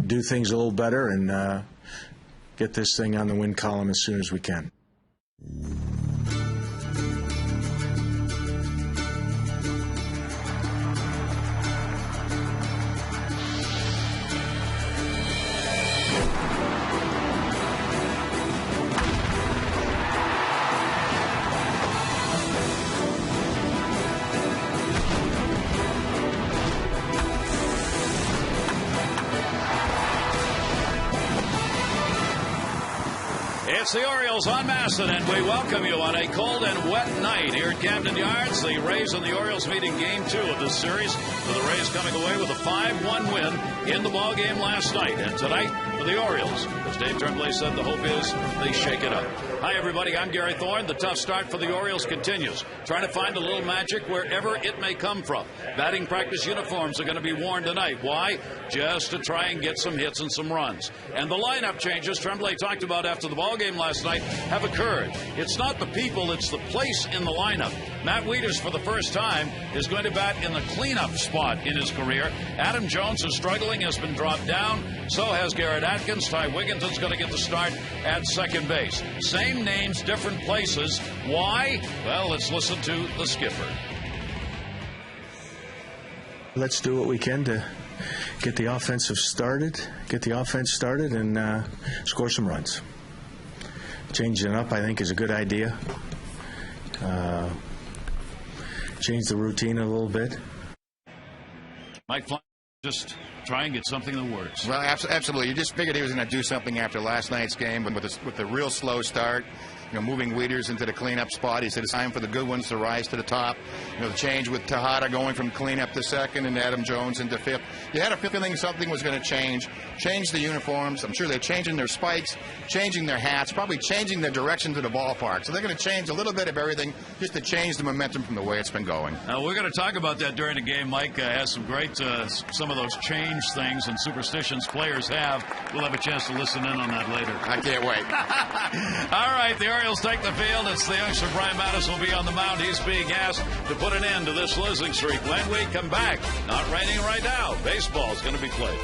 do things a little better and get this thing on the win column as soon as we can. It's the Orioles on Masson, and we welcome you on a cold and wet night here at Camden Yards. The Rays and the Orioles meeting Game 2 of this series, with the Rays coming away with a 5-1 win in the ball game last night. And tonight for the Orioles, as Dave Tremblay said, the hope is they shake it up. Hi, everybody. I'm Gary Thorne. The tough start for the Orioles continues, trying to find a little magic wherever it may come from. Batting practice uniforms are going to be worn tonight. Why? Just to try and get some hits and some runs. And the lineup changes Tremblay talked about after the ball game last night have occurred. It's not the people, it's the place in the lineup. Matt Wieters, for the first time, is going to bat in the cleanup spot in his career. Adam Jones is struggling, has been dropped down. So has Garrett Atkins. Ty Wigginton's going to get the start at second base. Same names, different places. Why? Well, let's listen to the skipper. Let's do what we can to get the offense started, and score some runs. Changing it up, I think, is a good idea. Change the routine a little bit. Mike Flynn, just try and get something that works. Well, absolutely. You just figured he was going to do something after last night's game, but with a real slow start, moving Wieters into the cleanup spot. He said it's time for the good ones to rise to the top. The change with Tejada going from cleanup to second and Adam Jones into fifth. You had a feeling something was going to change the uniforms. I'm sure they're changing their spikes, changing their hats, probably changing their direction to the ballpark. So they're going to change a little bit of everything just to change the momentum from the way it's been going. We're going to talk about that during the game. Mike has some great, some of those change things and superstitions players have. We'll have a chance to listen in on that later. I can't wait. All right, the Orioles take the field. It's the youngster Brian Matusz will be on the mound. He's being asked to put an end to this losing streak. When we come back, not raining right now. Baseball is going to be played.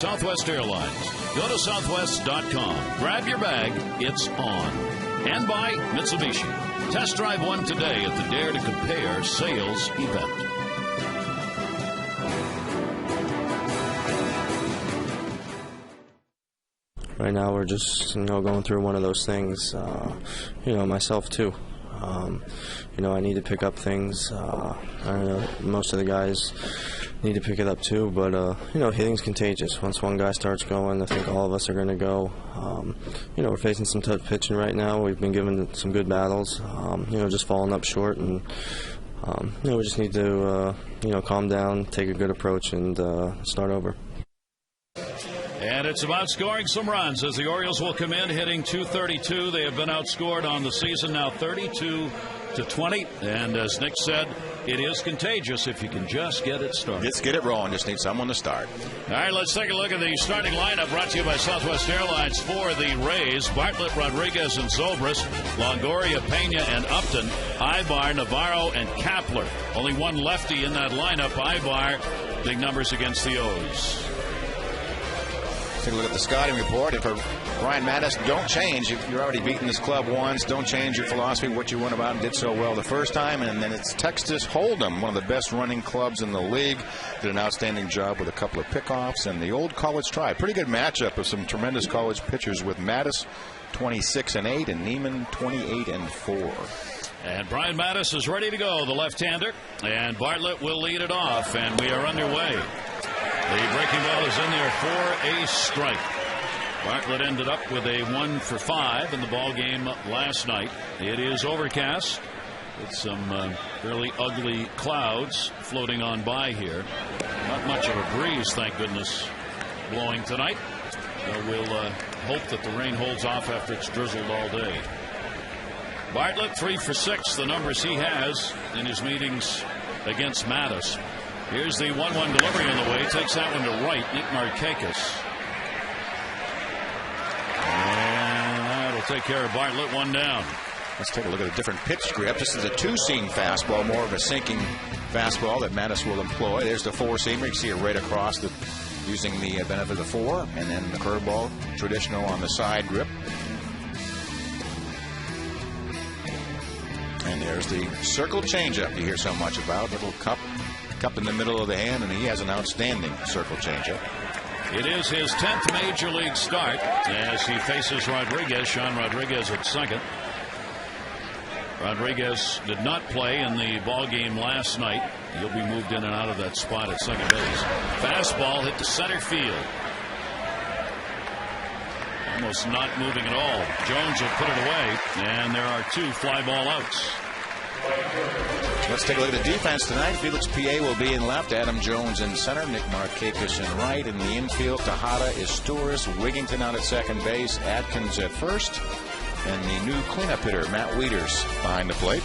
Southwest Airlines. Go to southwest.com. Grab your bag. It's on. And by Mitsubishi. Test drive one today at the Dare to Compare sales event. right now we're just going through one of those things. Myself too. I need to pick up things. I don't know, most of the guys need to pick it up too, but hitting's contagious. Once one guy starts going, I think all of us are going to go. We're facing some tough pitching right now. We've been given some good battles, just falling up short, and we just need to calm down, take a good approach, and start over. And it's about scoring some runs as the Orioles will come in hitting .232. They have been outscored on the season now 32-20. And as Nick said, it is contagious if you can just get it started. Just get it rolling. Just need someone to start. All right, let's take a look at the starting lineup brought to you by Southwest Airlines for the Rays. Bartlett, Rodriguez, and Zobrist. Longoria, Pena, and Upton. Ibar, Navarro, and Kapler. Only one lefty in that lineup. Ibar, big numbers against the O's. Take a look at the scouting report. And for Brian Matusz, don't change. You're already beaten this club once. Don't change your philosophy, what you went about and did so well the first time. And then it's Texas Hold'em, one of the best running clubs in the league. Did an outstanding job with a couple of pickoffs. And the old college tribe. Pretty good matchup of some tremendous college pitchers with Matusz 26-8 and Neiman 28-4. And Brian Matusz is ready to go, the left-hander. And Bartlett will lead it off. And we are underway. The breaking ball is in there for a strike. Bartlett ended up with a 1 for 5 in the ball game last night. It is overcast with some fairly ugly clouds floating on by here. Not much of a breeze, thank goodness, blowing tonight. We'll hope that the rain holds off after it's drizzled all day. Bartlett 3 for 6, the numbers he has in his meetings against Matusz. Here's the 1-1 delivery on the way. Takes that one to right. Nick Markakis. And that'll take care of Bartlett. 1 down. Let's take a look at a different pitch script. This is a two-seam fastball, more of a sinking fastball that Matusz will employ. There's the four-seamer. You can see it right across using the benefit of the four. And then the curveball, traditional on the side grip. And there's the circle changeup you hear so much about. Little cup in the middle of the hand, and he has an outstanding circle changeup. It is his 10th major league start as he faces Rodriguez. Sean Rodriguez at second. Rodriguez did not play in the ball game last night. He'll be moved in and out of that spot at second base. Fastball hit to center field. Almost not moving at all. Jones will put it away, and there are 2 fly ball outs. Let's take a look at the defense tonight. Felix P.A. will be in left. Adam Jones in center. Nick Markakis in right. In the infield, Tejada, Isturiz, Wigginton out at second base. Atkins at first. And the new cleanup hitter, Matt Wieters, behind the plate.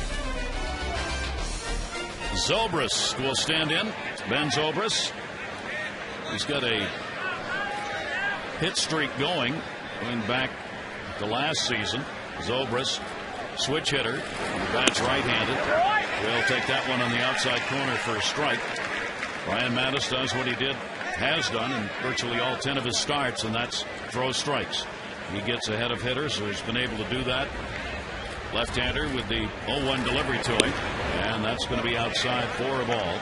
Zobrist will stand in. Ben Zobrist. He's got a hit streak going back to last season. Zobrist, switch hitter, bats right-handed. Will take that one on the outside corner for a strike. Brian Matusz does what he has done in virtually all 10 of his starts, and that's throw strikes. He gets ahead of hitters, so he's been able to do that. Left-hander with the 0-1 delivery to him, and that's going to be outside for a ball.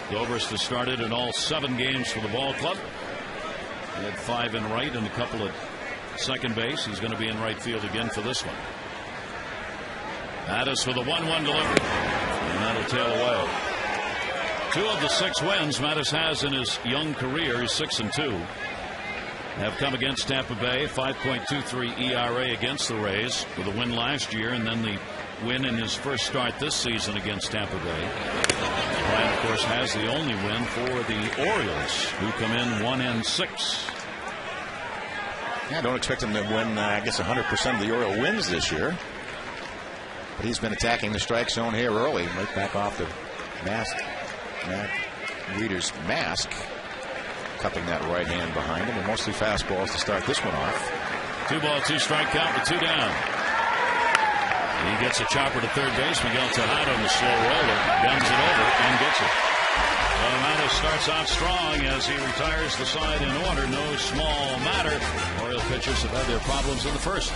Zobrist has started in all 7 games for the ball club. He had 5 in right and a couple at second base. He's going to be in right field again for this one. Matusz with a 1-1 delivery, and that'll tail away. 2 of the 6 wins Matusz has in his young career, he's 6-2, have come against Tampa Bay. 5.23 ERA against the Rays with a win last year, and then the win in his first start this season against Tampa Bay. Brian, of course, has the only win for the Orioles, who come in 1-6. Yeah, I don't expect him to win, I guess, 100% of the Oriole wins this year. But he's been attacking the strike zone here early, right back off the mask. Matt Wieters' mask, cupping that right hand behind him, and mostly fastballs to start this one off. 2-2 count with 2 down. He gets a chopper to third base. Miguel Tejada on the slow roller, guns it over and gets it. Matusz starts out strong as he retires the side in order. No small matter. Oriole pitchers have had their problems in the first.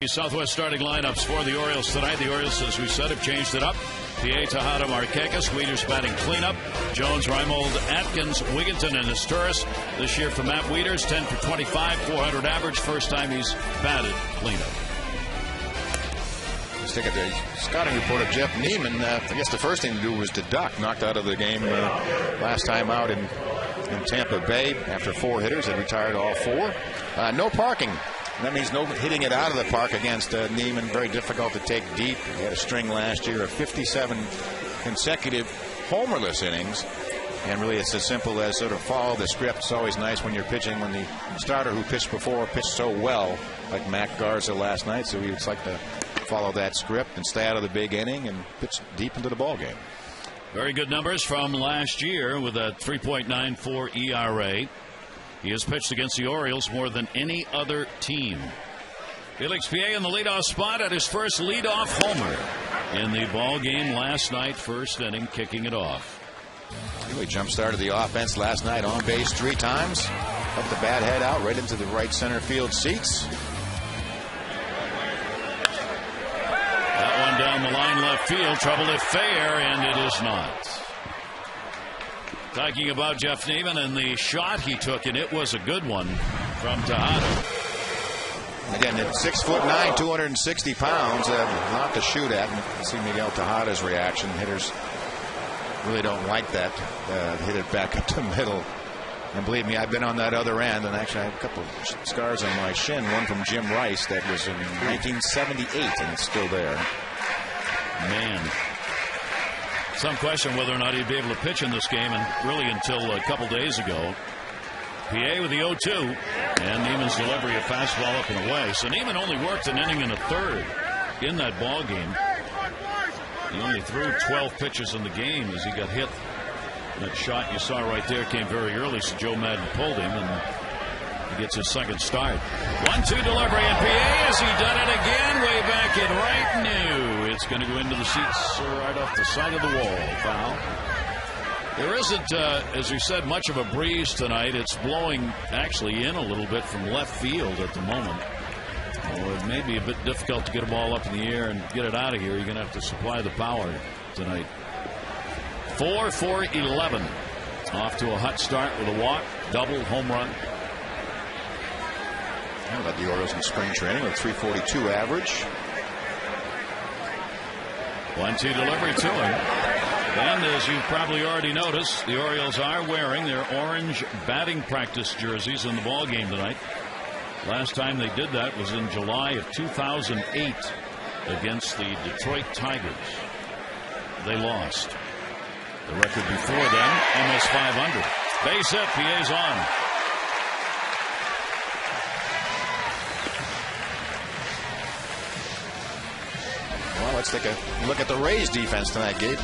Southwest starting lineups for the Orioles tonight. The Orioles, as we said, have changed it up. PA, Tejada, Markakis, Wieters batting cleanup. Jones, Reimold, Atkins, Wigginton, and Matusz. This year for Matt Wieters, 10 for 25, 400 average. First time he's batted cleanup. Let's take the scouting report of Jeff Neiman. I guess the first thing to do was to duck. Knocked out of the game last time out in Tampa Bay after 4 hitters. Had retired all 4. No parking. That means no hitting it out of the park against Neiman. Very difficult to take deep. He had a string last year of 57 consecutive homerless innings. And really it's as simple as sort of follow the script. It's always nice when you're pitching when the starter who pitched before pitched so well, like Mac Garza last night. So we'd like to follow that script and stay out of the big inning and pitch deep into the ball game. Very good numbers from last year with a 3.94 ERA. He has pitched against the Orioles more than any other team. Felix Pie in the leadoff spot at his first leadoff homer in the ball game last night. First inning, kicking it off. Really jump-started the offense last night. On base 3 times. Up the bat head out right into the right center field seats. That one down the line left field. Trouble if fair, and it is not. Talking about Jeff Neiman and the shot he took, and it was a good one from Tejada. Again, at 6'9", 260 pounds, not to shoot at. You see Miguel Tejada's reaction. Hitters really don't like that. Hit it back up the middle. And believe me, I've been on that other end, and actually I have a couple of scars on my shin. One from Jim Rice that was in 1978, and it's still there. Man. Some question whether or not he'd be able to pitch in this game, and really until a couple days ago. PA with the 0-2, and Neiman's delivery a fastball up and away. So Neiman only worked an inning and a third in that ball game. He only threw 12 pitches in the game as he got hit. That shot you saw right there came very early, so Joe Madden pulled him, and he gets his second start. 1-2 delivery, and PA, has he done it again? Way back in right new. It's going to go into the seats right off the side of the wall. Foul. There isn't, as we said, much of a breeze tonight. It's blowing actually in a little bit from left field at the moment. It may be a bit difficult to get a ball up in the air and get it out of here. You're going to have to supply the power tonight. 4 for 11. Off to a hot start with a walk, double, home run. How about the Orioles in spring training with 342 average? 1-2 delivery to him. And as you've probably already noticed, the Orioles are wearing their orange batting practice jerseys in the ball game tonight. Last time they did that was in July of 2008 against the Detroit Tigers. They lost. The record before them, almost 500. Base hit, PA's on. Well, let's take a look at the Rays defense tonight, Gabe.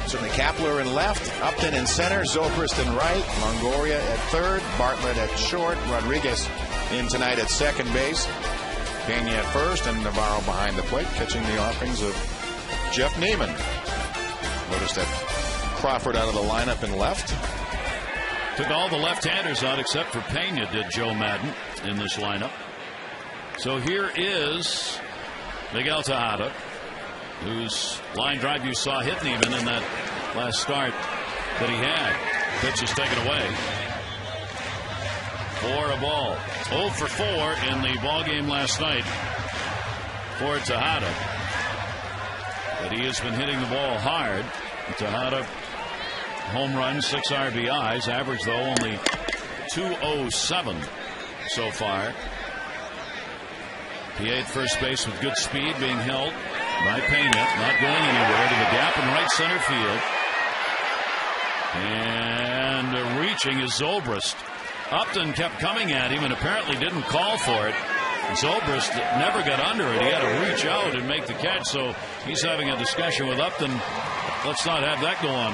Certainly Kapler in left, Upton in center, Zobrist in right, Longoria at third, Bartlett at short, Rodriguez in tonight at second base, Pena at first, and Navarro behind the plate, catching the offerings of Jeff Neiman. Notice that Crawford out of the lineup in left. Took all the left-handers out except for Pena, did Joe Madden in this lineup. So here is Miguel Tejada, whose line drive you saw hit Neiman in that last start that he had. Pitch is taken away. For a ball. 0 for 4 in the ball game last night for Tejada. But he has been hitting the ball hard. Tejada, home run, 6 RBIs. Average, though, only 207 so far. PA at first base with good speed, being held by Pena, not going anywhere, to the gap in right center field. And reaching is Zobrist. Upton kept coming at him and apparently didn't call for it. Zobrist never got under it. He had to reach out and make the catch, so he's having a discussion with Upton. Let's not have that go on.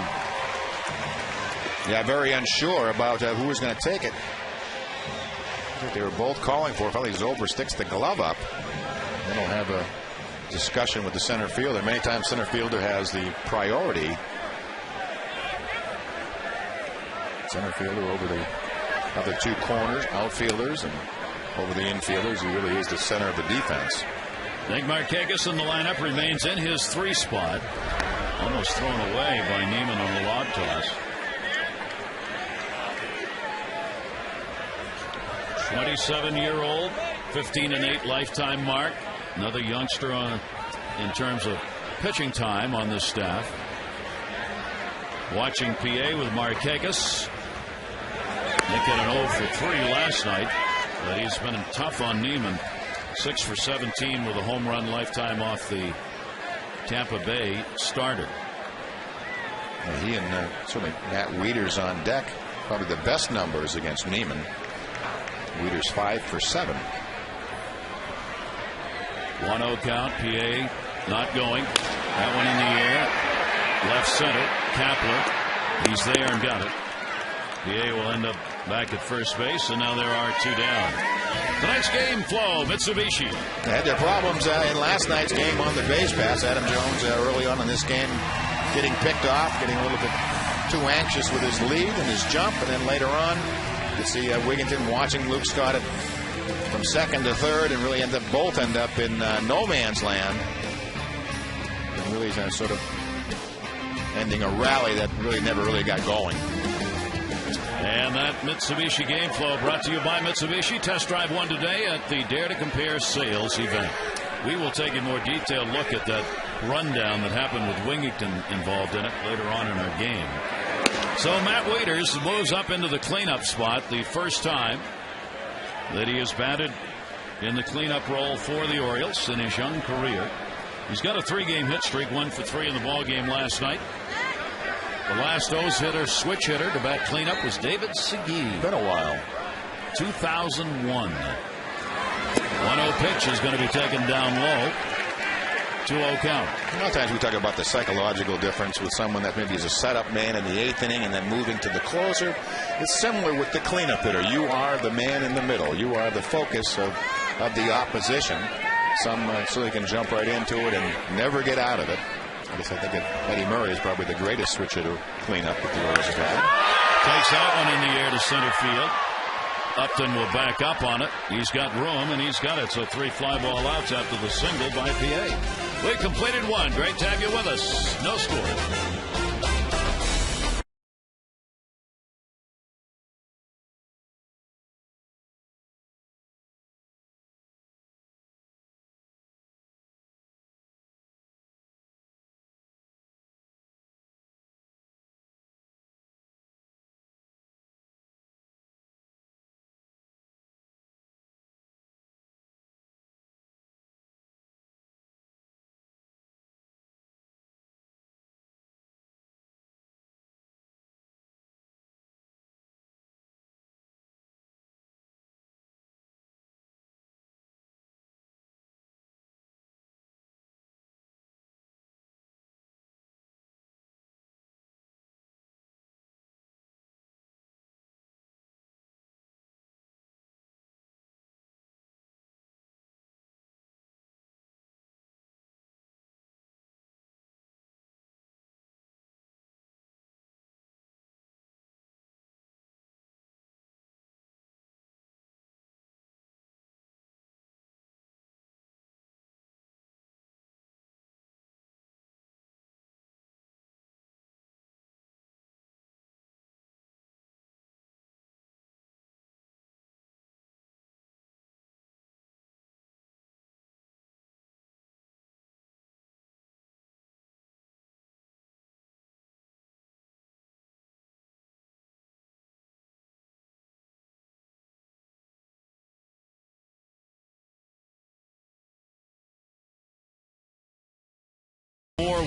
Yeah, very unsure about who was going to take it. I think they were both calling for it. Probably Zobrist sticks the glove up. Then he'll have a discussion with the center fielder. Many times center fielder has the priority. Center fielder over the other 2 corners, outfielders, and over the infielders. He really is the center of the defense. Nick Markakis in the lineup, remains in his 3 spot. Almost thrown away by Neiman on the lob toss. 27-year-old, 15-8 lifetime mark. Another youngster in terms of pitching time on this staff. Watching PA with Markakis. Nick had an 0 for 3 last night, but he's been tough on Neiman. 6 for 17 with a home run lifetime off the Tampa Bay starter. He and certainly Matt Wieters on deck. Probably the best numbers against Neiman. Wieters 5 for 7. 1-0 count. PA not going. That one in the air. Left center. Kapler. He's there and got it. PA will end up back at first base, and now there are 2 down. Tonight's game flow, Mitsubishi. They had their problems in last night's game on the base pass. Adam Jones early on in this game getting picked off, getting a little bit too anxious with his lead and his jump, and then later on you see Wigginton watching Luke Scott from second to third, and really both end up in no man's land, and really sort of ending a rally that really never really got going. And that Mitsubishi game flow brought to you by Mitsubishi. Test drive one today at the Dare to Compare sales event. We will take a more detailed look at that rundown that happened with Wigginton involved in it later on in our game. So Matt Wieters moves up into the cleanup spot, the first time that he has batted in the cleanup role for the Orioles in his young career. He's got a 3-game hit streak, 1 for 3 in the ball game last night. The last O's hitter, switch hitter to bat cleanup was David Segui. Been a while. 2001. 1-0 pitch is going to be taken down low. 2-0 count. A lot of times we talk about the psychological difference with someone that maybe is a setup man in the 8th inning and then moving to the closer. It's similar with the cleanup hitter. You are the man in the middle. You are the focus of the opposition. Some so they can jump right into it and never get out of it. I guess I think Eddie Murray is probably the greatest switch hitter cleanup that the Orioles have had. Takes that one in the air to center field. Upton will back up on it. He's got room, and he's got it. So 3 fly ball outs after the single by PA. We completed 1. Great to have you with us. No score.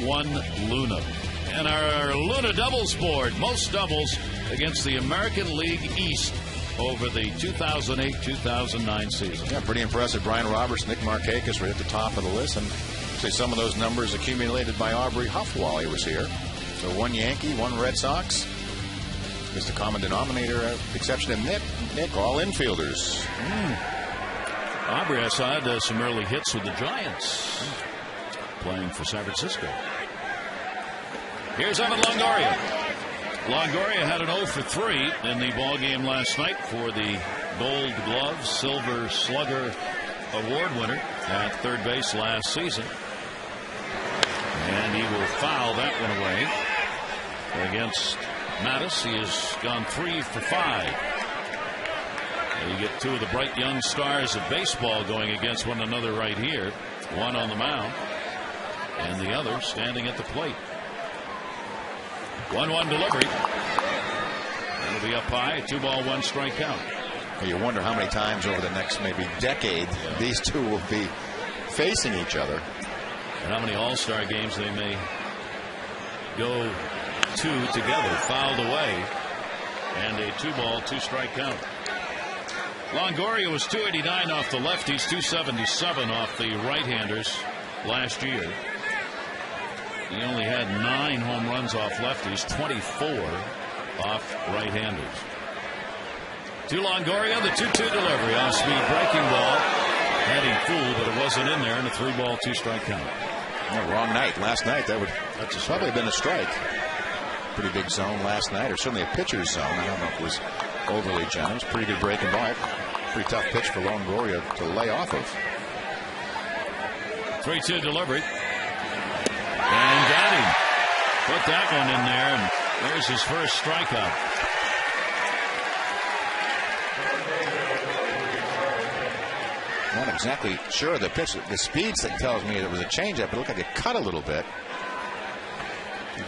One Luna. And our Luna doubles board, most doubles against the American League East over the 2008-2009 season. Yeah, pretty impressive. Brian Roberts, Nick Markakis right at the top of the list, and see some of those numbers accumulated by Aubrey Huff while he was here. So 1 Yankee, 1 Red Sox. Just the common denominator, with the exception of Nick, all infielders. Aubrey, I saw, had some early hits with the Giants, playing for San Francisco. Here's Evan Longoria. Longoria had an 0 for 3 in the ball game last night for the Gold Glove Silver Slugger Award winner. at third base last season. And he will foul that one away. Against Matusz, he has gone 3 for 5. You get two of the bright young stars of baseball going against one another right here. One on the mound and the other standing at the plate. 1-1 delivery. It'll be up high. 2 ball, 1 strike count. You wonder how many times over the next maybe decade these two will be facing each other. And how many all-star games they may go to together. Fouled away. And a 2 ball, 2 strike count. Longoria was 289 off the lefties, 277 off the right-handers last year. He only had 9 home runs off lefties, 24 off right-handers. To Longoria, the 2-2 delivery, off-speed breaking ball. Had him fooled, but it wasn't in there, and a 3 ball, 2 strike count. No, wrong night. Last night, that's probably been a strike. Pretty big zone last night, or certainly a pitcher's zone. I don't know if it was overly generous. Pretty good breaking ball. Pretty tough pitch for Longoria to lay off of. 3-2 delivery. And got him. Put that one in there, and there's his first strikeout. Not exactly sure of the pitch. The speed tells me it was a changeup. It looked like it cut a little bit.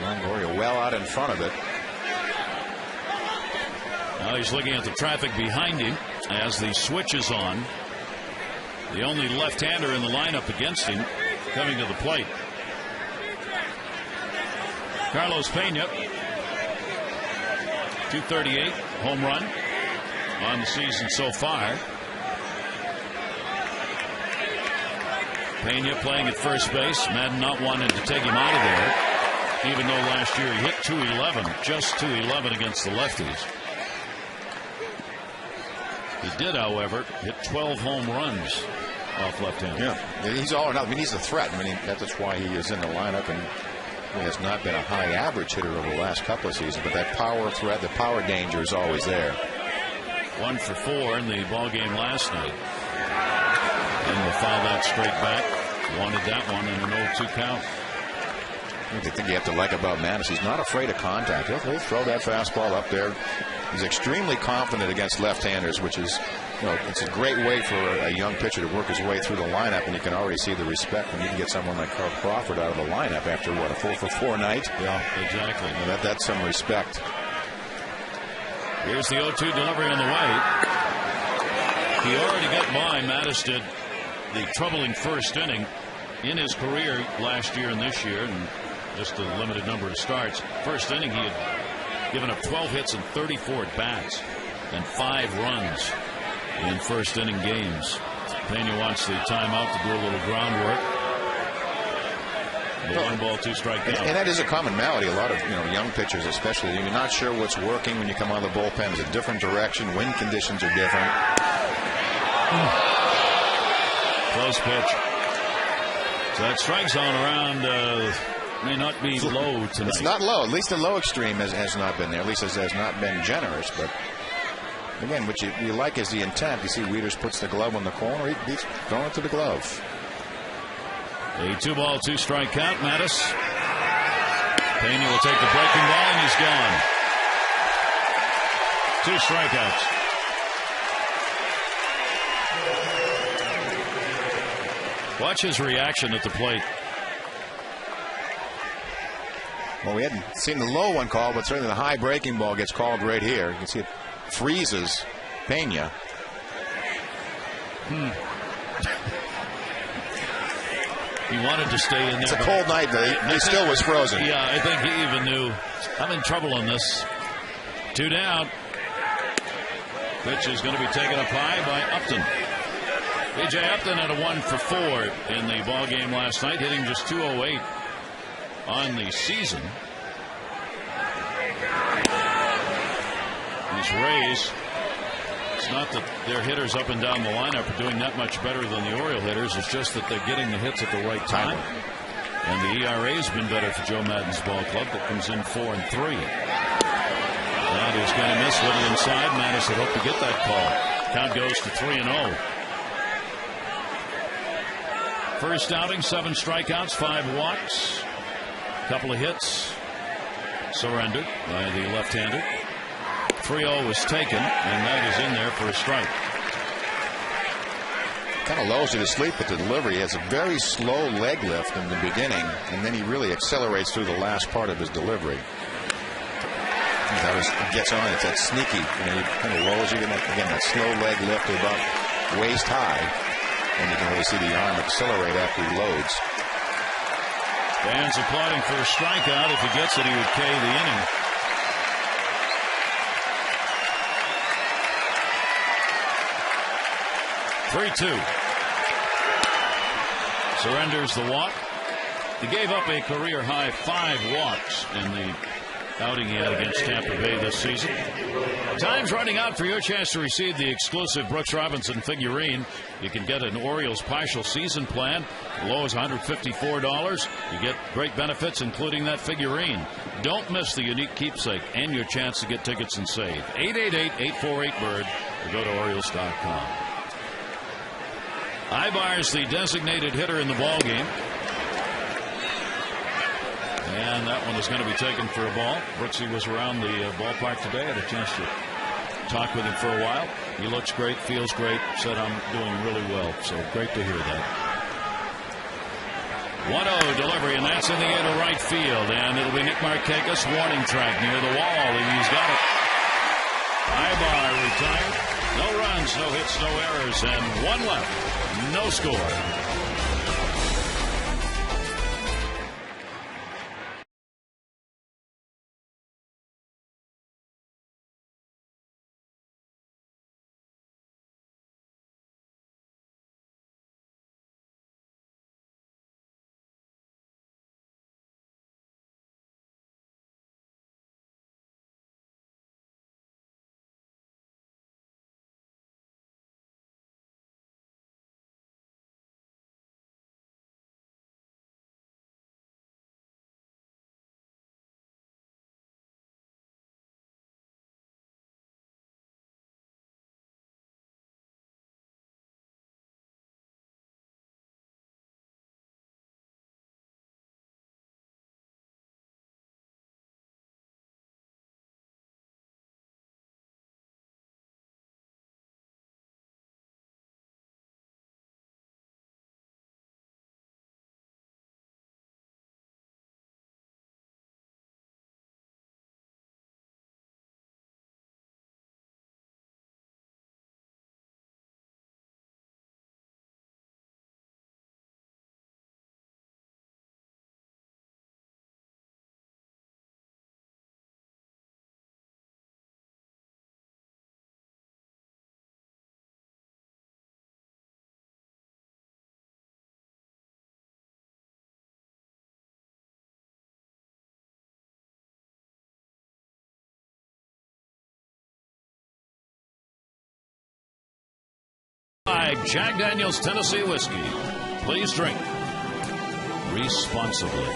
Longoria well out in front of it. Now he's looking at the traffic behind him as the switch is on. The only left-hander in the lineup against him coming to the plate. Carlos Pena, 238 home run on the season so far. Pena playing at first base. Madden not wanting to take him out of there, even though last year he hit 211, just 211 against the lefties. He did, however, hit 12 home runs off left-handed. Yeah, he's all or nothing. I mean, he's a threat. I mean, that's why he is in the lineup, and he has not been a high average hitter over the last couple of seasons. But that power threat, the power danger is always there. 1 for 4 in the ball game last night. And will foul that straight back. Wanted that one in an 0-2 count. The thing you have to like about Matusz, he's not afraid of contact. He'll throw that fastball up there. He's extremely confident against left-handers, which is, it's a great way for a young pitcher to work his way through the lineup, and you can already see the respect when you can get someone like Carl Crawford out of the lineup after, a 4 for 4 night? Yeah, exactly. That's some respect. Here's the 0-2 delivery on the way. He already got by. Matusz did the troubling first inning in his career last year and this year, and just a limited number of starts. First inning, he had given up 12 hits and 34 at bats and 5 runs in first inning games. Pena wants the timeout to do a little groundwork. 1 ball, 2 strike count. And that is a common malady. A lot of young pitchers, especially, you're not sure what's working when you come out of the bullpen. It's a different direction. Wind conditions are different. Close pitch. So that strike zone around may not be low tonight. It's not low. At least the low extreme has not been there. At least it has not been generous. But again, what you like is the intent. You see Wieters puts the glove on the corner. He's throwing it to the glove. A 2 ball, 2 strike count. Matusz. Pena will take the breaking ball, and he's gone. 2 strikeouts. Watch his reaction at the plate. Well, we hadn't seen the low one called, but certainly the high breaking ball gets called right here. You can see it freezes Pena. He wanted to stay in there. It's a cold night, but he still was frozen. Yeah, I think he even knew, I'm in trouble on this. 2 down. Pitch is going to be taken up high by Upton. B.J. Upton had a 1 for 4 in the ball game last night, hitting just 208 on the season. These Rays, it's not that their hitters up and down the lineup are doing that much better than the Oriole hitters. It's just that they're getting the hits at the right time. And the ERA has been better for Joe Maddon's ball club that comes in 4-3. That is going to miss, little inside. Matusz had hoped to get that call. Count goes to 3-0. First outing, 7 strikeouts, 5 walks, couple of hits, surrendered by the left-hander. 3-0 was taken, and that is in there for a strike. Kind of lulls you to sleep with the delivery. He has a very slow leg lift in the beginning, and then he really accelerates through the last part of his delivery. It gets on. It's that sneaky. He kind of lulls you. Again, that slow leg lift to about waist high, and you can really see the arm accelerate after he loads. Fans applauding for a strikeout. If he gets it, he would K the inning. Surrenders the walk. He gave up a career high 5 walks in the outing he had against Tampa Bay this season. Time's running out for your chance to receive the exclusive Brooks Robinson figurine. You can get an Orioles partial season plan, low as $154. You get great benefits, including that figurine. Don't miss the unique keepsake and your chance to get tickets and save. 888-848-BIRD or go to Orioles.com. Ibar's the designated hitter in the ball game. And that one is going to be taken for a ball. Brooksy was around the ballpark today. Had a chance to talk with him for a while. He looks great, feels great, said I'm doing really well. So great to hear that. 1-0 delivery, and that's in the air to right field. And it'll be Nick Markakis, warning track near the wall. He's got it. Ibar retired. No runs, no hits, no errors, and 1 left. No score. Jack Daniel's Tennessee Whiskey. Please drink responsibly.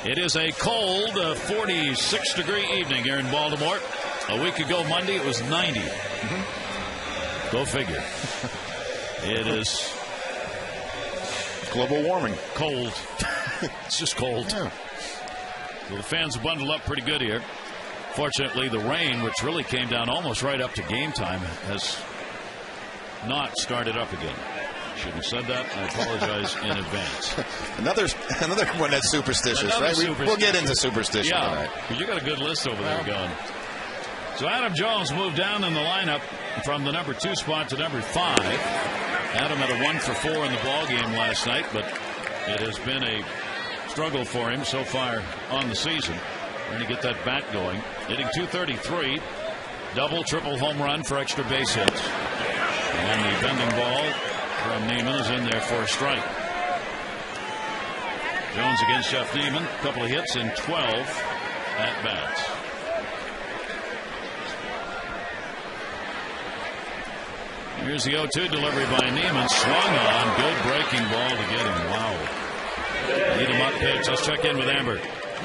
It is a cold 46-degree evening here in Baltimore. A week ago Monday it was 90. Go figure. It is global warming. Cold. It's just cold. Yeah. So the fans are bundled up pretty good here. Fortunately, the rain, which really came down almost right up to game time, has not started up again. Shouldn't have said that. I apologize in advance. Another one that's superstitious, right? We'll get into superstition tonight. Because you got a good list over there going. So Adam Jones moved down in the lineup from the number 2 spot to number 5. Adam had a 1 for 4 in the ball game last night, but it has been a struggle for him so far on the season. Trying to get that bat going. Hitting .233. Double, triple home run for extra base hits. And the bending ball from Neiman is in there for a strike. Jones against Jeff Neiman. A couple of hits in 12 at-bats. Here's the 0-2 delivery by Neiman. Swung on. Good breaking ball to get him. Wow. Need him up pitch. Let's check in with Amber.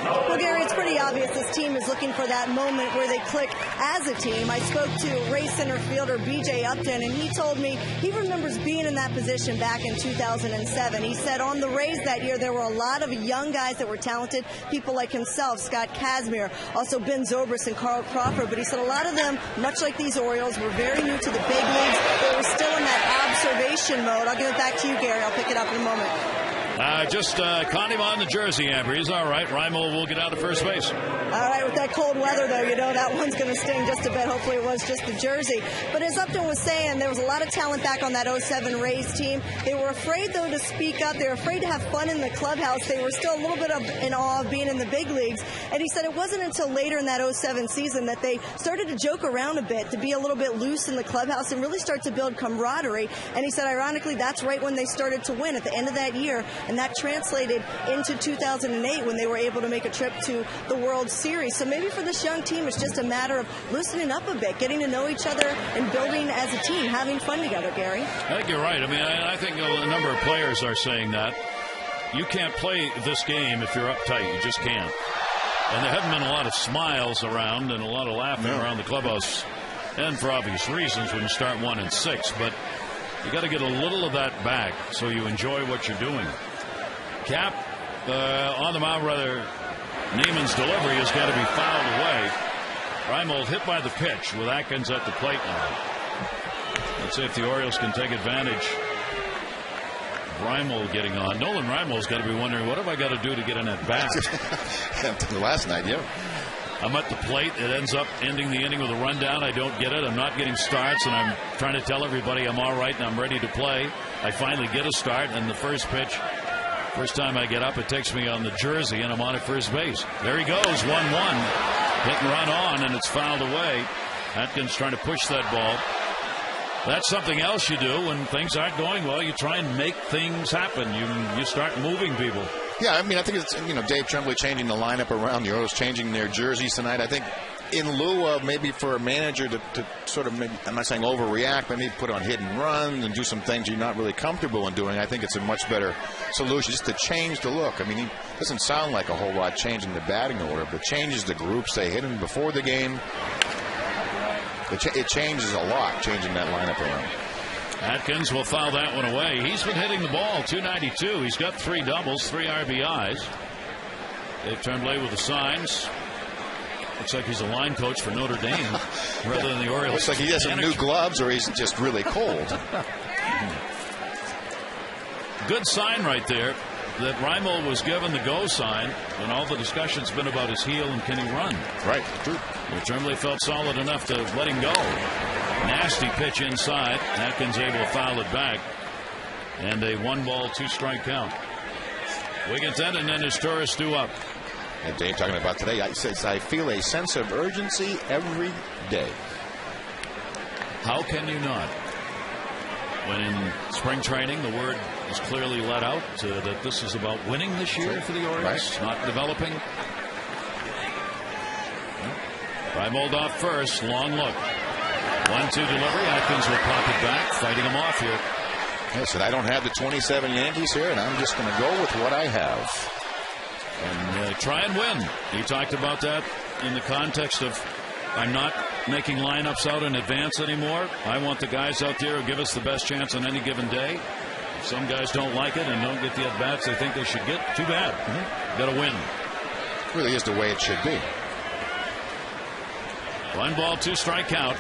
Well, Gary, it's pretty obvious this team is looking for that moment where they click as a team. I spoke to Rays center fielder B.J. Upton, and he told me he remembers being in that position back in 2007. He said on the Rays that year there were a lot of young guys that were talented, people like himself, Scott Kazmir, also Ben Zobrist and Carl Crawford, but he said a lot of them, much like these Orioles, were very new to the big leagues. They were still in that observation mode. I'll give it back to you, Gary. I'll pick it up in a moment. Just caught him on the jersey, Amber. He's all right. Reimold will get out of first base. All right, with that cold weather, though, you know that one's going to sting just a bit. Hopefully it was just the jersey. But as Upton was saying, there was a lot of talent back on that 07 Rays team. They were afraid, though, to speak up. They were afraid to have fun in the clubhouse. They were still a little bit in awe of being in the big leagues. And he said it wasn't until later in that 07 season that they started to joke around a bit, to be a little bit loose in the clubhouse and really start to build camaraderie. And he said, ironically, that's right when they started to win at the end of that year. And that translated into 2008 when they were able to make a trip to the World Series. So maybe for this young team, it's just a matter of loosening up a bit, getting to know each other and building as a team, having fun together, Gary. I think you're right. I mean, I think a number of players are saying that. You can't play this game if you're uptight. You just can't. And there haven't been a lot of smiles around and a lot of laughing around the clubhouse, and for obvious reasons when you start 1-6. But you got to get a little of that back so you enjoy what you're doing. Cap on the mound, rather. Neiman's delivery has got to be fouled away. Reimold hit by the pitch with Atkins at the plate now. Let's see if the Orioles can take advantage of Reimold getting on. Nolan Reimold's got to be wondering, what have I got to do to get an at-bat? Last night, yeah. I'm at the plate. It ends up ending the inning with a rundown. I don't get it. I'm not getting starts, and I'm trying to tell everybody I'm all right and I'm ready to play. I finally get a start, and the first pitch, first time I get up, it takes me on the jersey, and I'm on at first base. There he goes, 1-1. Hit and run on, and it's fouled away. Atkins trying to push that ball. That's something else you do when things aren't going well. You try and make things happen. You start moving people. Yeah, I mean, I think it's, Dave Tremblay changing the lineup around. The Orioles changing their jerseys tonight. I think in lieu of maybe for a manager to sort of, maybe, I'm not saying overreact, but maybe put on hit and run and do some things you're not really comfortable in doing. I think it's a much better solution just to change the look. I mean, he doesn't sound like a whole lot changing the batting order, but changes the groups. They hit him before the game. It changes a lot, changing that lineup around. Atkins will foul that one away. He's been hitting the ball, 292. He's got 3 doubles, 3 RBIs. Dave Tremblay with the signs. Looks like he's a line coach for Notre Dame rather than the Orioles. Looks like he has some new gloves, or he's just really cold. Good sign right there that Reimold was given the go sign when all the discussion's been about his heel and can he run. Right, true. Well, Tremblay felt solid enough to let him go. Nasty pitch inside. Atkins able to foul it back. And a 1-ball, 2-strike count. Wigginton and then his Torres due up. And Dave talking about today, I says I feel a sense of urgency every day. How can you not? When in spring training, the word is clearly let out that this is about winning this year for the Orioles, not developing. Reimold off first, long look. 1-2 delivery. Atkins will pop it back, fighting him off here. I said I don't have the 27 Yankees here, and I'm just going to go with what I have. And try and win. He talked about that in the context of I'm not making lineups out in advance anymore. I want the guys out there who give us the best chance on any given day. If some guys don't like it and don't get the at-bats they think they should get, too bad. Got to win. Really is the way it should be. 1-ball, 2-strike count.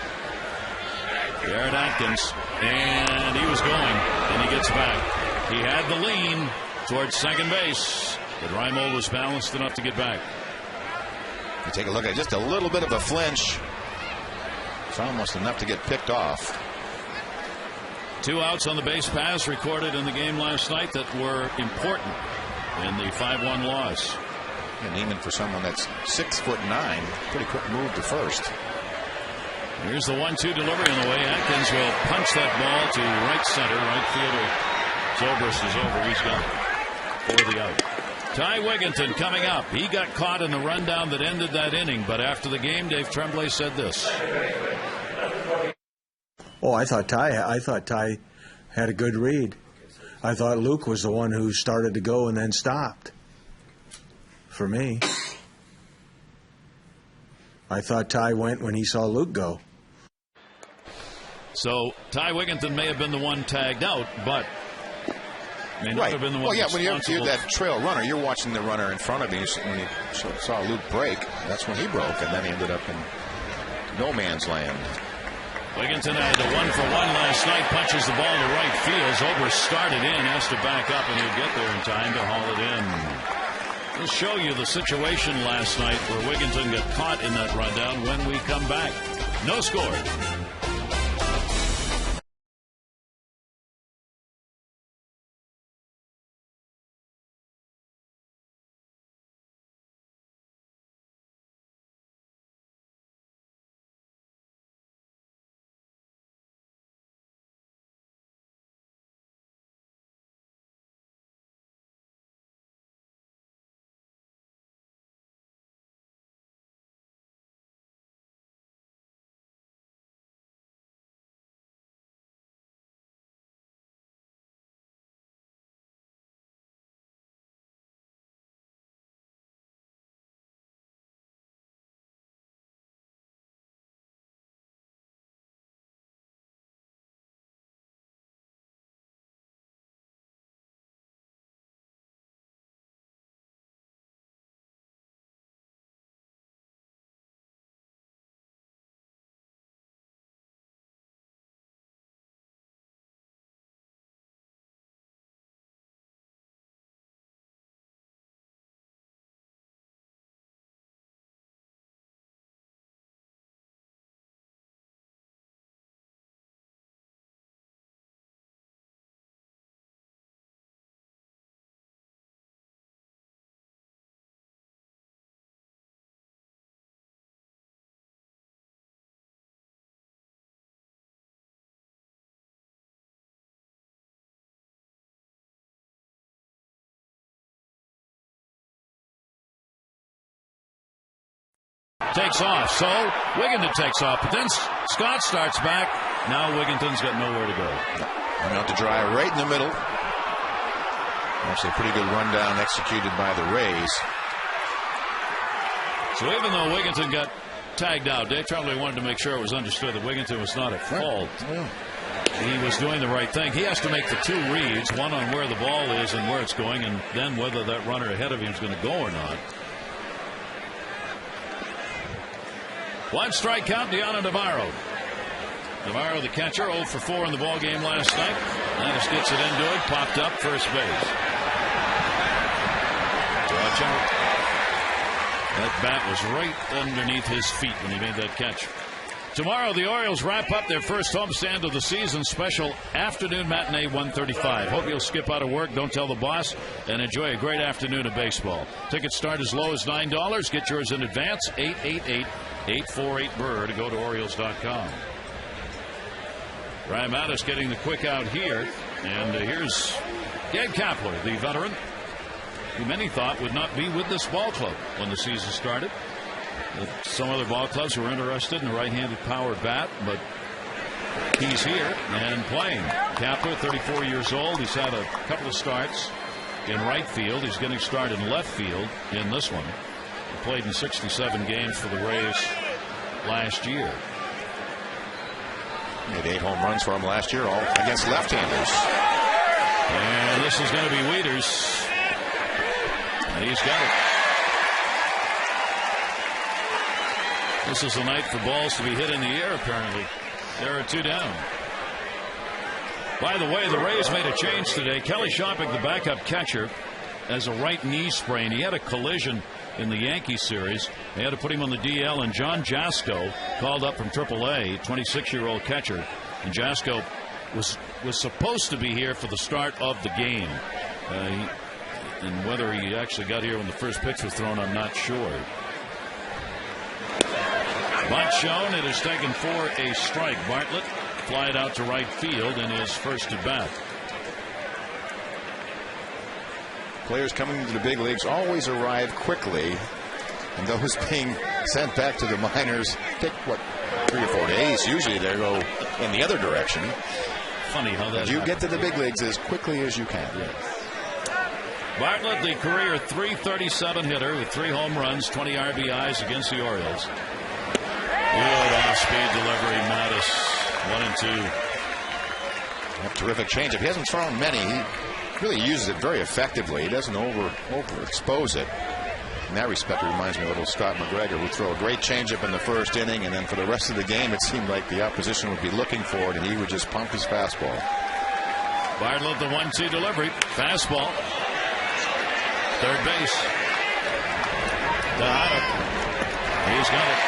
Garrett Atkins, and he was going, and he gets back. He had the lean towards second base, but Reimold was balanced enough to get back. You take a look at just a little bit of a flinch. It's almost enough to get picked off. 2 outs on the base paths recorded in the game last night that were important in the 5-1 loss. And Neiman, for someone that's 6'9", pretty quick move to first. Here's the 1-2 delivery on the way. Atkins will punch that ball to right center. Right fielder Zobrist is over. He's got it for the out. Ty Wigginton coming up. He got caught in the rundown that ended that inning, but after the game, Dave Tremblay said this. Oh, I thought Ty had a good read. I thought Luke was the one who started to go and then stopped. For me. I thought Ty went when he saw Luke go. So Ty Wigginton may have been the one tagged out, but may not have been the one. Well, yeah, when you're responsible. that trail runner, you're watching the runner in front of you. When you saw Luke break, that's when he broke, and then he ended up in no man's land. Wigginton had the 1-for-1 last night, punches the ball to right field. Zobrist started in, has to back up, and he'll get there in time to haul it in. We'll show you the situation last night where Wigginton got caught in that rundown when we come back. No score. Takes off. So Wigginton takes off. But then Scott starts back. Now Wigginton's got nowhere to go. Went out to dry right in the middle. Actually, a pretty good rundown executed by the Rays. So even though Wigginton got tagged out, Dave Tremblay wanted to make sure it was understood that Wigginton was not at fault. Yeah. He was doing the right thing. He has to make the two reads, one on where the ball is and where it's going, and then whether that runner ahead of him is going to go or not. One strike count, Deanna Navarro. Navarro, the catcher, 0 for 4 in the ball game last night. Landis gets it into it, popped up, first base. Watch out. That bat was right underneath his feet when he made that catch. Tomorrow, the Orioles wrap up their first homestand of the season. Special afternoon matinee, 1:35. Hope you'll skip out of work, don't tell the boss, and enjoy a great afternoon of baseball. Tickets start as low as $9. Get yours in advance, 888-848-BURR to go to Orioles.com. Ryan Matusz getting the quick out here. And here's Gabe Kapler, the veteran, who many thought would not be with this ball club when the season started. Some other ball clubs were interested in a right-handed power bat, but he's here and playing. Kapler, 34 years old. He's had a couple of starts in right field. He's getting started in left field in this one. He played in 67 games for the Rays last year. Made 8 home runs for him last year, all against left-handers. And this is going to be Wieters. And he's got it. This is a night for balls to be hit in the air, apparently. There are 2 down. By the way, the Rays made a change today. Kelly Shopping, the backup catcher, has a right knee sprain. He had a collision in the Yankee series. They had to put him on the DL, and John Jasko called up from AAA, 26-year-old catcher. And Jasko was supposed to be here for the start of the game. And whether he actually got here when the first pitch was thrown, I'm not sure. Bunt shown. It is taken for a strike. Bartlett flied out to right field in his first at bat. Players coming to the big leagues always arrive quickly, and those being sent back to the minors take, 3 or 4 days? Usually they go in the other direction. Funny how that you get to the big leagues as quickly as you can. Yes. Bartlett, the career .337 hitter with 3 home runs, 20 RBIs against the Orioles. Good off-speed delivery, Matusz. 1-2. A terrific changeup. He hasn't thrown many. He really uses it very effectively. He doesn't overexpose it. In that respect, it reminds me of little Scott McGregor, who threw a great changeup in the first inning, and then for the rest of the game, it seemed like the opposition would be looking for it, and he would just pump his fastball. Bartlett, the 1-2 delivery. Fastball. Third base. Tejada. He's got it.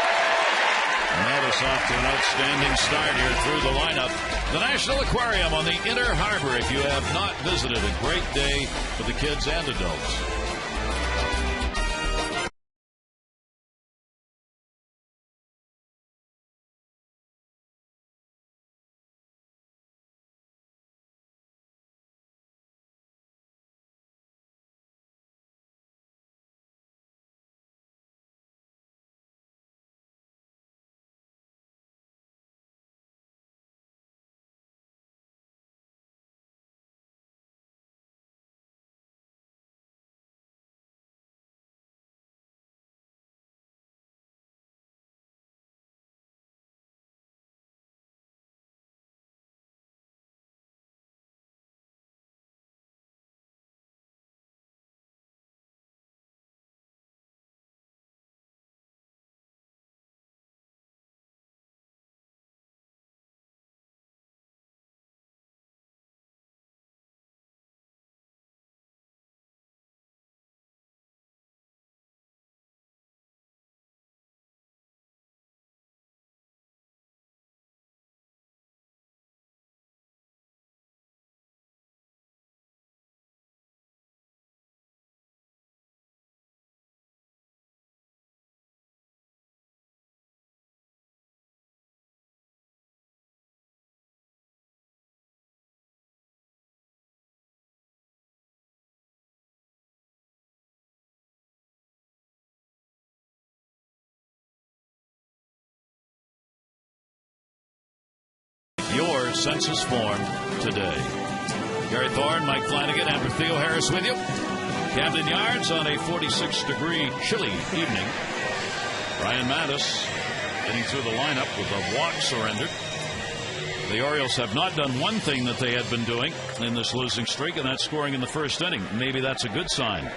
Matusz off to an outstanding start here through the lineup. The National Aquarium on the Inner Harbor. If you have not visited, a great day for the kids and adults. Your census form today. Gary Thorne, Mike Flanagan, and Theo Harris with you. Camden Yards on a 46-degree chilly evening. Ryan Matusz getting through the lineup with a walk surrendered. The Orioles have not done one thing that they had been doing in this losing streak, and that's scoring in the first inning. Maybe that's a good sign,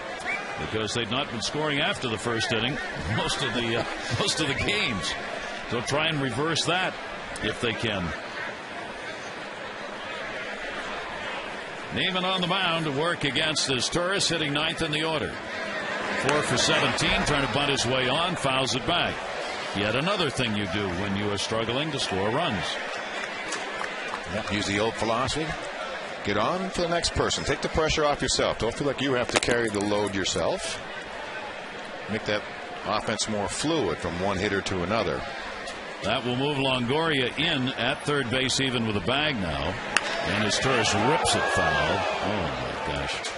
because they've not been scoring after the first inning most of the games. So try and reverse that if they can. Neiman on the mound to work against his Turris, hitting ninth in the order. 4 for 17, trying to bunt his way on, fouls it back. Yet another thing you do when you are struggling to score runs. Use the old philosophy. Get on to the next person. Take the pressure off yourself. Don't feel like you have to carry the load yourself. Make that offense more fluid from one hitter to another. That will move Longoria in at third base, even with a bag now. And his Turris rips it foul. Oh, my gosh.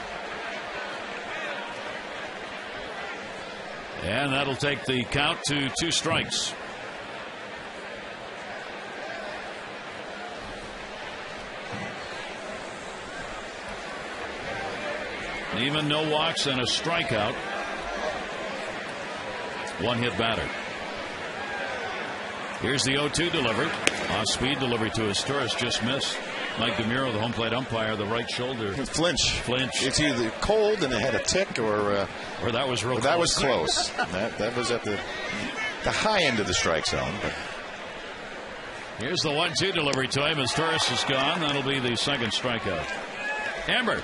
And that'll take the count to 2 strikes. Even no walks and a strikeout. 1-hit batter. Here's the 0-2 delivery. Off-speed delivery to his Turris, just missed. Mike DeMuro, the home plate umpire, the right shoulder. Flinch. It's either cold and it had a tick, or that was real. That was close. that was at the high end of the strike zone. But here's the 1-2 delivery to him. His Turris is gone. That'll be the second strikeout. Amber.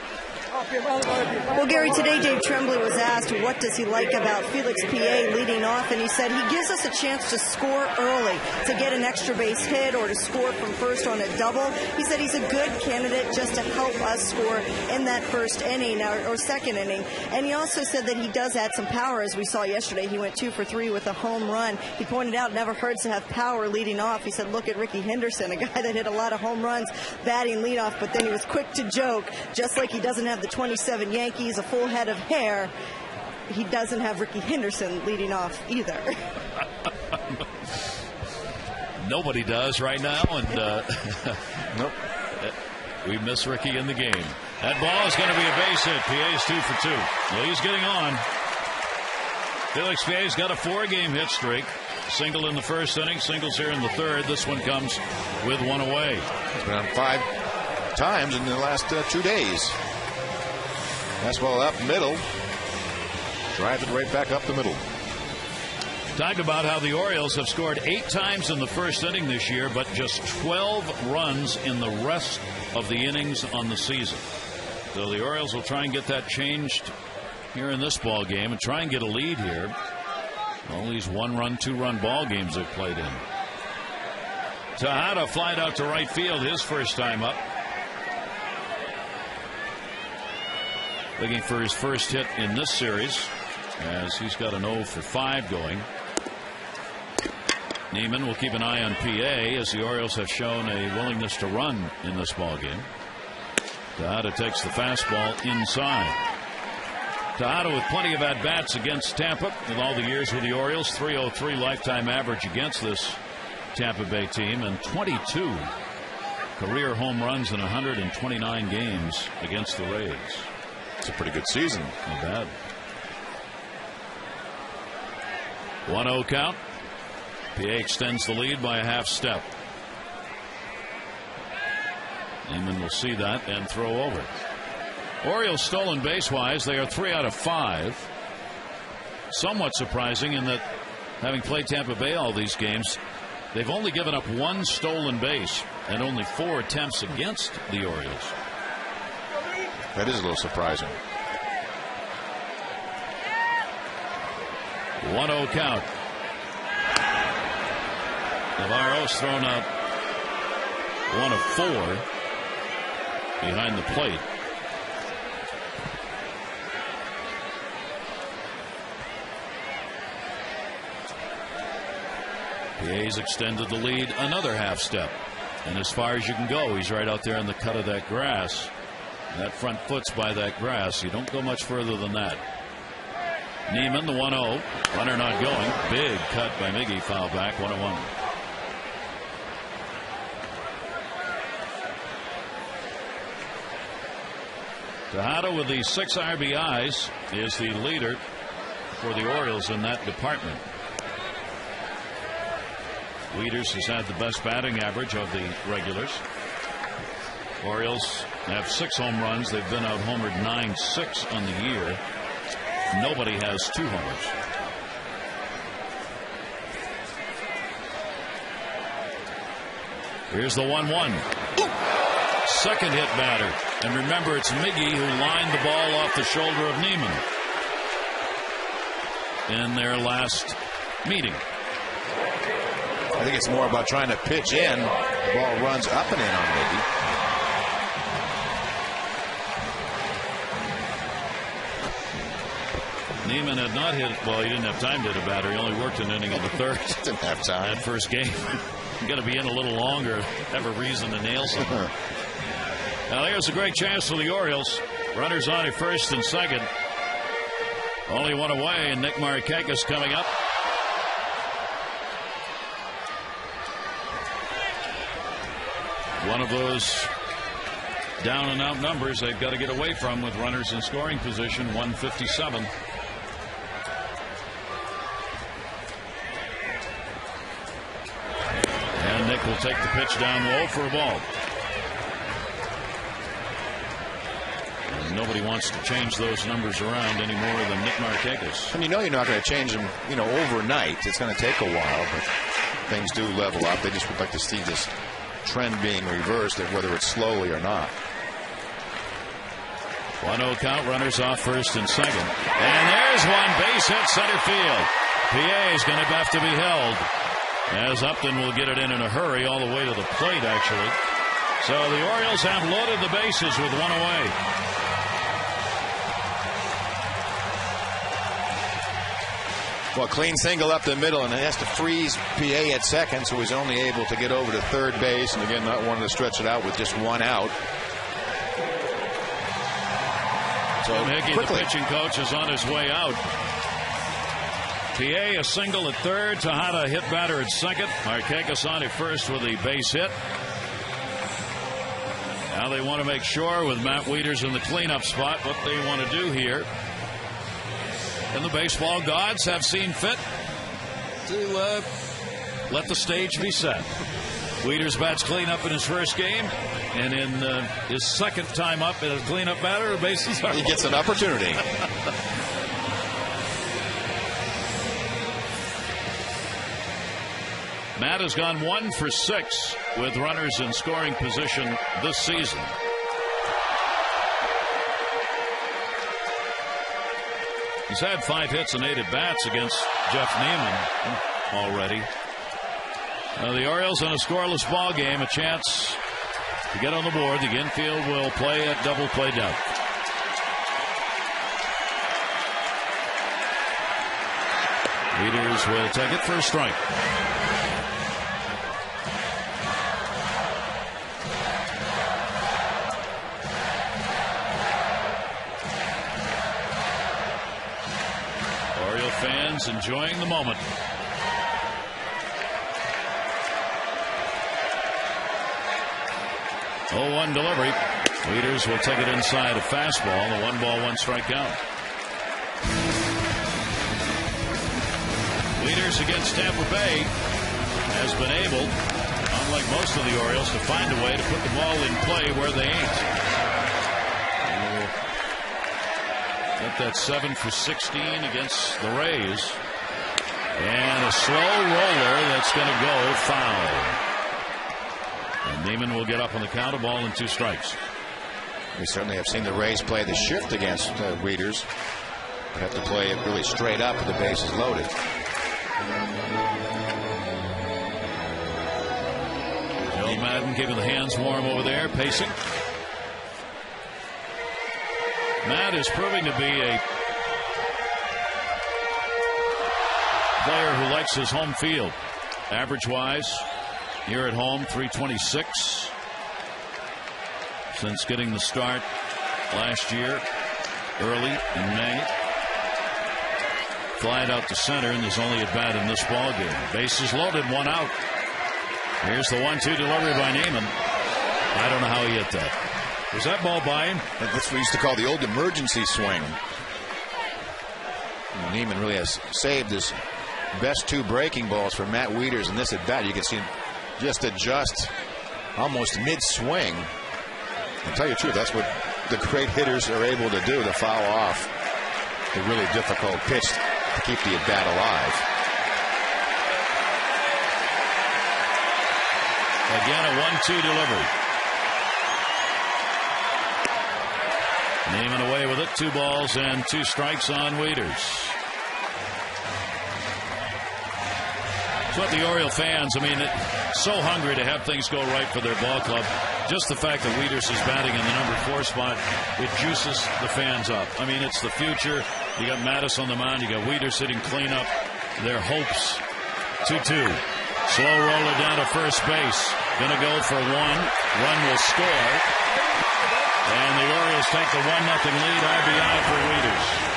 Well, Gary, today Dave Tremblay was asked what does he like about Felix P.A. leading off, and he said he gives us a chance to score early, to get an extra base hit or to score from first on a double. He said he's a good candidate just to help us score in that first inning or second inning. And he also said that he does add some power, as we saw yesterday. He went 2 for 3 with a home run. He pointed out it never hurts to have power leading off. He said, look at Ricky Henderson, a guy that hit a lot of home runs batting leadoff, but then he was quick to joke, just like he doesn't have the 27 Yankees, a full head of hair, he doesn't have Ricky Henderson leading off either. Nobody does right now, and nope. We miss Ricky in the game. That ball is going to be a base hit. PA's 2 for 2. Lee's getting on. Felix Pierre's got a 4-game hit streak. Single in the first inning, singles here in the third. This one comes with one away. He's been on 5 times in the last 2 days. Fastball up middle. Drives it right back up the middle. Talked about how the Orioles have scored 8 times in the first inning this year, but just 12 runs in the rest of the innings on the season. So the Orioles will try and get that changed here in this ball game and try and get a lead here. All these 1-run, 2-run ball games they've played in. Tejada flied out to right field his first time up. Looking for his first hit in this series, as he's got an 0 for 5 going. Neiman will keep an eye on PA, as the Orioles have shown a willingness to run in this ball game. Tejada takes the fastball inside. Tejada with plenty of at-bats against Tampa with all the years with the Orioles. 303 lifetime average against this Tampa Bay team, and 22 career home runs in 129 games against the Rays. It's a pretty good season. Not bad. 1-0 count. PA extends the lead by a half step. Neiman will see that and throw over. Orioles stolen base-wise, they are 3 out of 5. Somewhat surprising in that, having played Tampa Bay all these games, they've only given up 1 stolen base and only 4 attempts against the Orioles. That is a little surprising. 1-0 count. Navarro's thrown out 1 of 4 behind the plate. PA's extended the lead another half step, and as far as you can go, he's right out there in the cut of that grass. That front foot's by that grass. You don't go much further than that. Neiman, the 1-0. Runner not going. Big cut by Miggy. Foul back. 1-1. Tejada with the 6 RBIs is the leader for the Orioles in that department. Wieters has had the best batting average of the regulars. Orioles have 6 home runs. They've been out homered 9-6 on the year. Nobody has 2 homers. Here's the 1-1. Second hit batter. And remember, it's Miggy who lined the ball off the shoulder of Neiman in their last meeting. I think it's more about trying to pitch in. The ball runs up and in on Miggy. Neiman had not hit. Well, he didn't have time to hit a batter. He only worked an inning in the third. Didn't have time. That first game. You got to be in a little longer. Have a reason to nail something. Now here's a great chance for the Orioles. Runners on at first and second. Only one away, and Nick Markakis coming up. One of those down and out numbers they've got to get away from with runners in scoring position. 157. And Nick will take the pitch down low for a ball. And nobody wants to change those numbers around any more than Nick Markakis. And you know you're not going to change them, overnight. It's going to take a while, but things do level up. They just would like to see this trend being reversed, whether it's slowly or not. 1-0 count, runners off first and second. And there's one, base hit center field. PA is going to have to be held, as Upton will get it in a hurry all the way to the plate, actually. So the Orioles have loaded the bases with one away. Well, clean single up the middle, and it has to freeze PA at second, so he's only able to get over to third base, and again, not wanting to stretch it out with just one out. So Hickey, the pitching coach, is on his way out. PA a single at third. Tejada hit batter at second. Markakis on at first with a base hit. Now they want to make sure with Matt Wieters in the cleanup spot what they want to do here. And the baseball gods have seen fit to let the stage be set. Wieters bats cleanup in his first game, and in his second time up as a cleanup batter, the bases are he gets an opportunity. Matt has gone 1 for 6 with runners in scoring position this season. He's had 5 hits and 8 at-bats against Jeff Neiman already. The Orioles in a scoreless ball game, a chance to get on the board. The infield will play at double play depth. Wieters will take it for a strike. Oriole fans enjoying the moment. Oh, 1 delivery. Wieters will take it inside a fastball. A 1-ball, 1-strike count. Wieters against Tampa Bay has been able, unlike most of the Orioles, to find a way to put the ball in play where they ain't. Got that 7 for 16 against the Rays. And a slow roller that's going to go foul. And Neiman will get up on the count, a ball and 2 strikes. We certainly have seen the Rays play the shift against Wieters. They have to play it really straight up with the bases loaded. Joe Madden keeping the hands warm over there, pacing. Matt is proving to be a player who likes his home field. Average-wise, here at home, 326. Since getting the start last year, early in May. Flied out to center, and there's only a bat in this ball game. Bases loaded, 1 out. Here's the 1-2 delivery by Neiman. I don't know how he hit that. Was that ball by him? That's what we used to call the old emergency swing. And Neiman really has saved his best 2 breaking balls for Matt Wieters in this at bat. You can see him just adjust almost mid-swing. I'll tell you the truth, that's what the great hitters are able to do, to foul off the really difficult pitch to keep the at-bat alive. Again, a 1-2 delivery. Neiman away with it. 2 balls and 2 strikes on Wieters. It's what the Oriole fans, so hungry to have things go right for their ball club. Just the fact that Wieters is batting in the number 4 spot, it juices the fans up. It's the future. You got Matusz on the mound. You got Wieters hitting cleanup. Their hopes. 2-2. Slow roller down to first base. Gonna go for 1. Run will score. And the Orioles take the 1-0 lead. RBI for Wieters.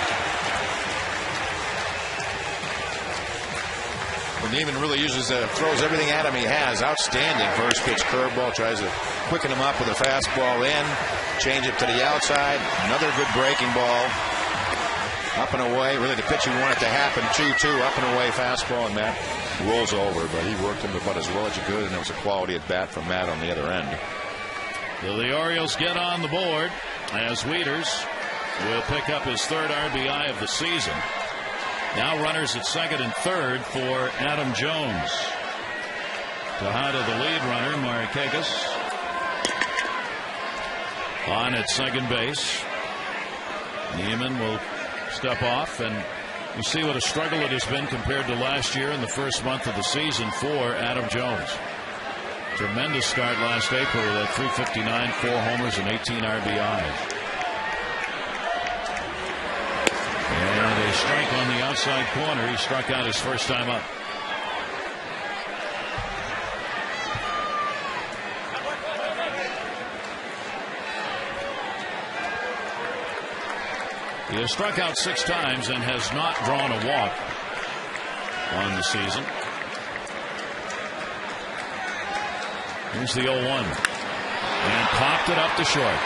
Neiman really throws everything at him he has. Outstanding first pitch curveball. Tries to quicken him up with a fastball in. Change it to the outside. Another good breaking ball. Up and away. Really the pitch he wanted to happen. 2-2. Up and away fastball. And Matt rolls over. But he worked him about as well as he could. And it was a quality at bat from Matt on the other end. So the Orioles get on the board as Wieters will pick up his 3rd RBI of the season. Now runners at 2nd and 3rd for Adam Jones. Tejada, the lead runner. Markakis on at second base. Neiman will step off, and you see what a struggle it has been compared to last year in the first month of the season for Adam Jones. Tremendous start last April with that .359, 4 homers and 18 RBIs. And a strike on the outside corner. He struck out his first time up. He has struck out 6 times and has not drawn a walk on the season. Here's the 0-1. And popped it up to short.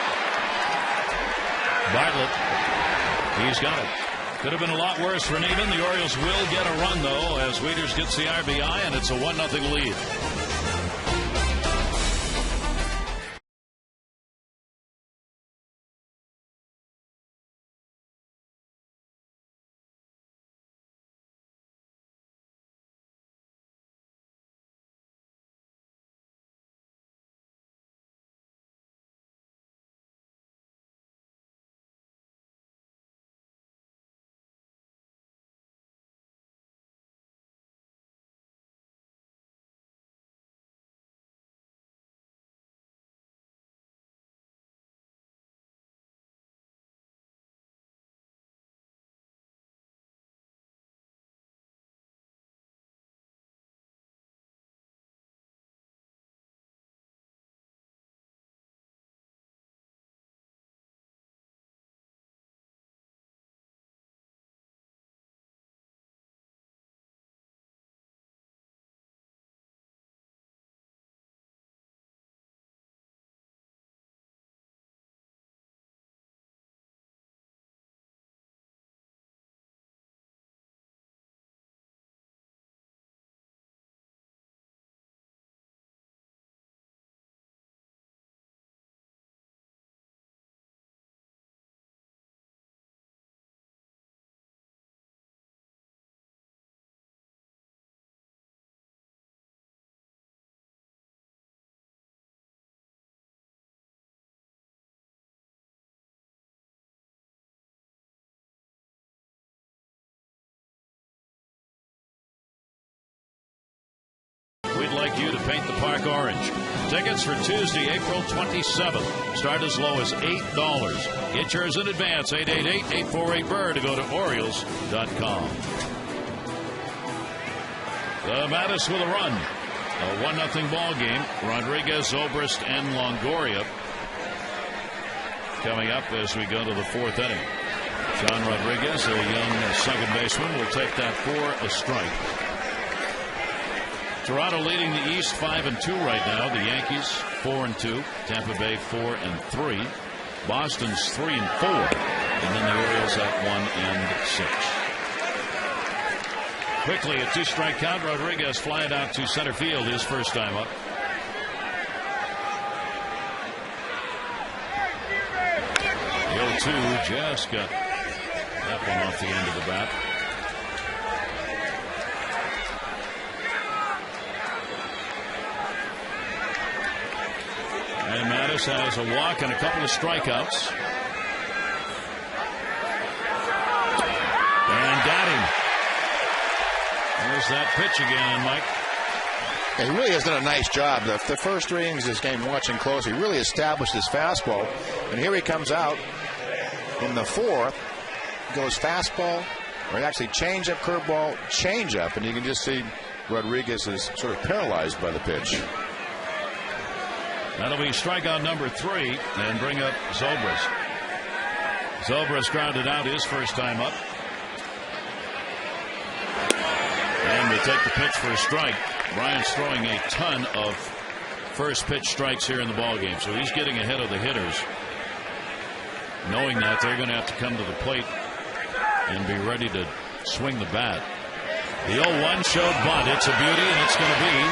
Bartlett, he's got it. Could have been a lot worse for an even. The Orioles will get a run, though, as Wieters gets the RBI, and it's a 1-0 lead. We'd like you to paint the park orange. Tickets for Tuesday, April 27th. Start as low as $8. Get yours in advance, 888-848-BIRD, to go to Orioles.com. The Matusz with a run. A 1-0 ball game. Rodriguez, Zobrist, and Longoria coming up as we go to the fourth inning. John Rodriguez, a young second baseman, will take that for a strike. Toronto leading the East 5-2 right now. The Yankees 4-2. Tampa Bay 4-3. Boston's 3-4. And then the Orioles at 1-6. Quickly, a 2-strike count. Rodriguez flying out to center field his first time up. The 0-2 just got that one off the end of the bat. And Matusz has a walk and a couple of strikeouts. And got him. There's that pitch again, Mike. He really has done a nice job. The first 3 innings of this game, watching closely, really established his fastball. And here he comes out in the fourth. Goes fastball, or actually changeup, curveball, changeup. And you can just see Rodriguez is sort of paralyzed by the pitch. That'll be strikeout number 3 and bring up Zobrist. Zobrist grounded out his first time up. And they take the pitch for a strike. Bryant's throwing a ton of first pitch strikes here in the ballgame, so he's getting ahead of the hitters, knowing that they're going to have to come to the plate and be ready to swing the bat. The 0-1 showed bunt. It's a beauty, and it's going to be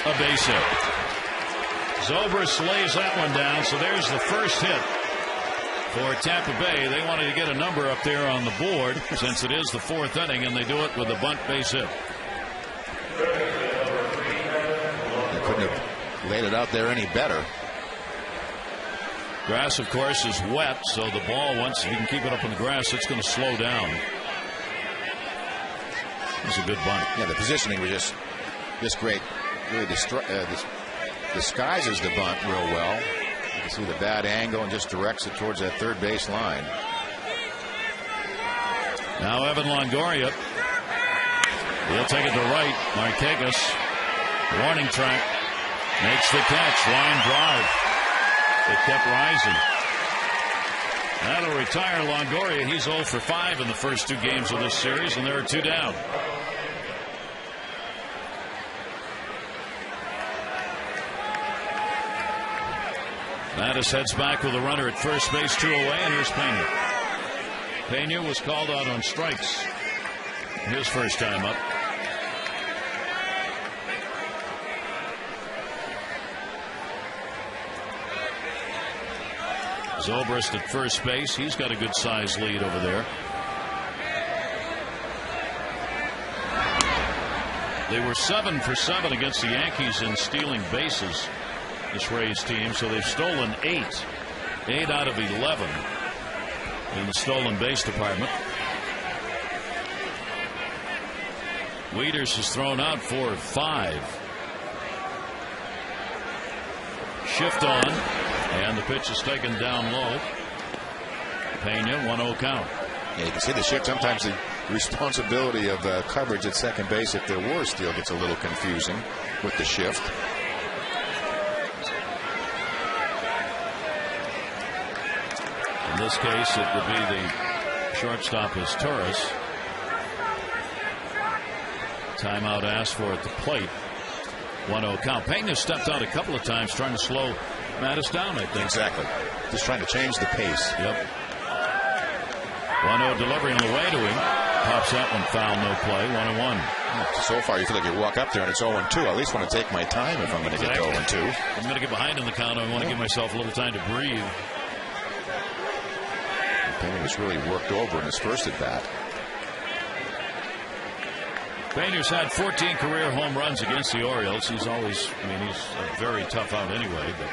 a base hit. Zobrist lays that one down, so there's the first hit for Tampa Bay. They wanted to get a number up there on the board since it is the fourth inning, and they do it with a bunt base hit. They couldn't have laid it out there any better. Grass, of course, is wet, so the ball, once you can keep it up on the grass, it's going to slow down. It's a good bunt. Yeah, the positioning was just great. Really disguises the bunt real well. You can see the bad angle and just directs it towards that third base line. Now Evan Longoria. He'll take it to right. Marquez, warning track, makes the catch. Line drive. It kept rising. That'll retire Longoria. He's 0 for 5 in the first 2 games of this series, and there are 2 down. Matusz heads back with a runner at first base, 2 away, and here's Pena. Pena was called out on strikes his first time up. Zobrist at first base. He's got a good size lead over there. They were 7 for 7 against the Yankees in stealing bases, this Rays team, so they've stolen 8 out of 11 in the stolen base department. Wieters is thrown out for 5. Shift on, and the pitch is taken down low. Pena, 1-0 count. Yeah, you can see the shift. Sometimes the responsibility of coverage at second base, if there were a steal, gets a little confusing with the shift. In this case, it would be the shortstop is Torres. Timeout asked for at the plate. 1-0 count. Pena stepped out a couple of times trying to slow Matusz down, I think. Exactly. Just trying to change the pace. Yep. 1-0 delivery on the way to him. Pops that one foul, no play. 1-1. So far, you feel like you walk up there and it's 0-2. I at least want to take my time if I'm going to get to 0-2. I'm going to get behind in the count. I want to give myself a little time to breathe. Pena was really worked over in his first at bat. Pena's had 14 career home runs against the Orioles. He's always, I mean, he's a very tough out anyway, but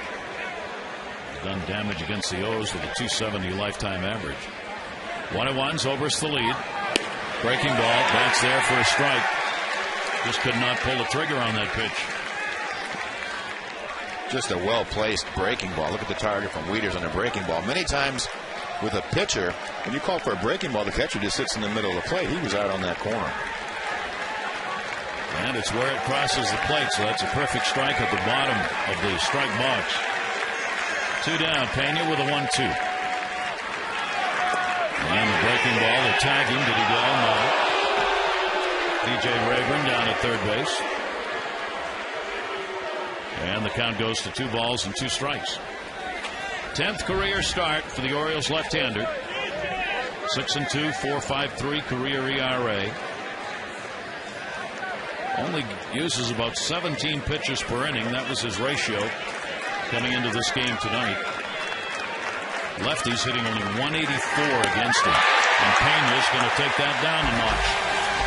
he's done damage against the O's with a 270 lifetime average. 1-1, Zobrist the lead. Breaking ball, bats there for a strike. Just could not pull the trigger on that pitch. Just a well-placed breaking ball. Look at the target from Wieters on a breaking ball. Many times with a pitcher, when you call for a breaking ball, the catcher just sits in the middle of the plate. He was out on that corner. And it's where it crosses the plate, so that's a perfect strike at the bottom of the strike box. 2 down, Pena with a 1-2. And the breaking ball, the tagging, did he go? No. DJ Rayburn down at third base. And the count goes to 2 balls and 2 strikes. 10th career start for the Orioles left-hander. 6-2, 4.53 career ERA. Only uses about 17 pitches per inning. That was his ratio coming into this game tonight. Lefties hitting only 184 against him. And Pena's going to take that down a notch.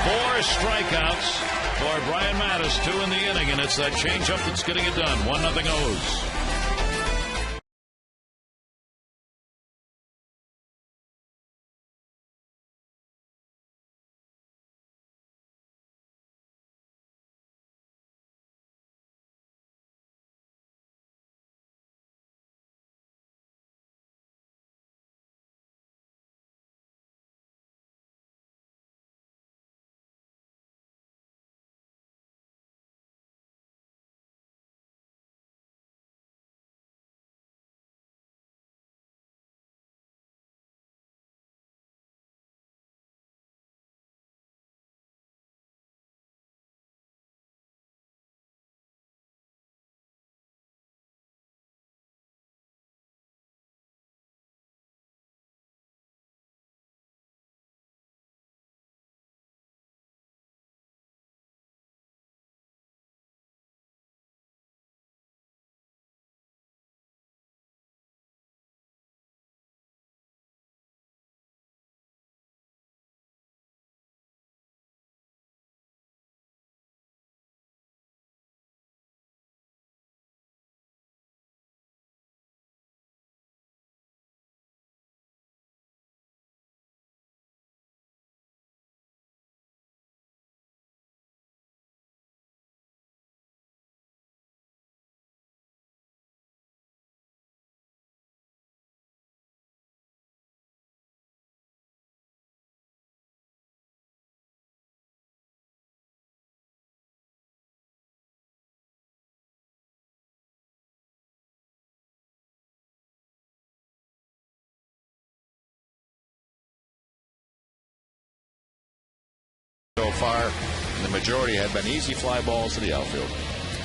4 strikeouts for Brian Matusz, 2 in the inning, and it's that changeup that's getting it done. 1-0 O's. So far, the majority have been easy fly balls to the outfield.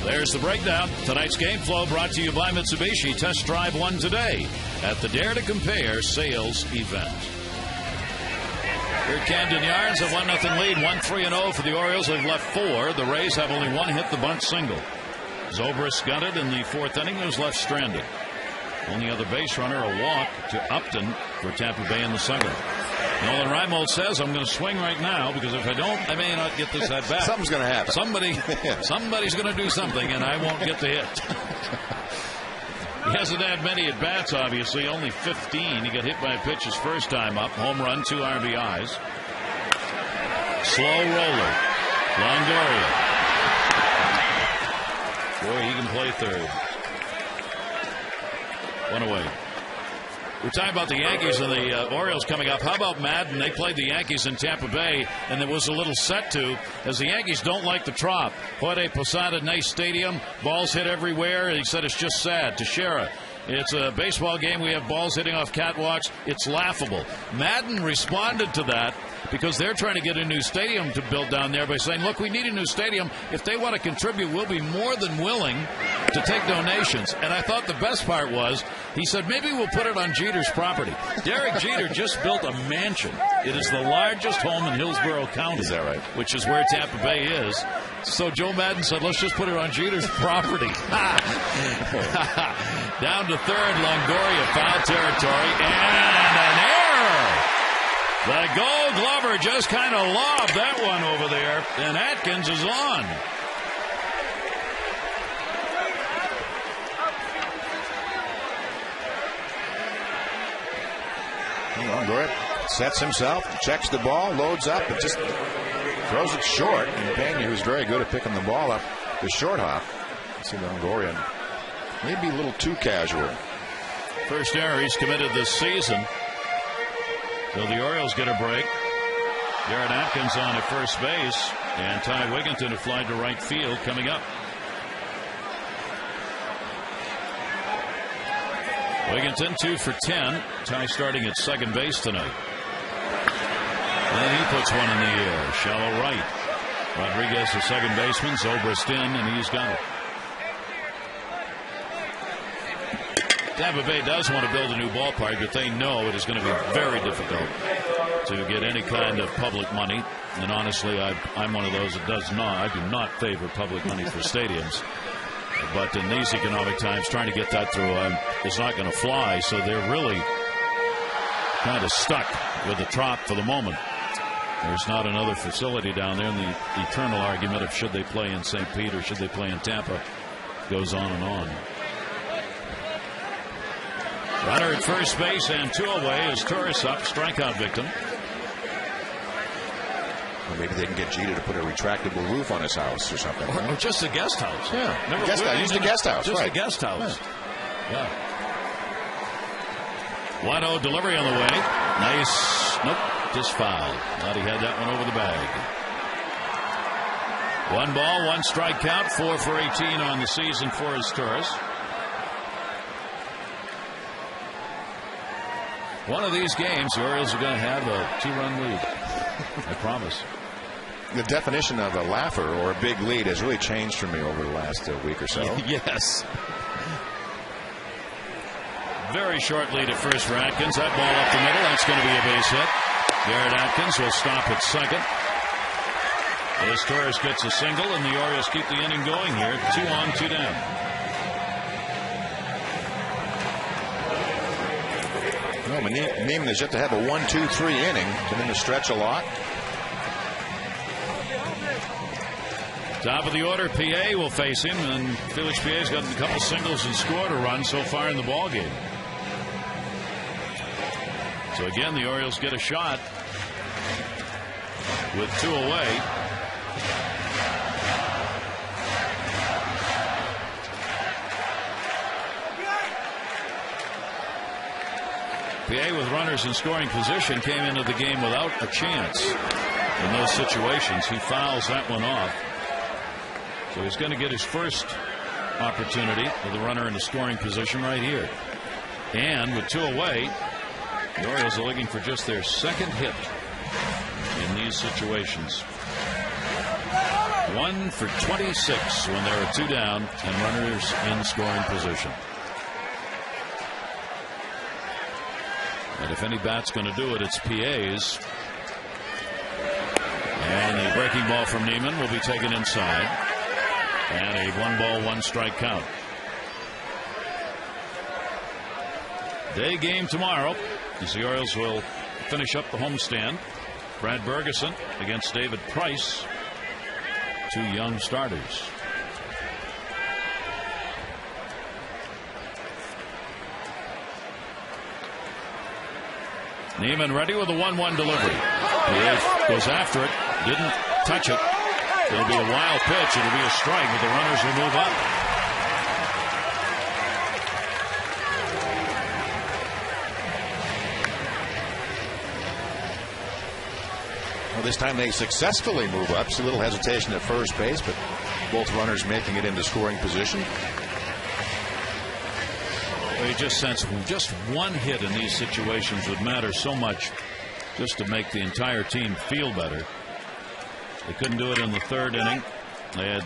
There's the breakdown. Tonight's game flow brought to you by Mitsubishi. Test drive one today at the Dare to Compare sales event. Here at Camden Yards, a 1-0 lead, 1-3-0 for the Orioles. They've left 4. The Rays have only one hit, the bunt single. Zobrist got it in the 4th inning. He was left stranded. Only other base runner, a walk to Upton for Tampa Bay in the 2nd. Nolan Reimold says, I'm going to swing right now because if I don't, I may not get this at bat. Something's going to happen. Somebody's going to do something, and I won't get the hit. He hasn't had many at bats, obviously, only 15. He got hit by a pitch his first time up. Home run, 2 RBIs. Slow roller. Longoria. Boy, he can play third. One away. We're talking about the Yankees and the Orioles coming up. How about Madden? They played the Yankees in Tampa Bay, and there was a little set to, as the Yankees don't like the Trop. Jorge Posada, nice stadium. Balls hit everywhere. He said it's just sad. Teixeira. It's a baseball game. We have balls hitting off catwalks. It's laughable. Madden responded to that because they're trying to get a new stadium to build down there by saying, look, we need a new stadium. If they want to contribute, we'll be more than willing to take donations. And I thought the best part was, he said, maybe we'll put it on Jeter's property. Derek Jeter just built a mansion. It is the largest home in Hillsborough County. Is that right? Which is where Tampa Bay is. So Joe Madden said, let's just put it on Jeter's property. Down to third, Longoria, foul territory, and an error. The Gold Glover just kind of lobbed that one over there, and Atkins is on. Longoria sets himself, checks the ball, loads up, and just throws it short. And Pena, who's very good at picking the ball up, the short hop. See Longoria maybe a little too casual. First error he's committed this season. So the Orioles get a break. Garrett Atkins on at first base, and Ty Wigginton to fly to right field coming up. Wigginton 2 for 10. Ty starting at second base tonight. And he puts one in the air. Shallow right. Rodriguez, the second baseman. Zobrist in, and he's got it. Tampa Bay does want to build a new ballpark, but they know it is going to be very difficult to get any kind of public money. And honestly, I'm one of those that does not. I do not favor public money for stadiums. But in these economic times, trying to get that through is not going to fly. So they're really kind of stuck with the Trop for the moment. There's not another facility down there, and the eternal argument of should they play in St. Pete or should they play in Tampa goes on and on. Runner at first base and 2 away is Torres up, strikeout victim. Well, maybe they can get Jeter to put a retractable roof on his house or something. Or just a guest house. Yeah, use the guest house. Just right. a guest house. Yeah. 1-0 delivery on the way. Nice. Nope, just foul. Thought he had that one over the bag. 1 ball, 1 strike count, 4 for 18 on the season for his Torres. One of these games, the Orioles are going to have a 2-run lead. I promise. The definition of a laugher or a big lead has really changed for me over the last week or so. Yes. Very short lead at first for Atkins. That ball up the middle. That's going to be a base hit. Garrett Atkins will stop at second. As Torres gets a single, and the Orioles keep the inning going here. 2 on, 2 down. No, Neiman is yet to have a 1-2-3 inning. Come in to stretch a lot. Top of the order, PA will face him, and Felix PA's got a couple singles and scored a run so far in the ball game. So again, the Orioles get a shot with 2 away. PA with runners in scoring position came into the game without a chance in those situations. He fouls that one off. So he's going to get his first opportunity with the runner in the scoring position right here. And with 2 away, the Orioles are looking for just their second hit in these situations. 1 for 26 when there are 2 down and runners in scoring position. And if any bat's going to do it, it's PA's. And the breaking ball from Neiman will be taken inside. And a 1-ball-1-strike count. Day game tomorrow as the Orioles will finish up the homestand. Brad Bergeson against David Price. 2 young starters. Neiman ready with a 1-1 delivery. He goes after it. Didn't touch it. It'll be a wild pitch. It'll be a strike, but the runners will move up. Well, this time they successfully move up. It's a little hesitation at first base, but both runners making it into scoring position. Well, you just sense just one hit in these situations would matter so much just to make the entire team feel better. They couldn't do it in the 3rd inning. They had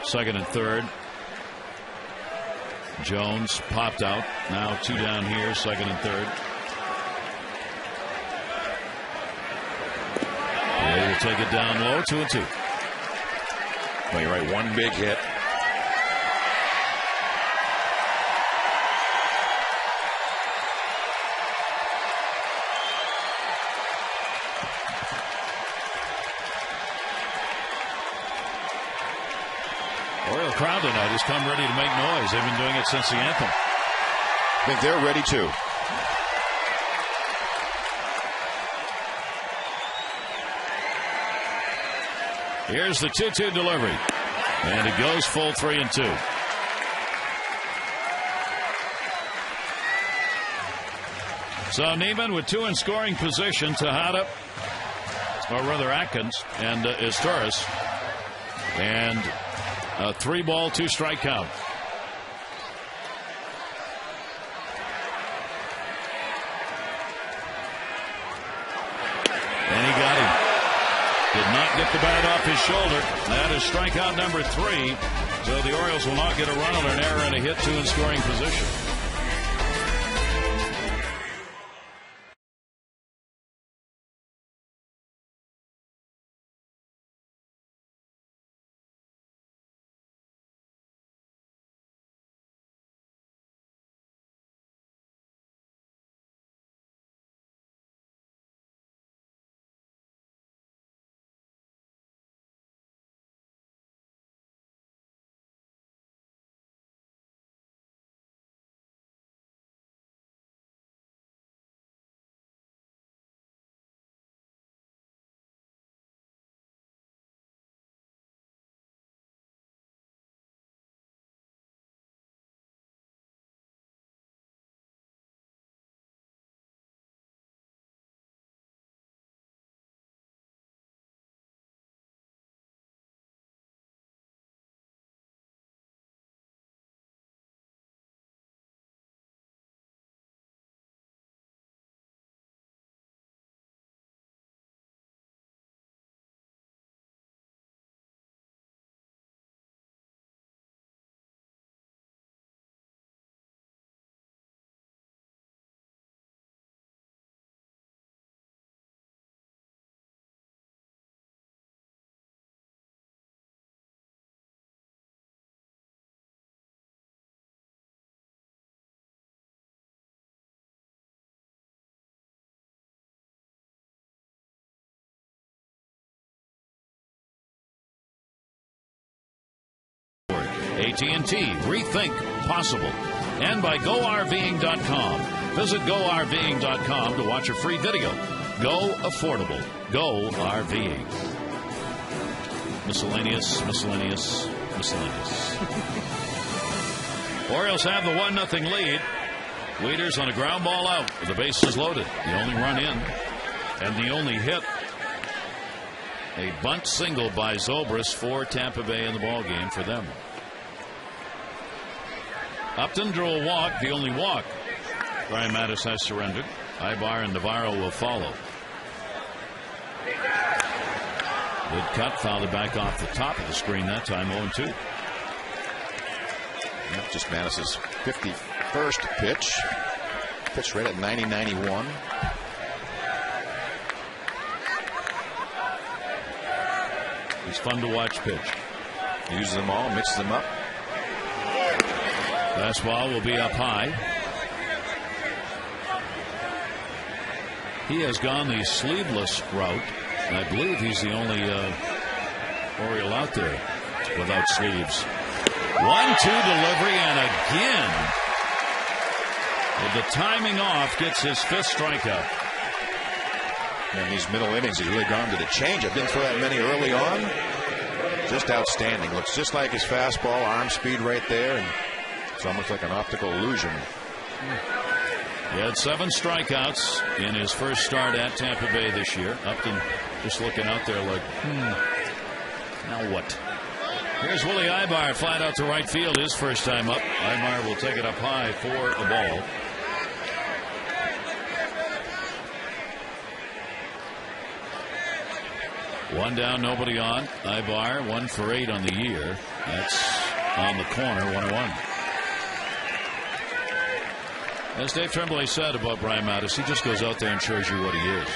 2nd and 3rd. Jones popped out. Now 2 down here, 2nd and 3rd. They will take it down low, 2-2. Well, you're right. One big hit. Oriole crowd tonight has come ready to make noise. They've been doing it since the anthem. I think they're ready too. Here's the 2-2 delivery. And it goes full 3-2. So Neiman with 2 in scoring position. Tejada, or rather Atkins, and Torres. And a 3-ball, 2-strike count. And he got him. Did not get the bat off his shoulder. That is strikeout number 3. So the Orioles will not get a run on an error and a hit, 2 in scoring position. AT&T, rethink possible. And by GoRVing.com. Visit GoRVing.com to watch a free video. Go affordable. Go RVing. Miscellaneous. Orioles have the 1-0 lead. Wieters on a ground ball out with the bases loaded. The only run in and the only hit. A bunt single by Zobrist for Tampa Bay in the ball game for them. Upton drew a walk, the only walk. Brian Matusz has surrendered. Ibar and Navarro will follow. Good cut, fouled it back off the top of the screen that time, 0-2. Yep, just Matusz's 51st pitch. Pitch right at 90-91. He's fun to watch pitch. Uses them all, mixes them up. Fastball will be up high. He has gone the sleeveless route. And I believe he's the only Oriole out there without sleeves. 1-2 delivery, and again, with the timing off, gets his 5th strikeout. In these middle innings, he's really gone to the changeup. Didn't throw that many early on. Just outstanding. Looks just like his fastball, arm speed right there, and it's almost like an optical illusion. He had 7 strikeouts in his first start at Tampa Bay this year. Upton just looking out there like, now what? Here's Willie Ibar, flat out to right field, his first time up. Ibar will take it up high for a ball. One down, nobody on. Ibar 1 for 8 on the year. That's on the corner, 1-1. As Dave Tremblay said about Brian Matusz, he just goes out there and shows you what he is.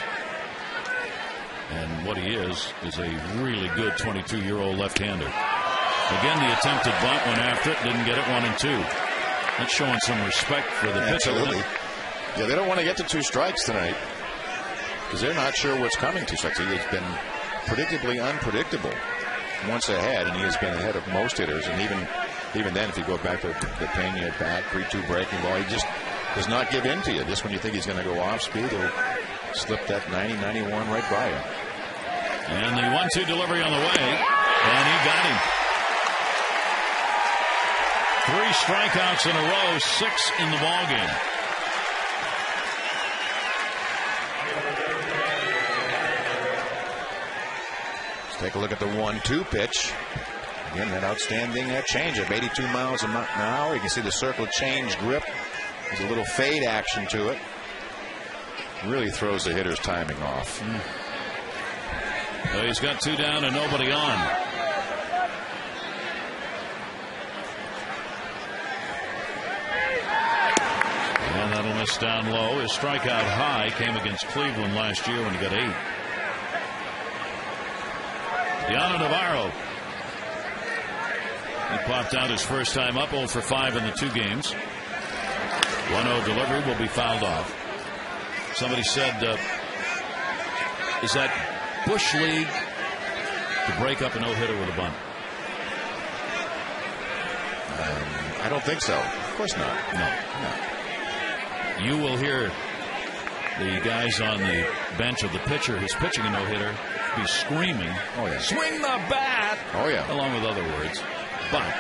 And what he is a really good 22-year-old left-hander. Again, the attempted bunt, went after it, didn't get it, 1-2. That's showing some respect for the pitcher. Absolutely. Yeah, they don't want to get to 2 strikes tonight because they're not sure what's coming. 2 strikes. It's been predictably unpredictable once ahead, and he has been ahead of most hitters. And even then, if you go back to the Pena at bat, 3-2 breaking ball, he just does not give in to you. Just when you think he's going to go off speed, he'll slip that 90, 91 right by you. And the 1-2 delivery on the way, and he got him. 3 strikeouts in a row, 6 in the ballgame. Let's take a look at the 1-2 pitch. Again, that outstanding changeup, 82 miles an hour. You can see the circle change grip. There's a little fade action to it. Really throws the hitter's timing off. So he's got 2 down and nobody on. And that'll miss down low. His strikeout high came against Cleveland last year when he got 8. Yano Navarro. He popped out his first time up, 0 for 5 in the 2 games. 1-0 delivery will be fouled off. Somebody said, is that Bush League to break up a no-hitter with a bunt? I don't think so. Of course not. No. You will hear the guys on the bench of the pitcher who's pitching a no-hitter be screaming, "Oh yeah, swing the bat!" Oh yeah, along with other words. But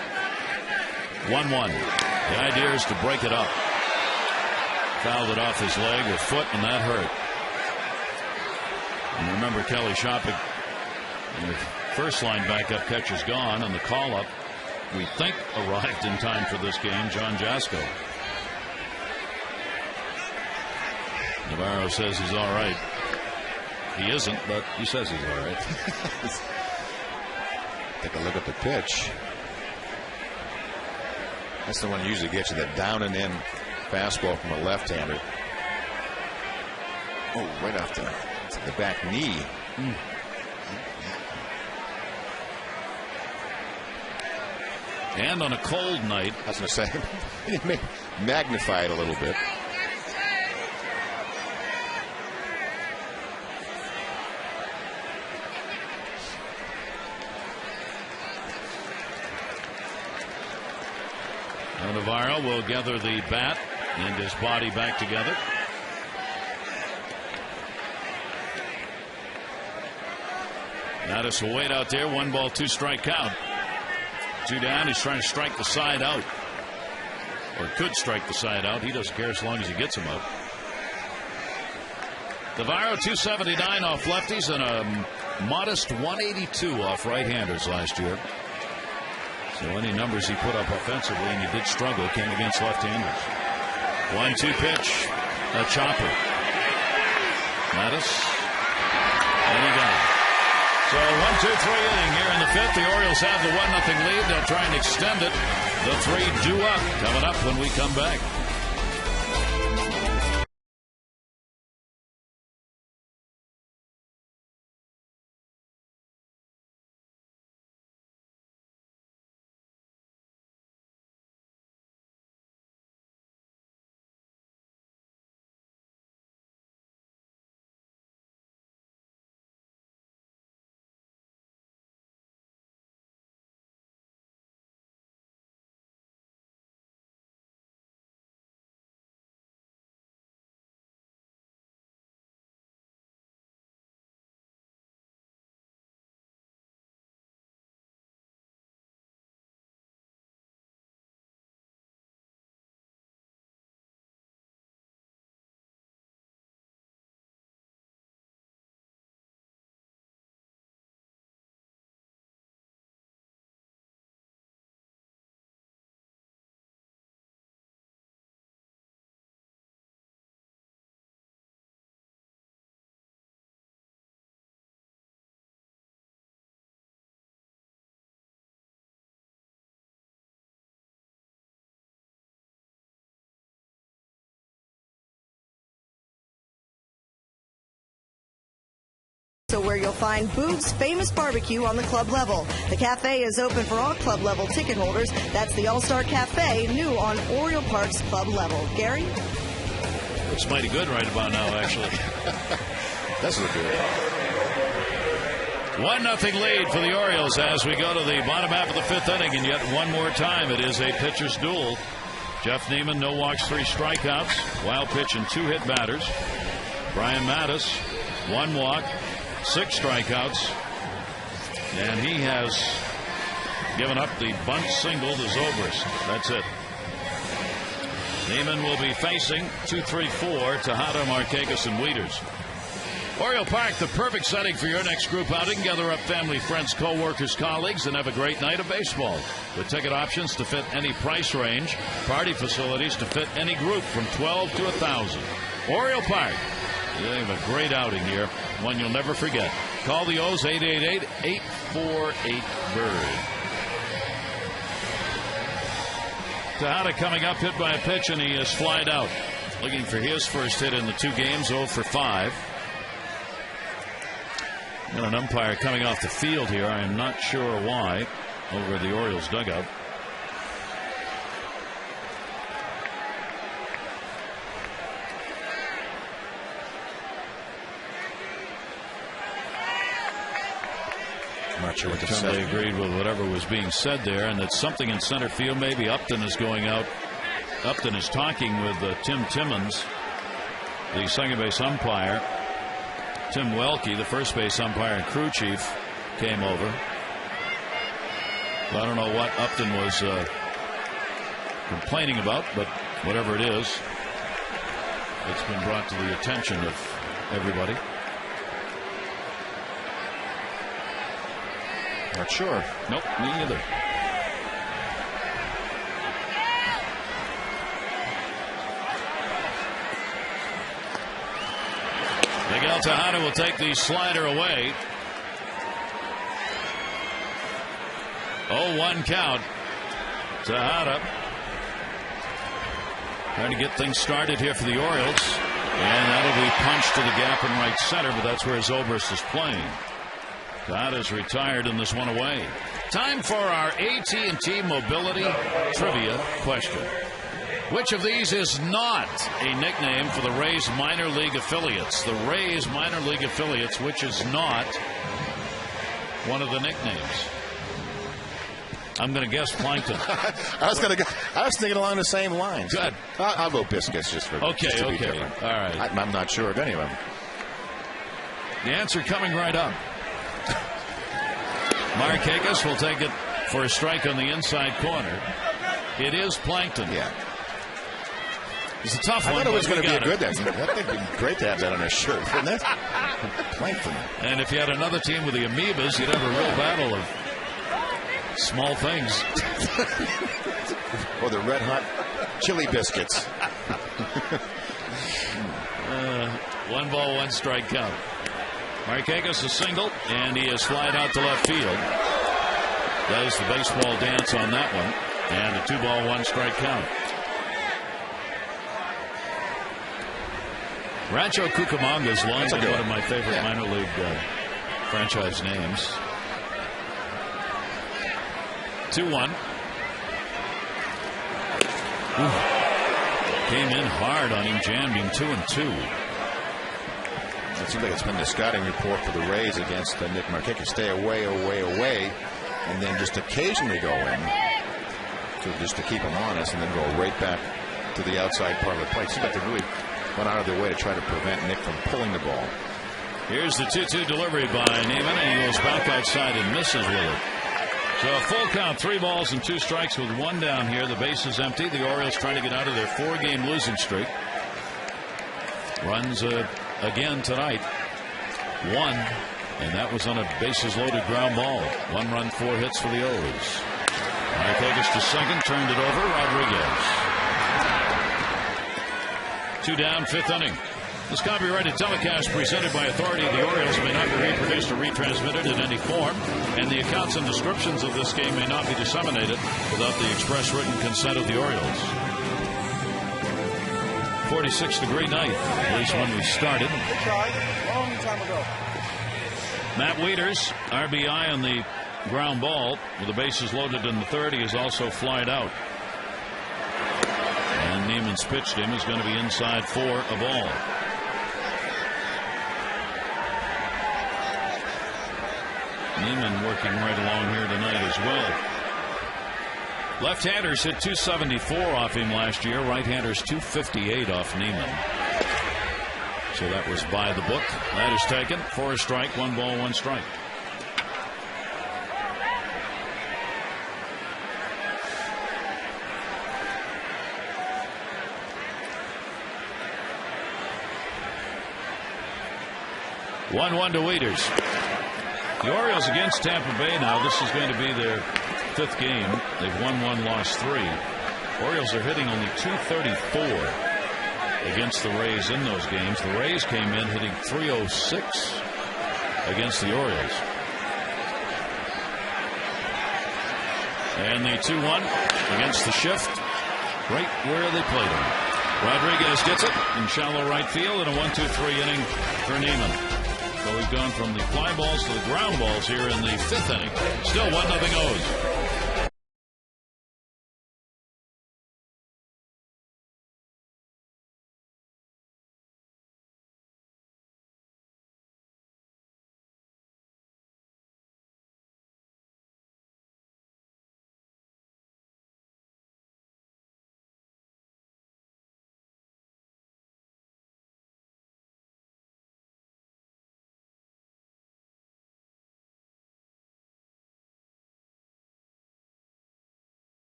1-1. The idea is to break it up. Fouled it off his leg or foot, and that hurt. And remember, Kelly Shopping, the first line backup catcher's gone, and the call-up, we think, arrived in time for this game, John Jasko. Navarro says he's all right. He isn't, but he says he's all right. Take a look at the pitch. That's the one that usually gets you, the down and in fastball from a left-hander. Oh, right off the back knee. And on a cold night, I was going to say, magnify it a little bit. Navarro will gather the bat and his body back together. Matusz will wait out there. 1 ball, 2 strike count. 2 down. He's trying to strike the side out, or could strike the side out. He doesn't care as long as he gets him up. Navarro 279 off lefties and a modest 182 off right-handers last year. So any numbers he put up offensively, and he did struggle, came against left-handers. 1-2 pitch, a chopper. Matusz, and he got it. So 1-2-3 inning here in the 5th. The Orioles have the 1-0 lead. They'll try and extend it. The 3 due up coming up when we come back. also where you'll find Boog's Famous Barbecue on the club level. The cafe is open for all club level ticket holders. That's the All-Star Cafe, new on Oriole Park's club level. Gary? Looks mighty good right about now, actually. Does look good. 1-0 lead for the Orioles as we go to the bottom half of the 5th inning, and yet one more time it is a pitcher's duel. Jeff Neiman, no walks, 3 strikeouts. Wild pitch and 2 hit batters. Brian Matusz, 1 walk, 6 strikeouts. And he has given up the bunt single to Zobrist. That's it. Neiman will be facing 2-3-4 Tejada, Markakis, and Wieters. Oriole Park, the perfect setting for your next group outing. Gather up family, friends, co-workers, colleagues, and have a great night of baseball. With ticket options to fit any price range, party facilities to fit any group from 12 to 1,000. Oriole Park. They have a great outing here, one you'll never forget. Call the O's 888-848-BIRD. Tejada coming up, hit by a pitch, and he is flied out. Looking for his first hit in the 2 games, 0 for 5. And an umpire coming off the field here. I am not sure why. Over the Orioles dugout. I'm not sure what to They say. agreed with whatever was being said there, and that something in center field. Maybe Upton is going out. Upton is talking with Tim Timmons, the second base umpire. Tim Welke, the first base umpire and crew chief, came over. I don't know what Upton was complaining about, but whatever it is, it's been brought to the attention of everybody. Not sure. Nope, me neither. Miguel Tejada will take the slider away. 0-1 count. Tejada trying to get things started here for the Orioles. And that'll be punched to the gap in right center, but that's where Zobrist is playing. Tejada's retired in this one away. Time for our AT&T Mobility Trivia question. Which of these is not a nickname for the Rays minor league affiliates? The Rays minor league affiliates, which is not one of the nicknames? I'm going to guess Plankton. I was thinking along the same lines. Good. I'll go Biscuits just for Okay, just to be okay. different. All right. I'm not sure of any of them. The answer coming right up. Markakis will take it for a strike on the inside corner. It is Plankton. Yeah. It's a tough I one. thought it was but going to be a good it. thing. I think it'd be great to have that on a shirt, wouldn't it? Plankton. And if you had another team with the amoebas, you'd have a real battle of small things. Or the red hot chili biscuits. 1 ball, 1 strike count. Markakis a single, and he is flied out to left field. Does the baseball dance on that one, and a 2 ball, 1 strike count. Rancho Cucamonga is long been one of my favorite minor league franchise names. 2-1. Came in hard on him, jammed him 2-2. It seems like it's been the scouting report for the Rays against Nick Markakis. Stay away, and then just occasionally go in, just to keep him honest, and then go right back to the outside part of the plate. Seems like they really went out of their way to try to prevent Nick from pulling the ball. Here's the 2-2 delivery by Neiman, and he goes back outside and misses with it. So a full count, 3 balls and 2 strikes with 1 down here. The base is empty. The Orioles trying to get out of their 4-game losing streak. Runs again tonight. 1, and that was on a bases loaded ground ball. 1 run, 4 hits for the O's. Markakis to second, turned it over. Rodriguez. 2 down, 5th inning. This copyrighted telecast presented by authority of the Orioles may not be reproduced or retransmitted in any form, and the accounts and descriptions of this game may not be disseminated without the express written consent of the Orioles. 46-degree night, at least when we started. Long time ago. Matt Wieters, RBI on the ground ball with the bases loaded in the third. He is also flied out. And Neiman's pitch to him is going to be inside for a ball. Neiman working right along here tonight as well. Left-handers hit 274 off him last year. Right-handers 258 off Neiman. So that was by the book. That is taken for a strike. 1 ball, 1 strike. One to Wieters. The Orioles against Tampa Bay now. This is going to be their 5th game. They've won 1, lost 3. Orioles are hitting only 234 against the Rays in those games. The Rays came in hitting 306 against the Orioles. And the 2-1 against the shift, right where they played him. Rodriguez gets it in shallow right field in a 1-2-3 inning for Neiman. So we've gone from the fly balls to the ground balls here in the 5th inning. Still 1-0 O's.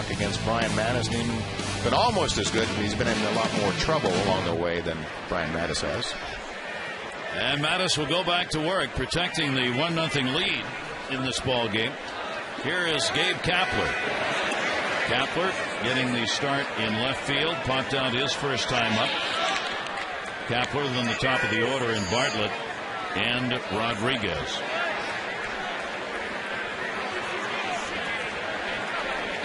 Against Brian Matusz. Neiman been almost as good. He's been in a lot more trouble along the way than Brian Matusz has. And Matusz will go back to work, protecting the 1-0 lead in this ball game. Here is Gabe Kapler. Kapler getting the start in left field. Popped out his first time up. Kapler then the top of the order in Bartlett and Rodriguez.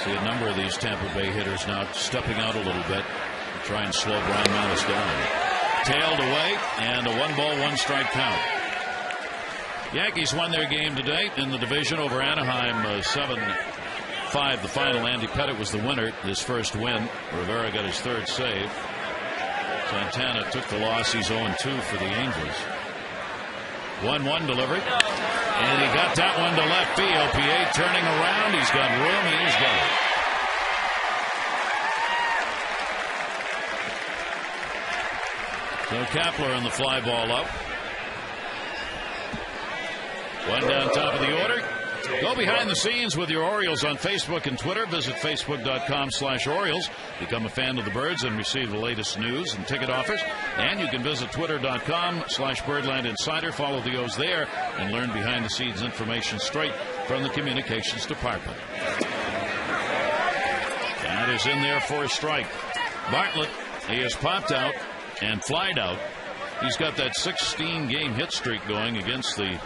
See a number of these Tampa Bay hitters now stepping out a little bit to try and slow Brian Matusz down. Tailed away and a 1-ball, 1-strike count. Yankees won their game today in the division over Anaheim 7-5 the final. Andy Pettitte was the winner, his first win. Rivera got his 3rd save. Santana took the loss. He's 0-2 for the Angels. 1-1 delivery. And he got that one to left field. PA turning around. He's got room. He's got it. So Kapler on the fly ball up. One down top of the order. Go behind the scenes with your Orioles on Facebook and Twitter. Visit facebook.com/Orioles. Become a fan of the Birds and receive the latest news and ticket offers. And you can visit twitter.com/Birdland Insider. Follow the O's there and learn behind the scenes information straight from the communications department. That is in there for a strike. Bartlett, he has popped out and flied out. He's got that 16-game hit streak going against the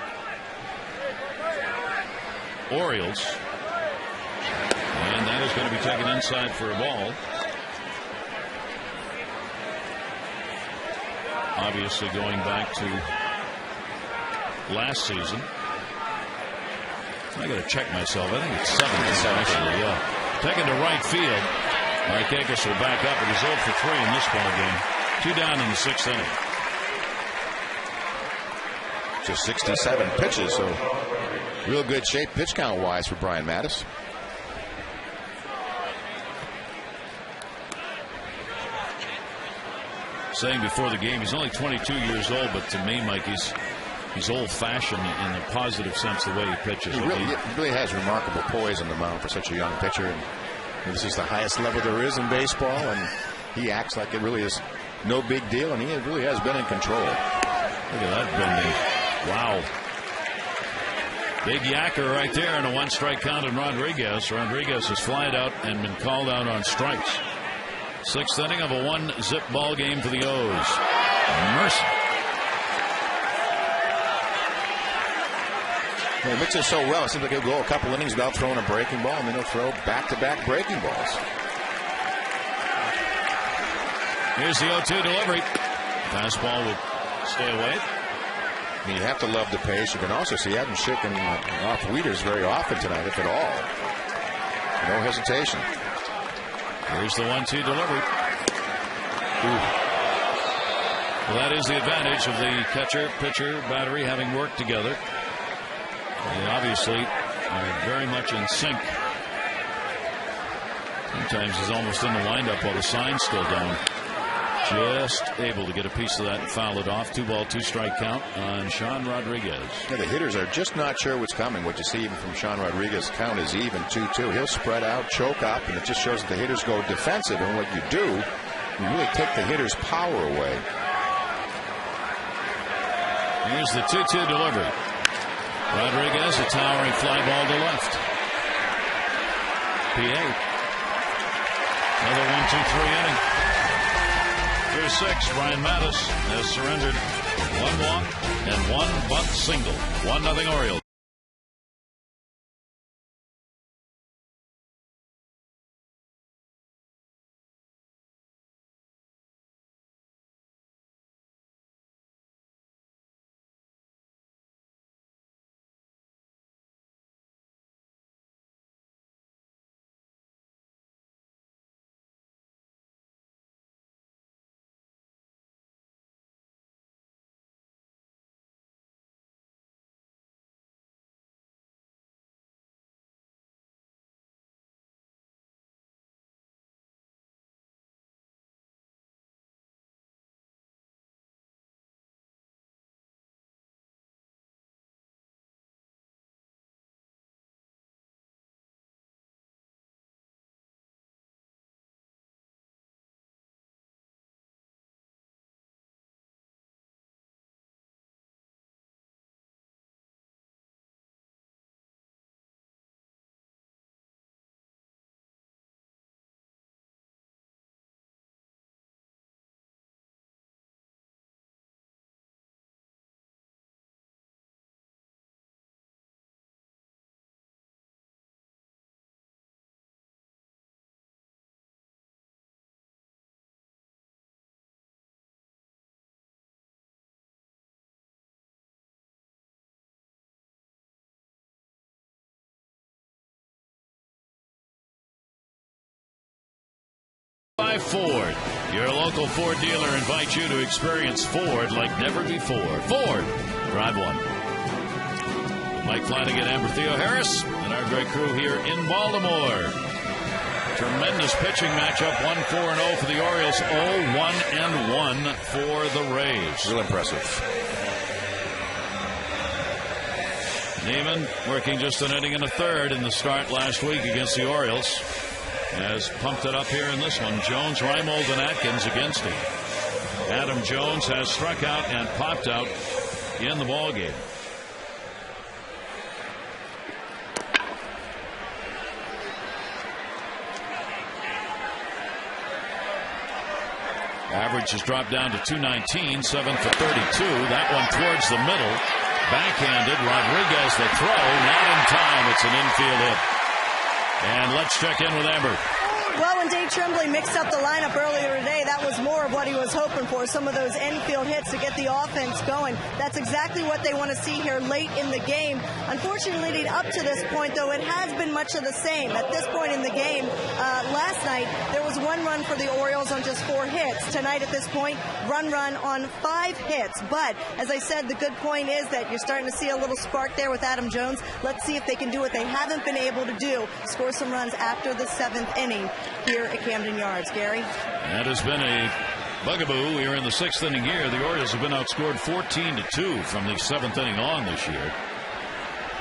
Orioles. And that is going to be taken inside for a ball. obviously going back to last season. I got to check myself. I think it's 7 actually. Yeah. Taken to right field. Markakis will back up, but he's 0 for 3 in this ball game. 2 down in the 6th inning. Just 67 pitches, so real good shape pitch count wise for Brian Matusz. Saying before the game, he's only 22 years old, but to me, Mike, he's old-fashioned in the positive sense, the way he pitches. He really has remarkable poise on the mound for such a young pitcher. And this is the highest level there is in baseball, and he acts like it really is no big deal, and he really has been in control. Look at that bending. Wow. Big yacker right there, and a 1-strike count on Rodriguez. Rodriguez has flied out and been called out on strikes. 6th inning of a 1-zip ball game for the O's. Mercy. Well, he mixes so well. It seems like he'll go a couple innings without throwing a breaking ball, and then he'll throw back-to-back breaking balls. Here's the 0-2 delivery. Fastball will stay away. I mean, you have to love the pace. You can also see he hasn't shaken off Wieters very often tonight, if at all. No hesitation. Here's the 1-2 delivery. Ooh. Well, that is the advantage of the catcher-pitcher battery having worked together. They obviously are very much in sync. Sometimes he's almost in the windup while the sign's still down. Just able to get a piece of that and foul it off. 2-ball, 2-strike count on Sean Rodriguez. Yeah, the hitters are just not sure what's coming. What you see even from Sean Rodriguez, count is even 2-2. He'll spread out, choke up, and it just shows that the hitters go defensive. And what you do, you really take the hitter's power away. Here's the 2-2 delivery. Rodriguez, a towering fly ball to left. PA. Another 1-2-3 inning. Through 6, Brian Matusz has surrendered 1 walk and 1 bunt single. 1-0 Orioles. Ford. Your local Ford dealer invites you to experience Ford like never before. Ford. Drive one. Mike Flanagan, Amber Theo Harris, and our great crew here in Baltimore. Tremendous pitching matchup. 1-4-0 for the Orioles. 0-1-1 for the Rays. Real impressive. Neiman working just an inning and a third in the start last week against the Orioles. Has pumped it up here in this one. Jones, Reimold, and Atkins against him. Adam Jones has struck out and popped out in the ball game. Average has dropped down to 219, 7 for 32. That one towards the middle. Backhanded. Rodriguez the throw. Not in time. It's an infield hit. And let's check in with Amber. Well, when Dave Tremblay mixed up the lineup earlier today, that was more of what he was hoping for, some of those infield hits to get the offense going. That's exactly what they want to see here late in the game. Unfortunately, leading up to this point, though, it has been much of the same. At this point in the game, last night, there was 1 run for the Orioles on just 4 hits. Tonight, at this point, run on 5 hits. But, as I said, the good point is that you're starting to see a little spark there with Adam Jones. Let's see if they can do what they haven't been able to do, score some runs after the 7th inning here at Camden Yards. Gary? That has been a bugaboo. We are in the 6th inning here. The Orioles have been outscored 14-2 from the 7th inning on this year.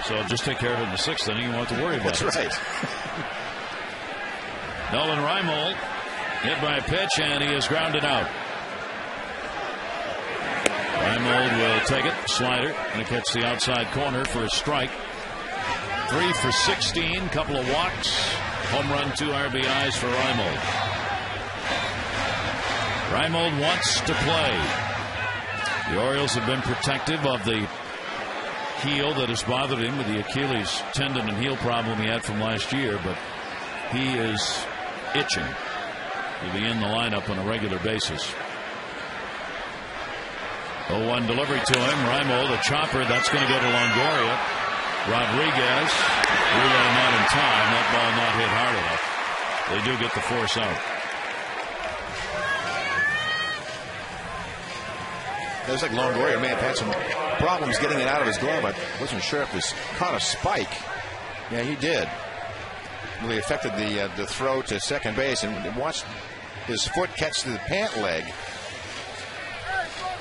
So just take care of it in the 6th inning. You won't have to worry about it. That's right. Nolan Reimold hit by a pitch, and he is grounded out. Reimold will take it. Slider. Going to catch the outside corner for a strike. 3 for 16. Couple of walks. Home run, 2 RBIs for Reimold. Reimold wants to play. The Orioles have been protective of the heel that has bothered him with the Achilles tendon and heel problem he had from last year, but he is itching to be in the lineup on a regular basis. 0-1 delivery to him. Reimold, a chopper. That's going to go to Longoria. Rodriguez, relay not in time. That ball not hit hard enough. They do get the force out. It was like Longoria may have had some problems getting it out of his glove. I wasn't sure if this caught a spike. Yeah, he did. Really affected the throw to second base, and watched his foot catch the pant leg.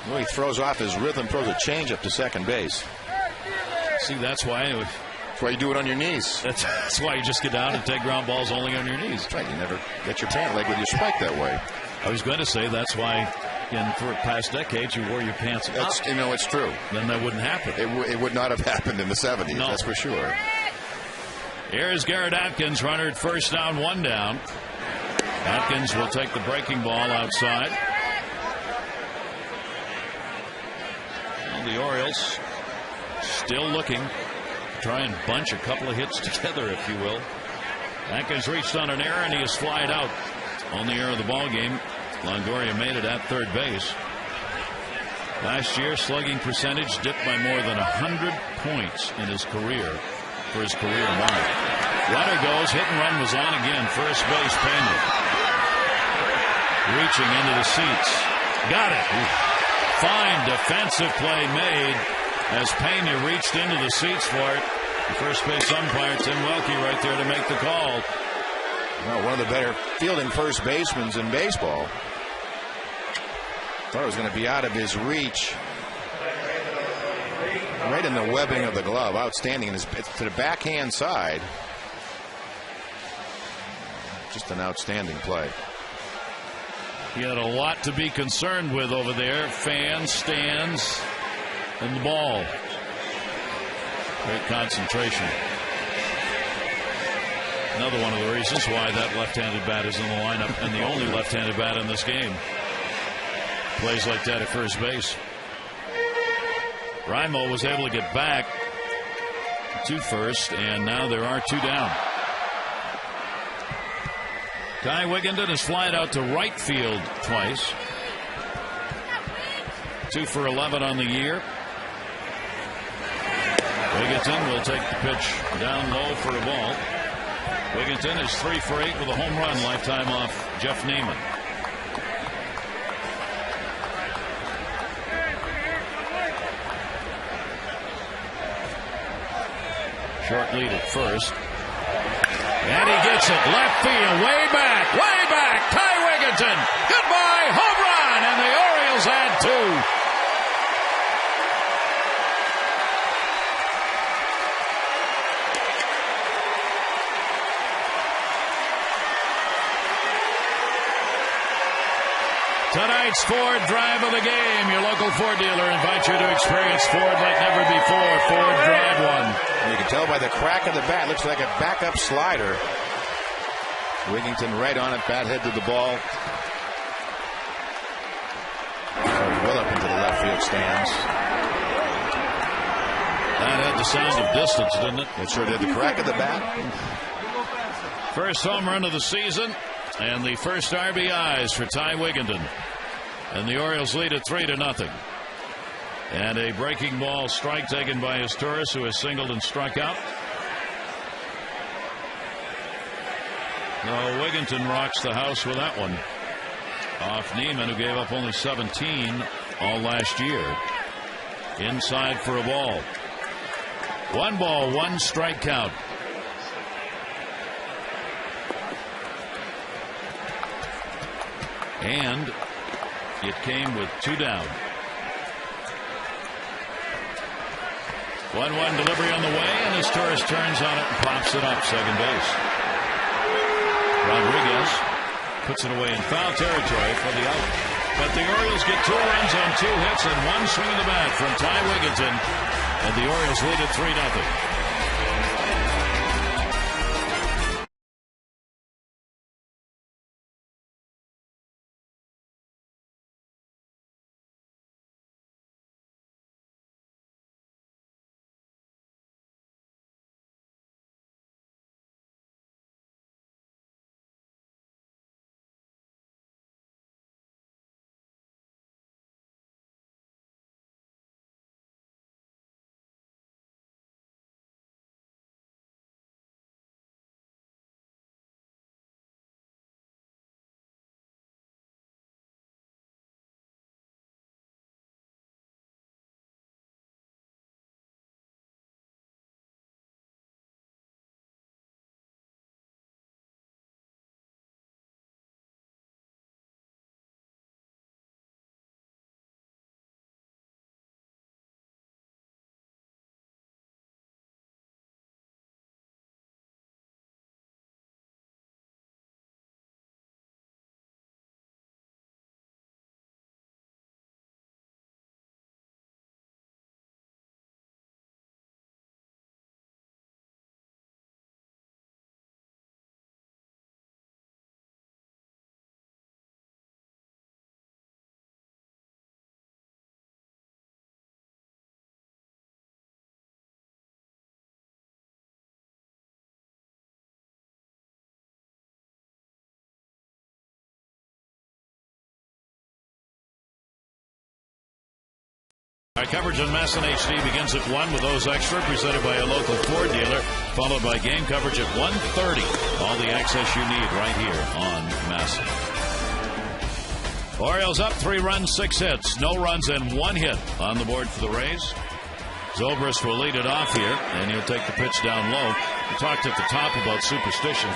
Really throws off his rhythm, throws a changeup to second base. See, that's why you do it on your knees. That's why you just get down and take ground balls only on your knees. That's right. You never get your pant leg with your spike that way. I was going to say that's why for past decades you wore your pants up. It's true. Then that wouldn't happen. It would not have happened in the 70s. No. That's for sure. Here's Garrett Atkins, runner at first down, 1 down. Atkins will take the breaking ball outside. And the Orioles still looking to try and bunch a couple of hits together, if you will. Atkins reached on an error, and he is flied out on the error of the ball game. Longoria made it at third base. Last year, slugging percentage dipped by more than 100 points in his career for his career mark. Runner goes, hit and run was on again. First base, Pena. Reaching into the seats. Got it. Fine defensive play made as Pena reached into the seats for it. The first base umpire, Tim Welke, right there to make the call. Well, one of the better fielding first basemen in baseball. Thought it was going to be out of his reach. Right in the webbing of the glove. Outstanding. It's to the backhand side. Just an outstanding play. He had a lot to be concerned with over there. Fans, stands, and the ball. Great concentration. Another one of the reasons why that left-handed bat is in the lineup, and the only left-handed bat in this game. Plays like that at first base. Reimold was able to get back to first, and now there are 2 down. Ty Wigginton has flied out to right field twice. 2 for 11 on the year. Wigginton will take the pitch down low for a ball. Wigginton is 3 for 8 with a home run, lifetime off Jeff Neiman. Short lead at first. And he gets it left field, way back. Ty Wigginton, goodbye, home run, and the Orioles add 2. Tonight's Ford Drive of the game. Your local Ford dealer invites you to experience Ford like never before. Ford Drive One. You can tell by the crack of the bat. Looks like a backup slider. Wigginton right on it. Bat head to the ball. Well up into the left field stands. That had the sound of distance, didn't it? It sure did. The crack of the bat. First home run of the season and the first RBIs for Ty Wigginton. And the Orioles lead at 3-0. And a breaking ball strike taken by Matusz, who has singled and struck out. No, Wigginton rocks the house with that one. Off Neiman, who gave up only 17 all last year. Inside for a ball. 1 ball, 1 strike count. And it came with 2 down. 1-1 delivery on the way, and Matusz turns on it and pops it up second base. Rodriguez puts it away in foul territory for the out. But the Orioles get 2 runs on 2 hits and 1 swing of the bat from Ty Wigginton, and the Orioles lead at 3-0. Our coverage on MASN HD begins at 1 with those extra presented by a local Ford dealer, followed by game coverage at 1:30. All the access you need right here on MASN. Orioles up 3 runs, 6 hits, no runs and 1 hit on the board for the Rays. Zobrist will lead it off here, and he'll take the pitch down low. We talked at the top about superstitions.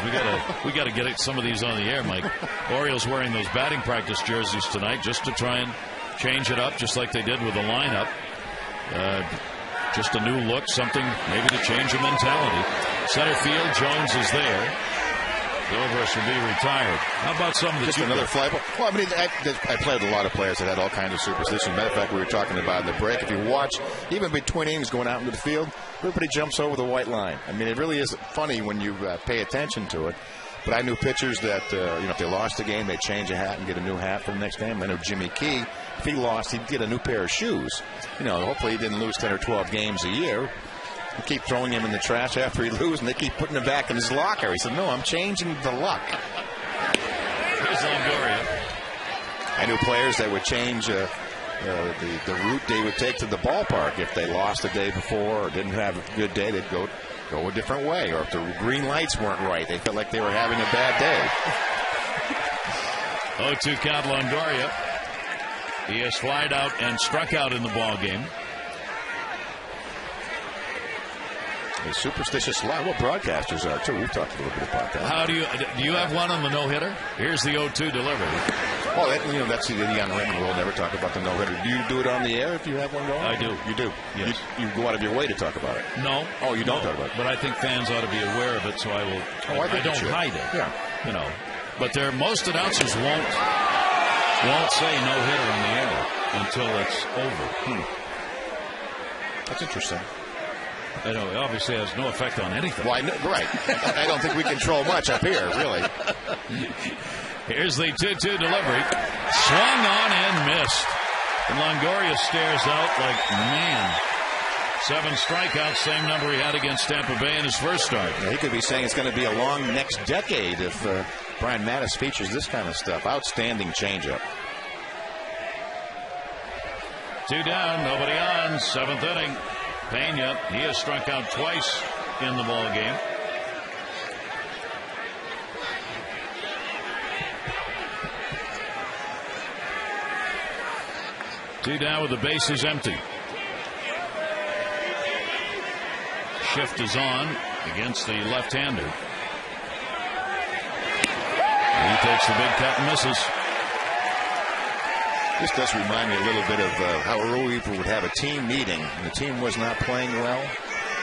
We gotta get some of these on the air, Mike. Orioles wearing those batting practice jerseys tonight just to try and change it up, just like they did with the lineup. Just a new look, something maybe to change the mentality. Center field, Jones is there. Zobrist will be retired. How about some that just another fly ball? Well, I mean, I played with a lot of players that had all kinds of superstitions. Matter of fact, we were talking about in the break. If you watch, even between innings going out into the field, everybody jumps over the white line. I mean, it really is funny when you pay attention to it. But I knew pitchers that, if they lost a game, they'd change a hat and get a new hat for the next game. I know Jimmy Key, if he lost, he'd get a new pair of shoes. Hopefully he didn't lose 10 or 12 games a year. They keep throwing him in the trash after he loses, and they keep putting him back in his locker. He said, no, I'm changing the luck. Here's Longoria. I knew players that would change the route they would take to the ballpark. If they lost the day before or didn't have a good day, they'd go a different way. Or if the green lights weren't right, they felt like they were having a bad day. 0-2 count Longoria. He has flied out and struck out in the ball game. A superstitious lot. Well, broadcasters are too. We've talked a little bit about that. How do you have one on the no-hitter? Here's the 0-2 delivery. Oh, that's the unwritten rule. Never talk about the no-hitter. Do you do it on the air if you have one going? I do. You do? Yes. You go out of your way to talk about it? No. Oh, you don't talk about it? But I think fans ought to be aware of it, so I will. I don't hide it. Yeah. But most announcers won't say no-hitter on the air until it's over. That's interesting. It obviously has no effect on anything. Well, right. I don't think we control much up here, really. Here's the 2-2 delivery. Swung on and missed. And Longoria stares out like, man. 7 strikeouts, same number he had against Tampa Bay in his first start. Yeah, he could be saying it's going to be a long next decade if Brian Matusz features this kind of stuff. Outstanding changeup. 2 down, nobody on. 7th inning. Pena, he has struck out twice in the ball game. Two down with the bases empty. Shift is on against the left-hander. He takes the big cut and misses. This does remind me a little bit of how early we would have a team meeting and the team was not playing well.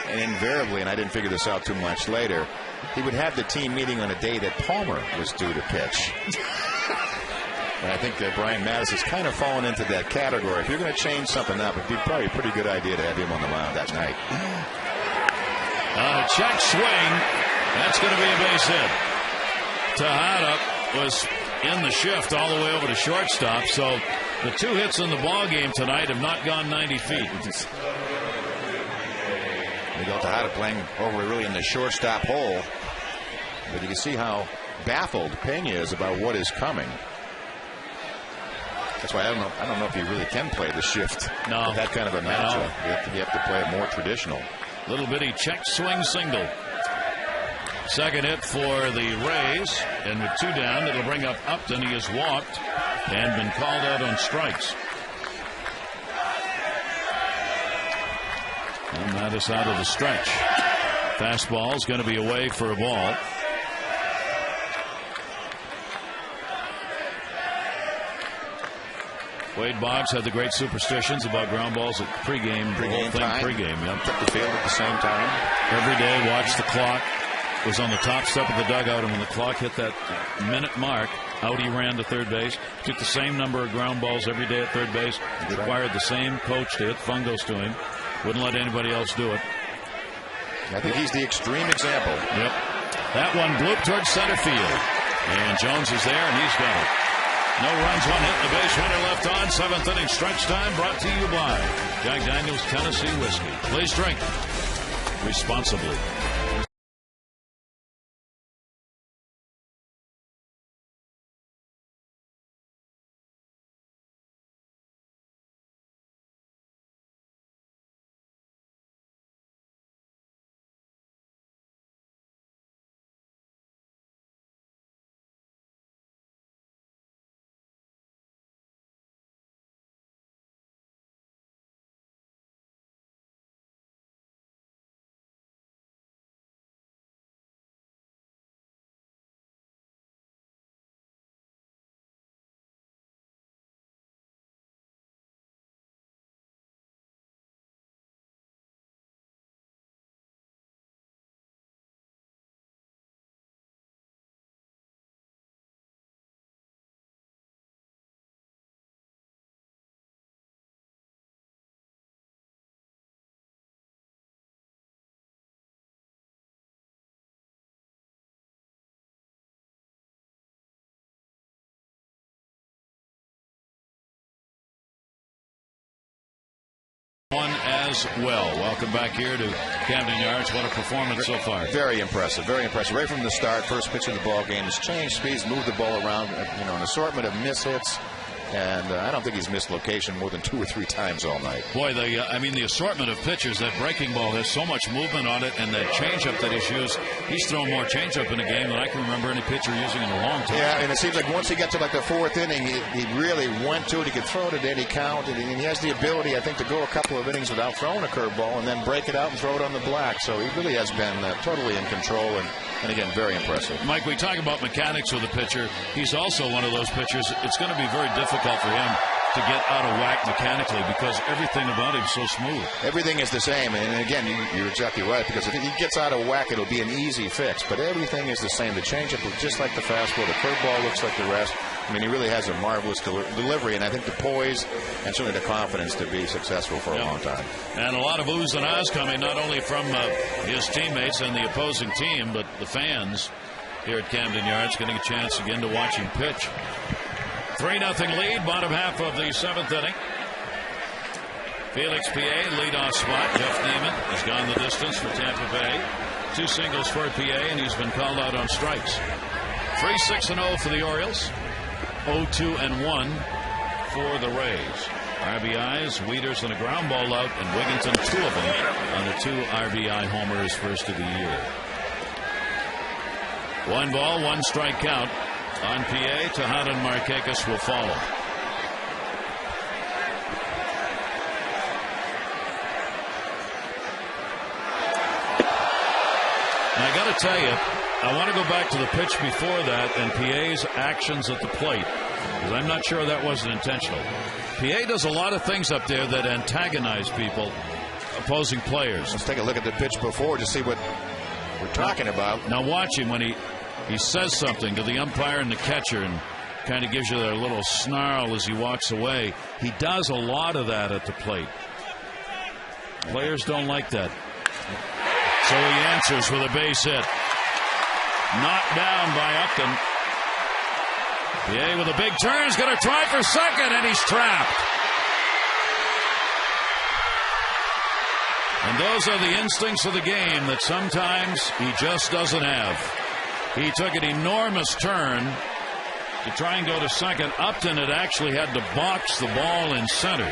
And invariably, and I didn't figure this out too much later, he would have the team meeting on a day that Palmer was due to pitch. And I think that Brian Matusz has kind of fallen into that category. If you're going to change something up, it'd be probably a pretty good idea to have him on the mound that night. Check swing. That's going to be a base hit. Tejada was in the shift all the way over to shortstop. So the 2 hits in the ball game tonight have not gone 90 feet. Miguel Tejada playing over really in the shortstop hole. But you can see how baffled Pena is about what is coming. That's why I don't know if he really can play the shift. No. With that kind of a matchup. No. You have to play it more traditional. Little bitty check swing single. Second hit for the Rays. And with 2 down, it'll bring up Upton. He has walked and been called out on strikes. And Matusz out of the stretch. Fastball is going to be away for a ball. Wade Boggs had the great superstitions about ground balls at pregame. Pregame time. Pregame, yep. Took the field at the same time. Every day, watched the clock. Was on the top step of the dugout, and when the clock hit that minute mark, out he ran to third base. Took the same number of ground balls every day at third base. Required the same coach to hit fungos to him. Wouldn't let anybody else do it. I think he's the extreme example. Yep. That one blooped towards center field. And Jones is there, and he's got it. No runs, 1 hit, the base runner left on. 7th inning stretch time brought to you by Jack Daniel's Tennessee Whiskey. Please drink responsibly. One as well. Welcome back here to Camden Yards. What a performance so far. Very impressive. Very impressive. Right from the start, first pitch of the ball game, has changed speeds, moved the ball around, an assortment of mishits. And I don't think he's missed location more than 2 or 3 times all night. Boy, the assortment of pitches. That breaking ball has so much movement on it, and that changeup that he's thrown more changeup in a game than I can remember any pitcher using in a long time. Yeah, and it seems like once he got to like the 4th inning, he really went to it. He could throw it at any count, and he has the ability, I think, to go a couple of innings without throwing a curveball and then break it out and throw it on the black. So he really has been totally in control, and again, very impressive. Mike, we talk about mechanics with a pitcher. He's also one of those pitchers. It's going to be very difficult for him to get out of whack mechanically because everything about him is so smooth. Everything is the same, and again, you're exactly right, because if he gets out of whack, it'll be an easy fix, but everything is the same. The changeup looks just like the fastball. The curveball looks like the rest. I mean, he really has a marvelous delivery, and I think the poise and certainly the confidence to be successful for a long time. And a lot of oohs and ahs coming not only from his teammates and the opposing team, but the fans here at Camden Yards getting a chance again to watch him pitch. 3-0 lead, bottom half of the 7th inning. Felix PA, leadoff spot. Jeff Neiman has gone the distance for Tampa Bay. 2 singles for PA, and he's been called out on strikes. 3-6-0 for the Orioles. 0-2-1 for the Rays. RBIs, Wieters, and a ground ball out, and Wigginton, 2 of them on the 2 RBI homers, first of the year. 1 ball, 1 strike count on PA. Tejada and Markakis will follow. And I got to tell you, I want to go back to the pitch before that and PA's actions at the plate, because I'm not sure that wasn't intentional. PA does a lot of things up there that antagonize people, opposing players. Let's take a look at the pitch before to see what we're talking about. Now watch him when he says something to the umpire and the catcher and kind of gives you that little snarl as he walks away. He does a lot of that at the plate. Players don't like that. So he answers with a base hit. Knocked down by Upton. PA with a big turn. He's going to try for second, and he's trapped. And those are the instincts of the game that sometimes he just doesn't have. He took an enormous turn to try and go to second. Upton had actually had to box the ball in center,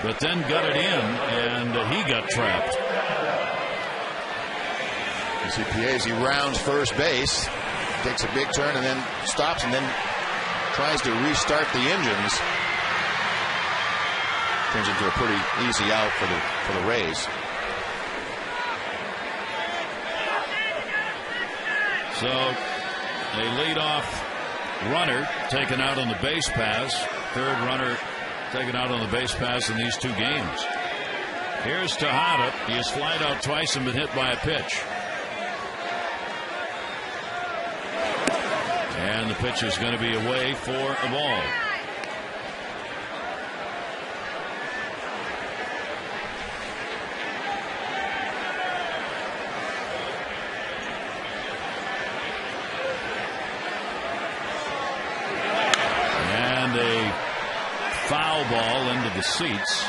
but then got it in, and he got trapped. You see PA as he rounds first base, takes a big turn and then stops and then tries to restart the engines. Turns into a pretty easy out for the Rays. So a leadoff runner taken out on the base pass. Third runner taken out on the base pass in these 2 games. Here's Tejada. He has flied out twice and been hit by a pitch. And the pitch is going to be away for a ball. And a foul ball into the seats.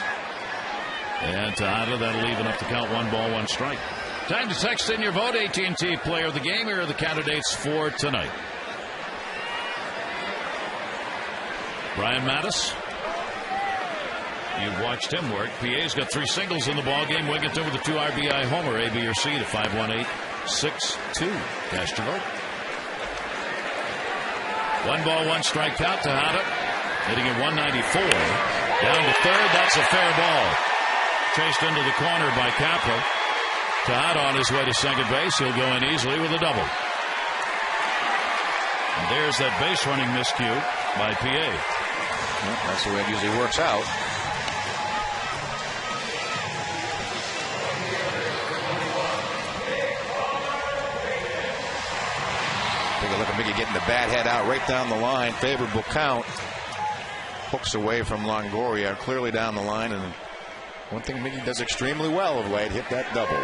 And Tejada, that'll even up the count. 1 ball, 1 strike. Time to text in your vote. AT&T Player of the Game. Here are the candidates for tonight. Brian Matusz. You've watched him work. PA's got 3 singles in the ball game. Wigginton with a 2 RBI homer. A, B, or C to 518-62. Cast your vote. 1 ball, 1 strike count. Tejada hitting at 194. Down to third. That's a fair ball. Chased into the corner by Kapler. Tejada on his way to second base. He'll go in easily with a double. And there's that base running miscue by PA. Well, that's the way it usually works out. Take a look at Mickey getting the bat head out right down the line. Favorable count. Hooks away from Longoria, clearly down the line. And one thing Mickey does extremely well of late, hit that double.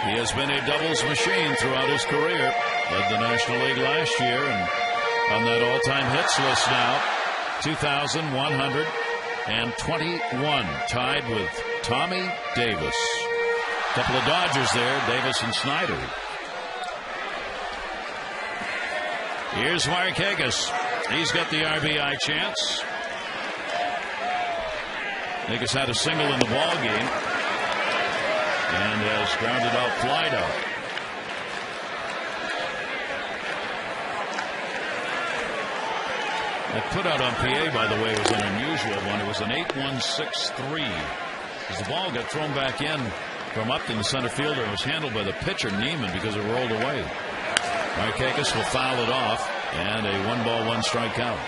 He has been a doubles machine throughout his career. Led the National League last year and on that all-time hits list now. 2,121. Tied with Tommy Davis. A couple of Dodgers there, Davis and Snyder. Here's Markakis. He's got the RBI chance. Markakis had a single in the ball game and has grounded out, flied out. That put out on PA, by the way, was an unusual one. It was an 8-1-6-3. As the ball got thrown back in from Upton, the center fielder, and was handled by the pitcher, Neiman, because it rolled away. Markakis will foul it off, and a 1 ball, 1 strike count.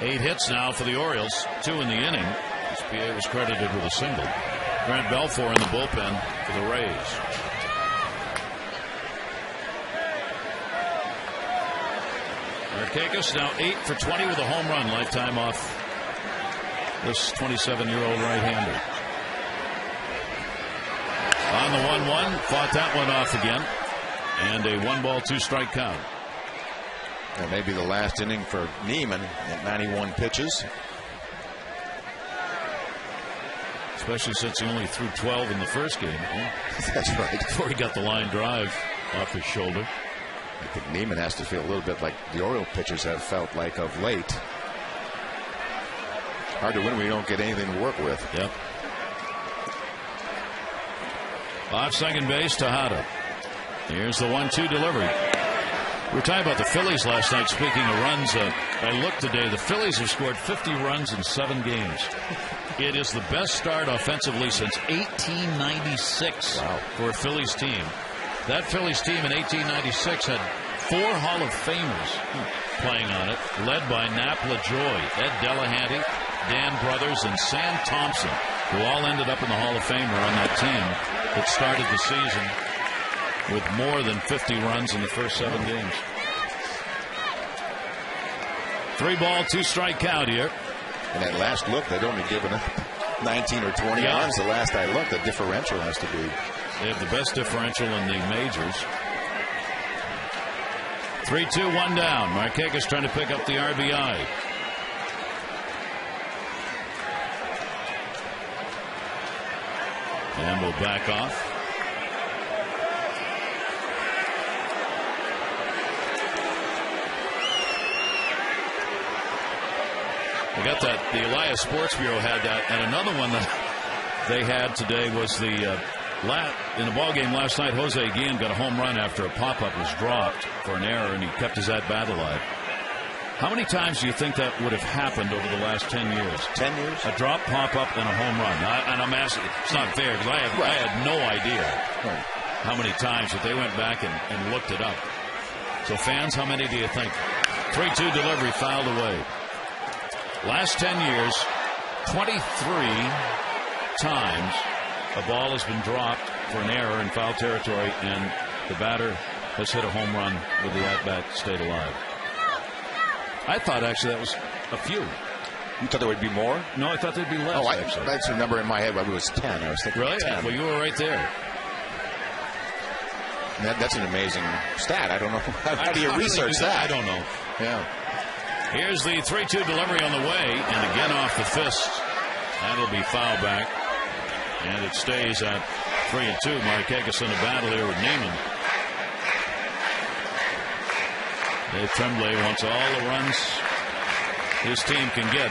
8 hits now for the Orioles, 2 in the inning. As PA was credited with a single. Grant Belfour in the bullpen for the Rays. Markakis now 8 for 20 with a home run, lifetime off this 27-year-old right-hander. On the 1-1, fought that one off again, and a 1 ball, 2 strike count. That may be the last inning for Neiman at 91 pitches. especially since he only threw 12 in the first game. That's right. Before he got the line drive off his shoulder. I think Neiman has to feel a little bit like the Oriole pitchers have felt like of late. Hard to win when you don't get anything to work with. Yep. Off second base, Tejada. Here's the 1-2 delivery. We were talking about the Phillies last night. Speaking of runs, I looked today. The Phillies have scored 50 runs in 7 games. It is the best start offensively since 1896 for a Phillies team. That Phillies team in 1896 had 4 Hall of Famers playing on it, led by Nap LaJoy, Ed Delahanty, Dan Brothers, and Sam Thompson, who all ended up in the Hall of Famer on that team that started the season with more than 50 runs in the first 7 games. 3-ball, 2-strike count here. And that last look, they'd only given up 19 or 20 runs. The last I looked, the differential has to be. They have the best differential in the majors. 3-2-1 down. Markakis trying to pick up the RBI. And we'll back off. We got that. The Elias Sports Bureau had that, and another one that they had today was the in the ball game last night. Jose Guillen got a home run after a pop-up was dropped for an error, and he kept his at-bat alive. How many times do you think that would have happened over the last 10 years? 10 years? A drop, pop-up, and a home run. And I'm asking, it's not fair because I had no idea how many times, but they went back and looked it up. So fans, how many do you think? 3-2 delivery fouled away. Last 10 years, 23 times a ball has been dropped for an error in foul territory, and the batter has hit a home run with the at-bat stayed alive. I thought actually that was a few. You thought there would be more? No, I thought there'd be less. Actually. That's a number in my head. It was 10. I was thinking really? 10. Well, you were right there. That's an amazing stat. I don't know. How do you research that? I don't know. Yeah. Here's the 3-2 delivery on the way, and again off the fist. That'll be foul back, and it stays at 3-2. Markakis in a battle here with Neiman. Dave Tremblay wants all the runs his team can get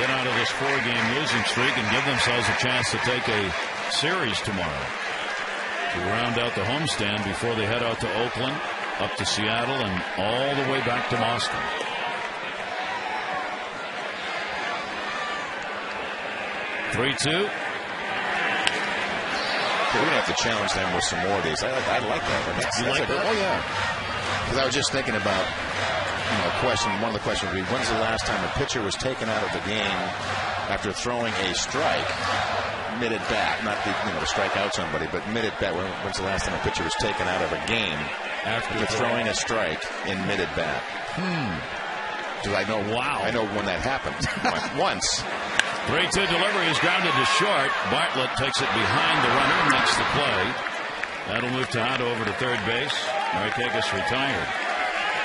out of this 4-game losing streak and give themselves a chance to take a series tomorrow to round out the homestand before they head out to Oakland, up to Seattle, and all the way back to Boston. We're going to have to challenge them with some more of these. I like that. You like that? Oh, yeah. Because I was just thinking about, one of the questions would be, when's the last time a pitcher was taken out of the game after throwing a strike mid-at-bat? Not to strike out somebody, but mid-at-bat. When's the last time a pitcher was taken out of a game after throwing a strike in mid-at-bat? Because I know when that happened. Once. 3-2 delivery is grounded to short. Bartlett takes it behind the runner and makes the play. That'll move Tejada over to third base. Markakis retired.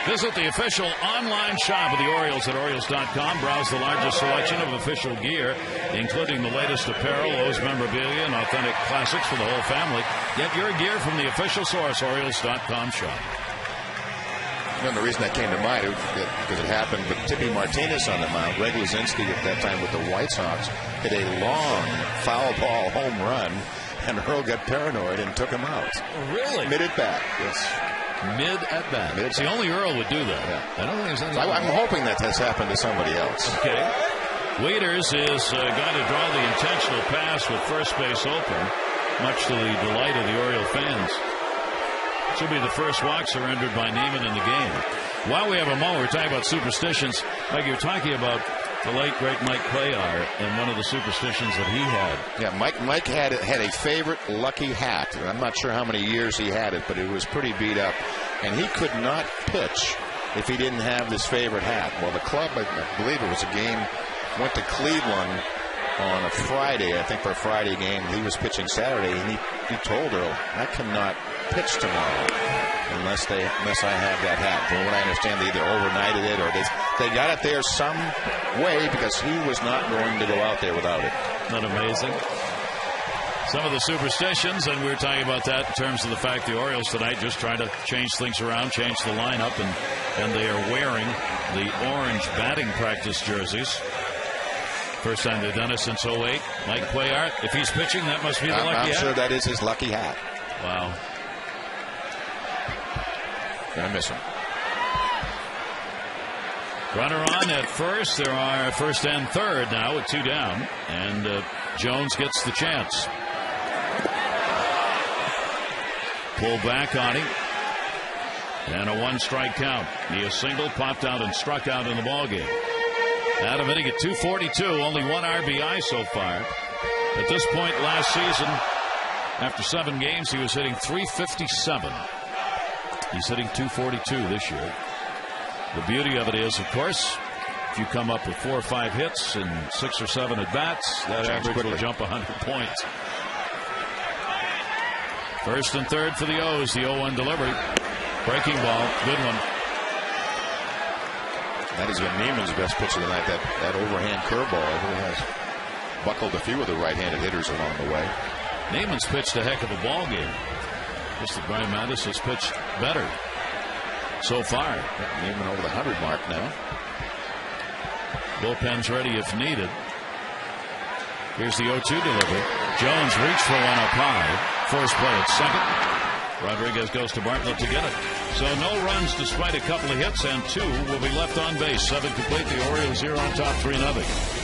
Visit the official online shop of the Orioles at Orioles.com. Browse the largest selection of official gear, including the latest apparel, O's memorabilia, and authentic classics for the whole family. Get your gear from the official source, Orioles.com shop. And the reason that came to mind because it happened with Tippy Martinez on the mound. Greg Luzinski at that time with the White Sox hit a long foul ball home run, and Earl got paranoid and took him out. Really? Mid-at-bat. Yes. Mid-at-bat. It's the only Earl would do that. Yeah. I don't think there's any. I'm hoping that has happened to somebody else. Okay. Wieters is going to draw the intentional pass with first base open, much to the delight of the Oriole fans. This will be the first walk surrendered by Neiman in the game. While we have a moment, we're talking about superstitions. Like you're talking about the late, great Mike Cuellar and one of the superstitions that he had. Yeah, Mike had a favorite lucky hat. I'm not sure how many years he had it, but it was pretty beat up. And he could not pitch if he didn't have this favorite hat. Well, the club, I believe it was a game, went to Cleveland on a Friday, I think for a Friday game. He was pitching Saturday, and he told Earl, I cannot pitch tomorrow. unless I have that hat. From what I understand, they either overnighted it or they got it there some way because he was not going to go out there without it. Isn't that amazing? Some of the superstitions, and we were talking about that in terms of the fact the Orioles tonight just trying to change things around, change the lineup, and they are wearing the orange batting practice jerseys. First time they've done it since 08. Mike Cuellar, if he's pitching, that must be the lucky hat. I'm sure that is his lucky hat. Wow. Gonna miss him. Runner on at first. There are first and third now with 2 down, and Jones gets the chance. Pull back on him, and a 1-strike count. He is singled, popped out, and struck out in the ballgame. Adam hitting at 242, only 1 RBI so far. At this point last season, after 7 games, he was hitting 357. He's hitting 242 this year. The beauty of it is, of course, if you come up with 4 or 5 hits and 6 or 7 at bats, that average will jump 100 points. First and third for the O's. The 0-1 delivery. Breaking ball. Good one. That has been Neiman's best pitch of the night. That overhand curveball. He has buckled a few of the right-handed hitters along the way. Neiman's pitched a heck of a ball game. Just that Brian Matusz has pitched better so far. Neiman over the 100 mark now. Bullpen's ready if needed. Here's the 0-2 delivery. Jones reached for one up high. Forced play at second. Rodriguez goes to Bartlett to get it. So no runs despite a couple of hits, and 2 will be left on base. 7 complete. The Orioles here on top 3-0.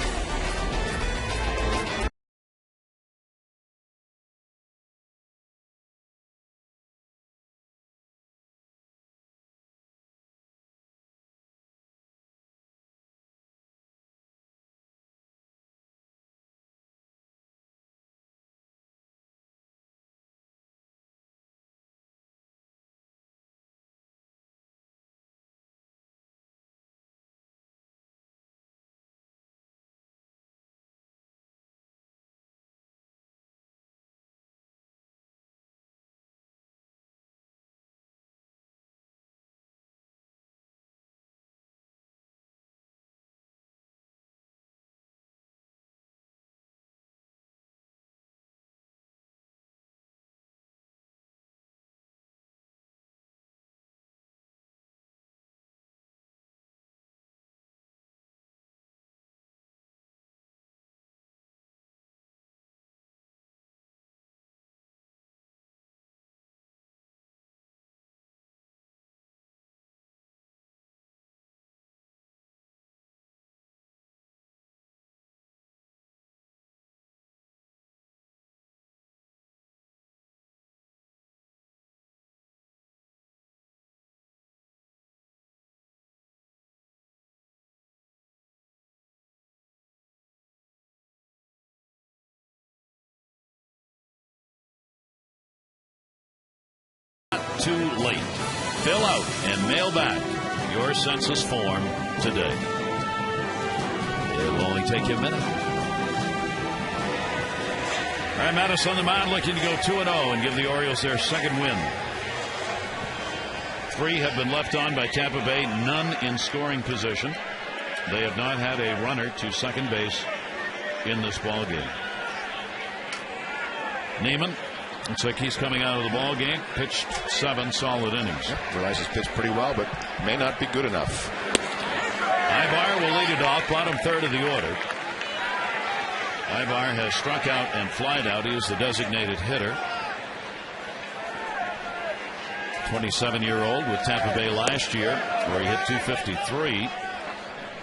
Too late. Fill out and mail back your census form today. It'll only take you a minute. All right, Matusz on the mound looking to go 2-0 and give the Orioles their second win. 3 have been left on by Tampa Bay, none in scoring position. They have not had a runner to second base in this ball game. Neiman, looks like he's coming out of the ball game. Pitched 7 solid innings. Realizes pitched pretty well, but may not be good enough. Ibar will lead it off, bottom third of the order. Ibar has struck out and flied out. He is the designated hitter. 27-year-old with Tampa Bay last year, where he hit 253.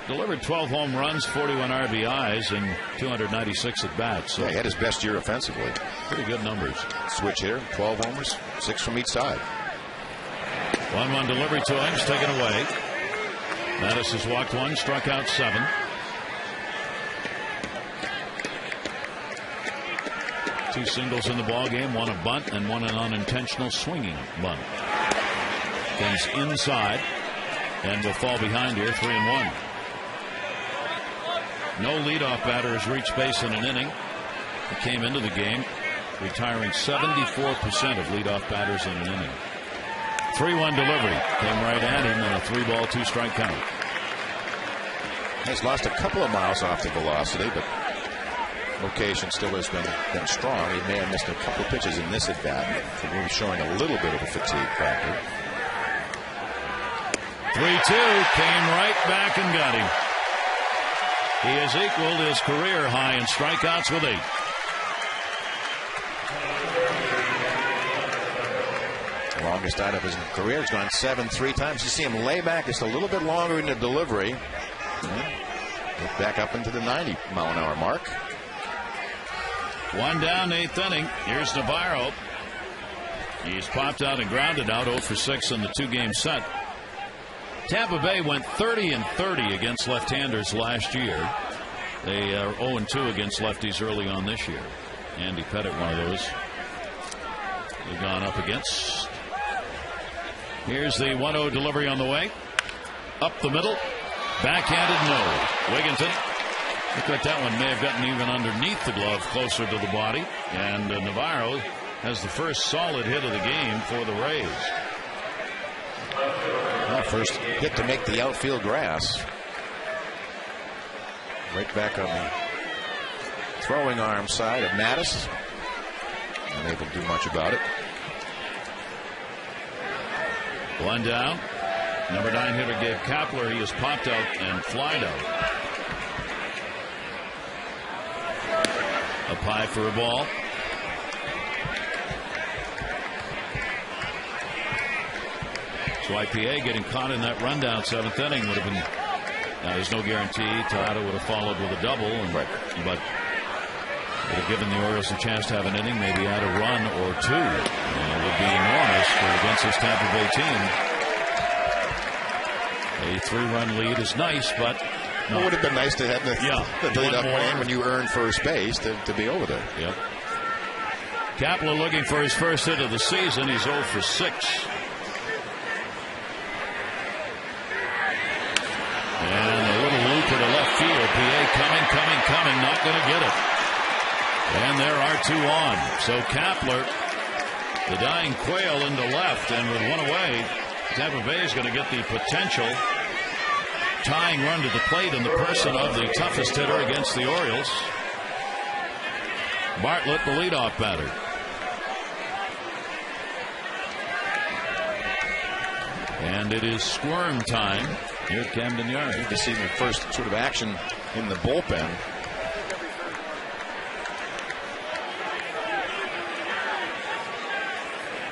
Delivered 12 home runs, 41 RBIs, and 296 at bats. So yeah, he had his best year offensively. Pretty good numbers. Switch here, 12 homers, 6 from each side. 1-1 delivery to him, taken away. Matusz has walked 1, struck out 7. Two singles in the ball game, 1 a bunt and 1 an unintentional swinging bunt. Things inside and will fall behind here, 3-1. No leadoff batter has reached base in an inning. He came into the game retiring 74% of leadoff batters in an inning. 3-1 delivery came right at him, and a 3-ball, 2-strike count. He's lost a couple of miles off the velocity, but location still has been strong. He may have missed a couple of pitches in this at bat, so maybe showing a little bit of a fatigue factor. 3-2 came right back and got him. He has equaled his career high in strikeouts with 8. The longest out of his career has gone 7 3 times. You see him lay back just a little bit longer in the delivery. Get back up into the 90-mile-an-hour mark. 1 down, 8th inning. Here's Navarro. He's popped out and grounded out 0 for 6 in the 2-game set. Tampa Bay went 30-30 against left-handers last year. They are 0-2 against lefties early on this year. Andy Pettit, one of those they've gone up against. Here's the 1-0 delivery on the way. Up the middle. Backhanded, no. Wigginton. Looked like that one may have gotten even underneath the glove, closer to the body. And Navarro has the first solid hit of the game for the Rays. Well, first hit to make the outfield grass. Right back on the throwing arm side of Matusz. Unable to do much about it. 1 down. Number 9 hitter Gabe Kapler. He is popped out and flied out. Up high for a ball. So IPA getting caught in that rundown 7th inning would have been. Now there's no guarantee Tejada would have followed with a double, but would have given the Orioles a chance to have an inning, maybe add a run or 2. And it would be enormous against this Tampa Bay team. A 3-run lead is nice, but it would have been nice to have the lead up man when you earn first base to be over there. Yep. Kapler looking for his first hit of the season. He's 0 for 6. And a little looper to left field. PA coming. Not going to get it. And there are 2 on. So Kapler, the dying quail into left, and with 1 away, Tampa Bay is going to get the potential tying run to the plate in the person of the toughest hitter against the Orioles, Bartlett, the leadoff batter. And it is squirm time here at Camden Yards. Need to see the first sort of action in the bullpen.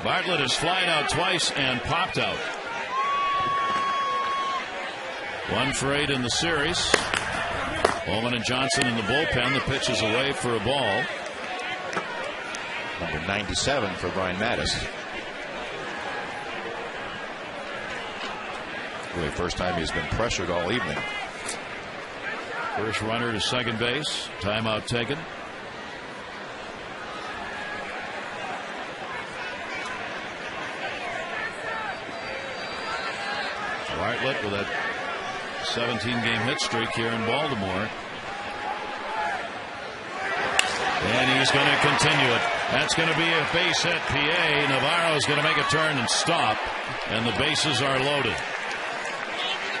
Bartlett has flied out twice and popped out. 1 for 8 in the series. Bowman and Johnson in the bullpen. The pitch is away for a ball. Number 97 for Brian Matusz. Really first time he's been pressured all evening. First runner to second base. Timeout taken. Bartlett with that 17-game hit streak here in Baltimore. And he's going to continue it. That's going to be a base hit. PA. Navarro is going to make a turn and stop. And the bases are loaded.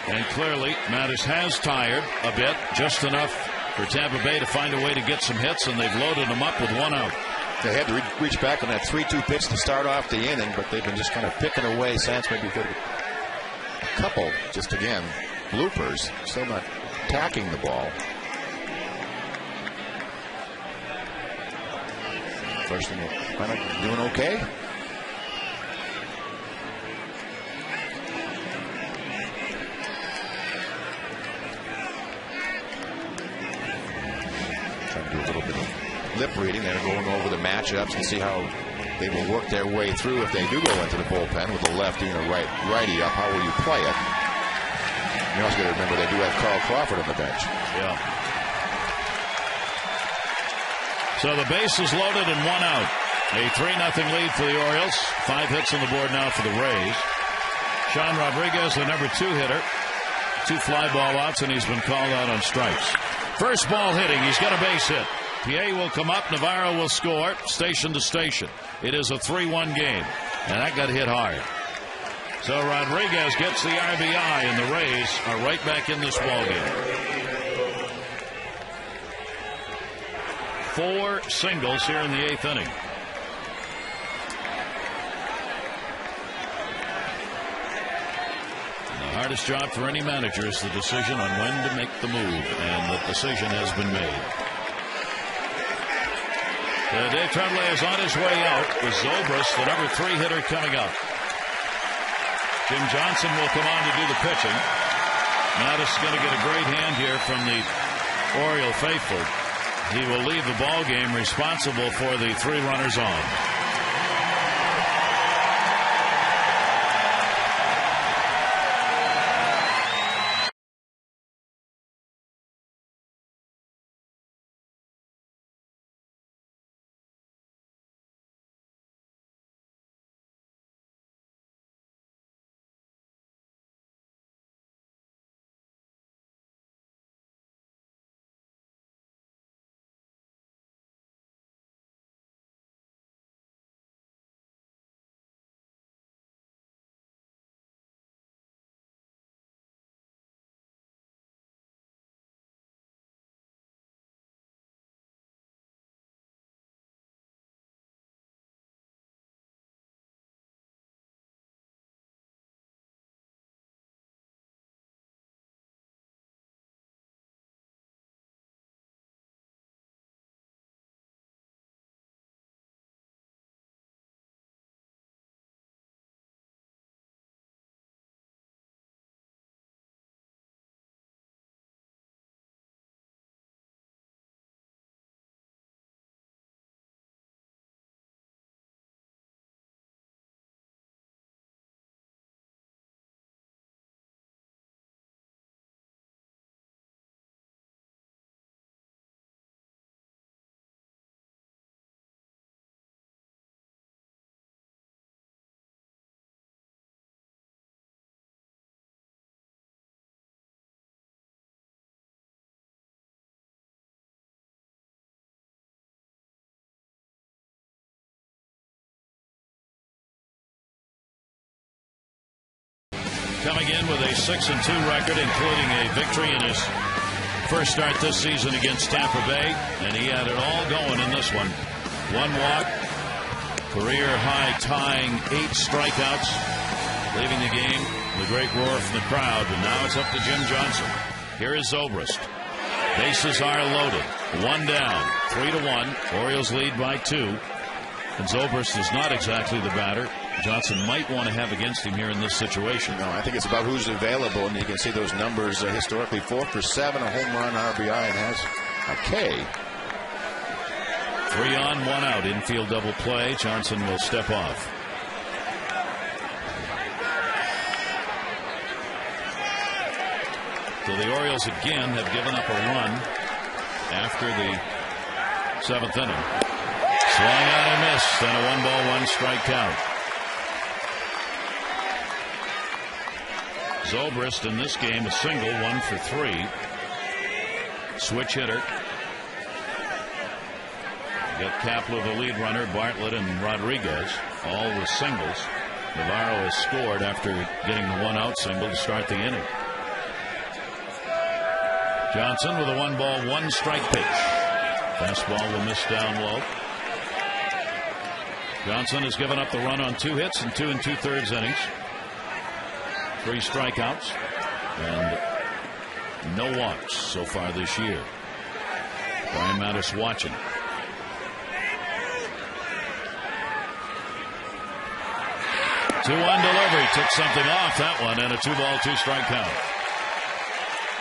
And clearly, Matusz has tired a bit, just enough for Tampa Bay to find a way to get some hits, and they've loaded them up with 1 out. They had to reach back on that 3-2 pitch to start off the inning, but they've been just kind of picking away. Sands maybe could have a couple, just again, bloopers. Still not attacking the ball. First thing, kind of doing okay. Trying to do a little bit of lip reading. They're going over the matchups and see how they will work their way through if they do go into the bullpen with a lefty and a righty up. How will you play it? You also got to remember they do have Carl Crawford on the bench. Yeah. So the base is loaded and 1 out. A 3-0 lead for the Orioles. 5 hits on the board now for the Rays. Sean Rodriguez, the number 2 hitter. 2 fly ball outs, and he's been called out on strikes. First ball hitting. He's got a base hit. PA will come up. Navarro will score. Station to station. It is a 3-1 game. And that got hit hard. So Rodriguez gets the RBI, and the Rays are right back in this ballgame. 4 singles here in the 8th inning. The hardest job for any manager is the decision on when to make the move, and the decision has been made. Dave Tremblay is on his way out with Zobrist, the number 3 hitter, coming up. Jim Johnson will come on to do the pitching. Matusz is going to get a great hand here from the Oriole faithful. He will leave the ball game responsible for the 3 runners on. Coming in with a 6-2 record, including a victory in his first start this season against Tampa Bay, and he had it all going in this one. 1 walk, career high tying 8 strikeouts, leaving the game with a great roar from the crowd. And now it's up to Jim Johnson. Here is Zobrist. Bases are loaded. 1 down, 3-1. Orioles lead by 2. And Zobrist is not exactly the batter Johnson might want to have against him here in this situation. No, I think it's about who's available, and you can see those numbers historically. 4 for 7, a home run, RBI, and has a K. 3 on, 1 out. Infield double play. Johnson will step off. So the Orioles again have given up a run after the 7th inning. Swung out and missed, and a 1-ball, 1-strike count. Zobrist in this game a single, 1 for 3. Switch hitter. You got Kapler, the lead runner, Bartlett and Rodriguez, all with singles. Navarro has scored after getting the 1-out single to start the inning. Johnson with a 1-ball, 1-strike pitch. Fastball will miss down low. Johnson has given up the run on 2 hits and 2 2/3 innings. 3 strikeouts and no walks so far this year. Brian Matusz watching. Two-one delivery, took something off that one, and a 2-ball, 2-strike count.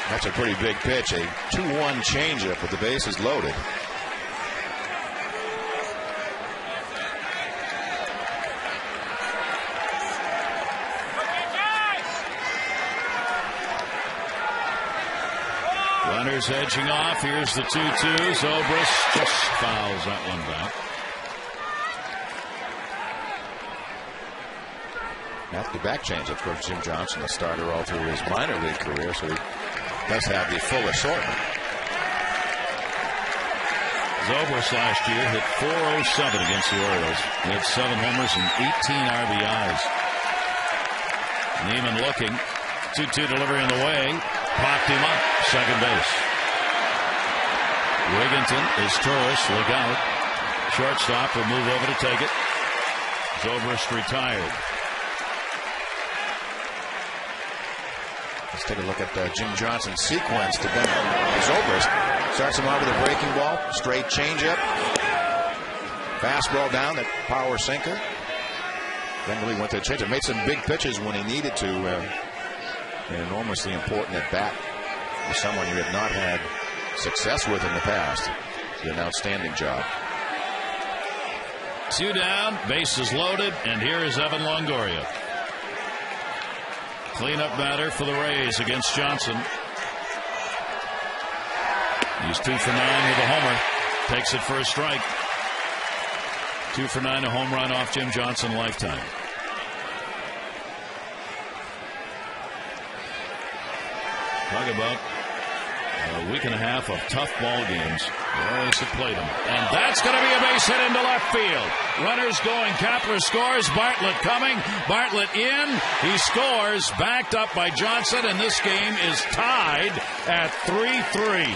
That's a pretty big pitch, a 2-1 changeup with the bases loaded. Runners edging off. Here's the 2-2. Zobrist just fouls that one back. Back-to-back changeups for Jim Johnson, a starter all through his minor league career, so he does have the full assortment. Zobrist last year hit .407 against the Orioles. He had 7 homers and 18 RBIs. Neiman looking. 2-2 delivery on the way. Popped him up. Second base. Wigginton is tourist. Look out. Shortstop will move over to take it. Zobrist retired. Let's take a look at Jim Johnson's sequence to Ben Zobrist. Starts him off with a breaking ball. Straight changeup. Fastball down. That power sinker. Then really went to the changeup. Made some big pitches when he needed to. An enormously important at bat for someone you have not had success with in the past. Did an outstanding job. 2 down, bases loaded, and here is Evan Longoria. Cleanup batter for the Rays against Johnson. He's 2 for 9 with a homer. Takes it for a strike. 2 for 9, a home run off Jim Johnson lifetime. Talk about a week and a half of tough ball games. The Rays have played them. And that's going to be a base hit into left field. Runners going. Kapler scores. Bartlett coming. Bartlett in. He scores. Backed up by Johnson. And this game is tied at 3-3.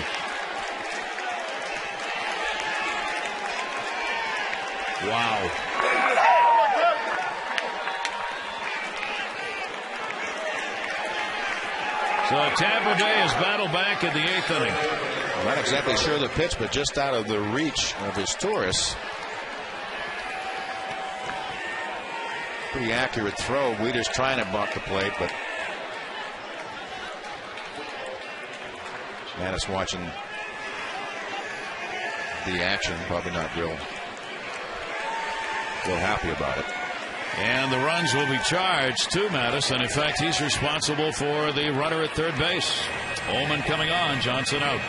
Wow. So Tampa Bay has battled back in the 8th inning. I'm not exactly sure of the pitch, but just out of the reach of his tourists. Pretty accurate throw. Weeder's trying to buck the plate, but Matusz watching the action, probably not real happy about it. And the runs will be charged to Matusz, and in fact he's responsible for the runner at third base. Ullman coming on, Johnson out.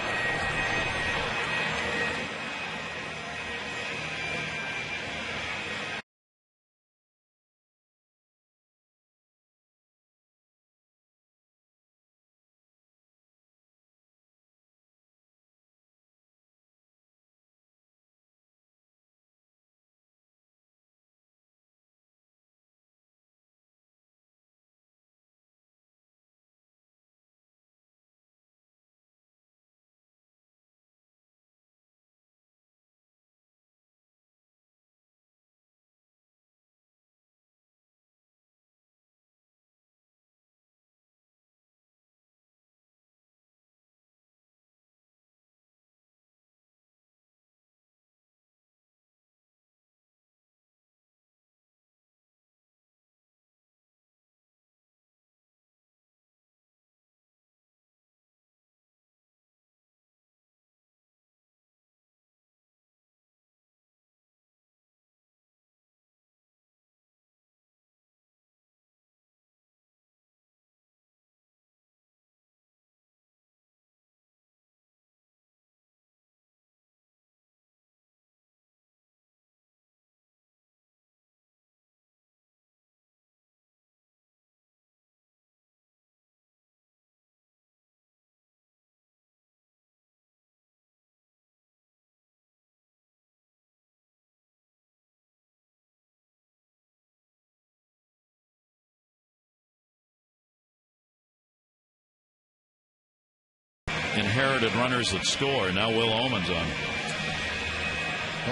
Inherited runners that score. Now Will Ullman's on.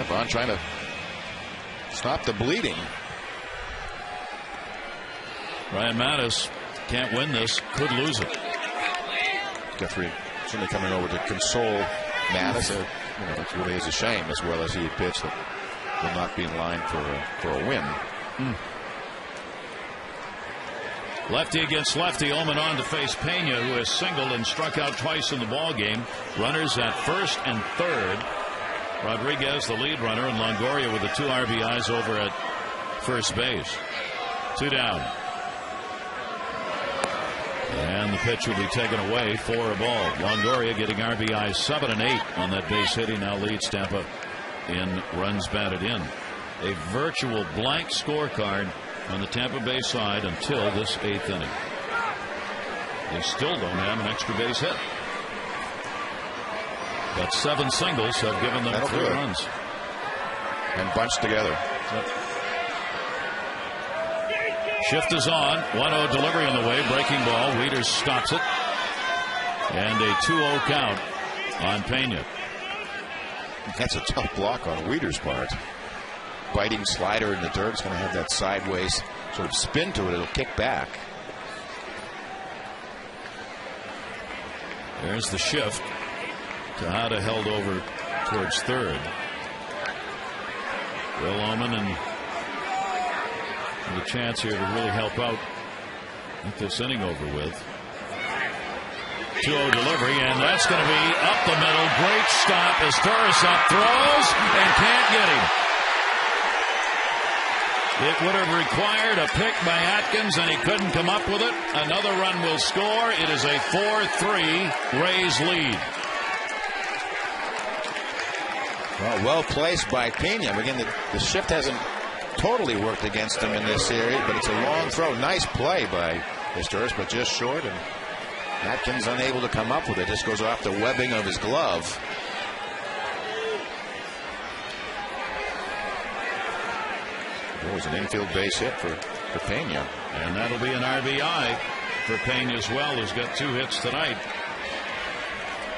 Vaughn trying to stop the bleeding. Ryan Matusz can't win this. Could lose it. Guthrie certainly coming over to console Matusz. It really is a shame, as well as he had pitched, that will not be in line for a win. Lefty against lefty. Ullman on to face Pena, who has singled and struck out twice in the ball game. Runners at first and third. Rodriguez, the lead runner, and Longoria with the 2 RBIs over at first base. 2 down. And the pitch will be taken away for a ball. Longoria getting RBIs 7 and 8 on that base hit. He now leads Tampa in runs batted in. A virtual blank scorecard on the Tampa Bay side until this 8th inning. They still don't have an extra base hit. But 7 singles have given them 3 runs. And bunched together. Shift is on. 1-0 delivery on the way. Breaking ball. Wieters stops it. And a 2-0 count on Pena. That's a tough block on Wieters' part. Biting slider in the dirt. It's going to have that sideways sort of spin to it. It'll kick back. There's the shift. Tejada held over towards third. Will Oman and the chance here to really help out get this inning over with. 2-0 delivery, and that's going to be up the middle. Great stop as Torres up throws and can't get him. It would have required a pick by Atkins, and he couldn't come up with it. Another run will score. It is a 4-3 Rays lead. Well placed by Pena. Again, the shift hasn't totally worked against him in this series, but it's a long throw. Nice play by Torres, but just short, and Atkins unable to come up with it. Just goes off the webbing of his glove. It was an infield base hit for Pena. And that'll be an RBI for Pena as well, who's got 2 hits tonight.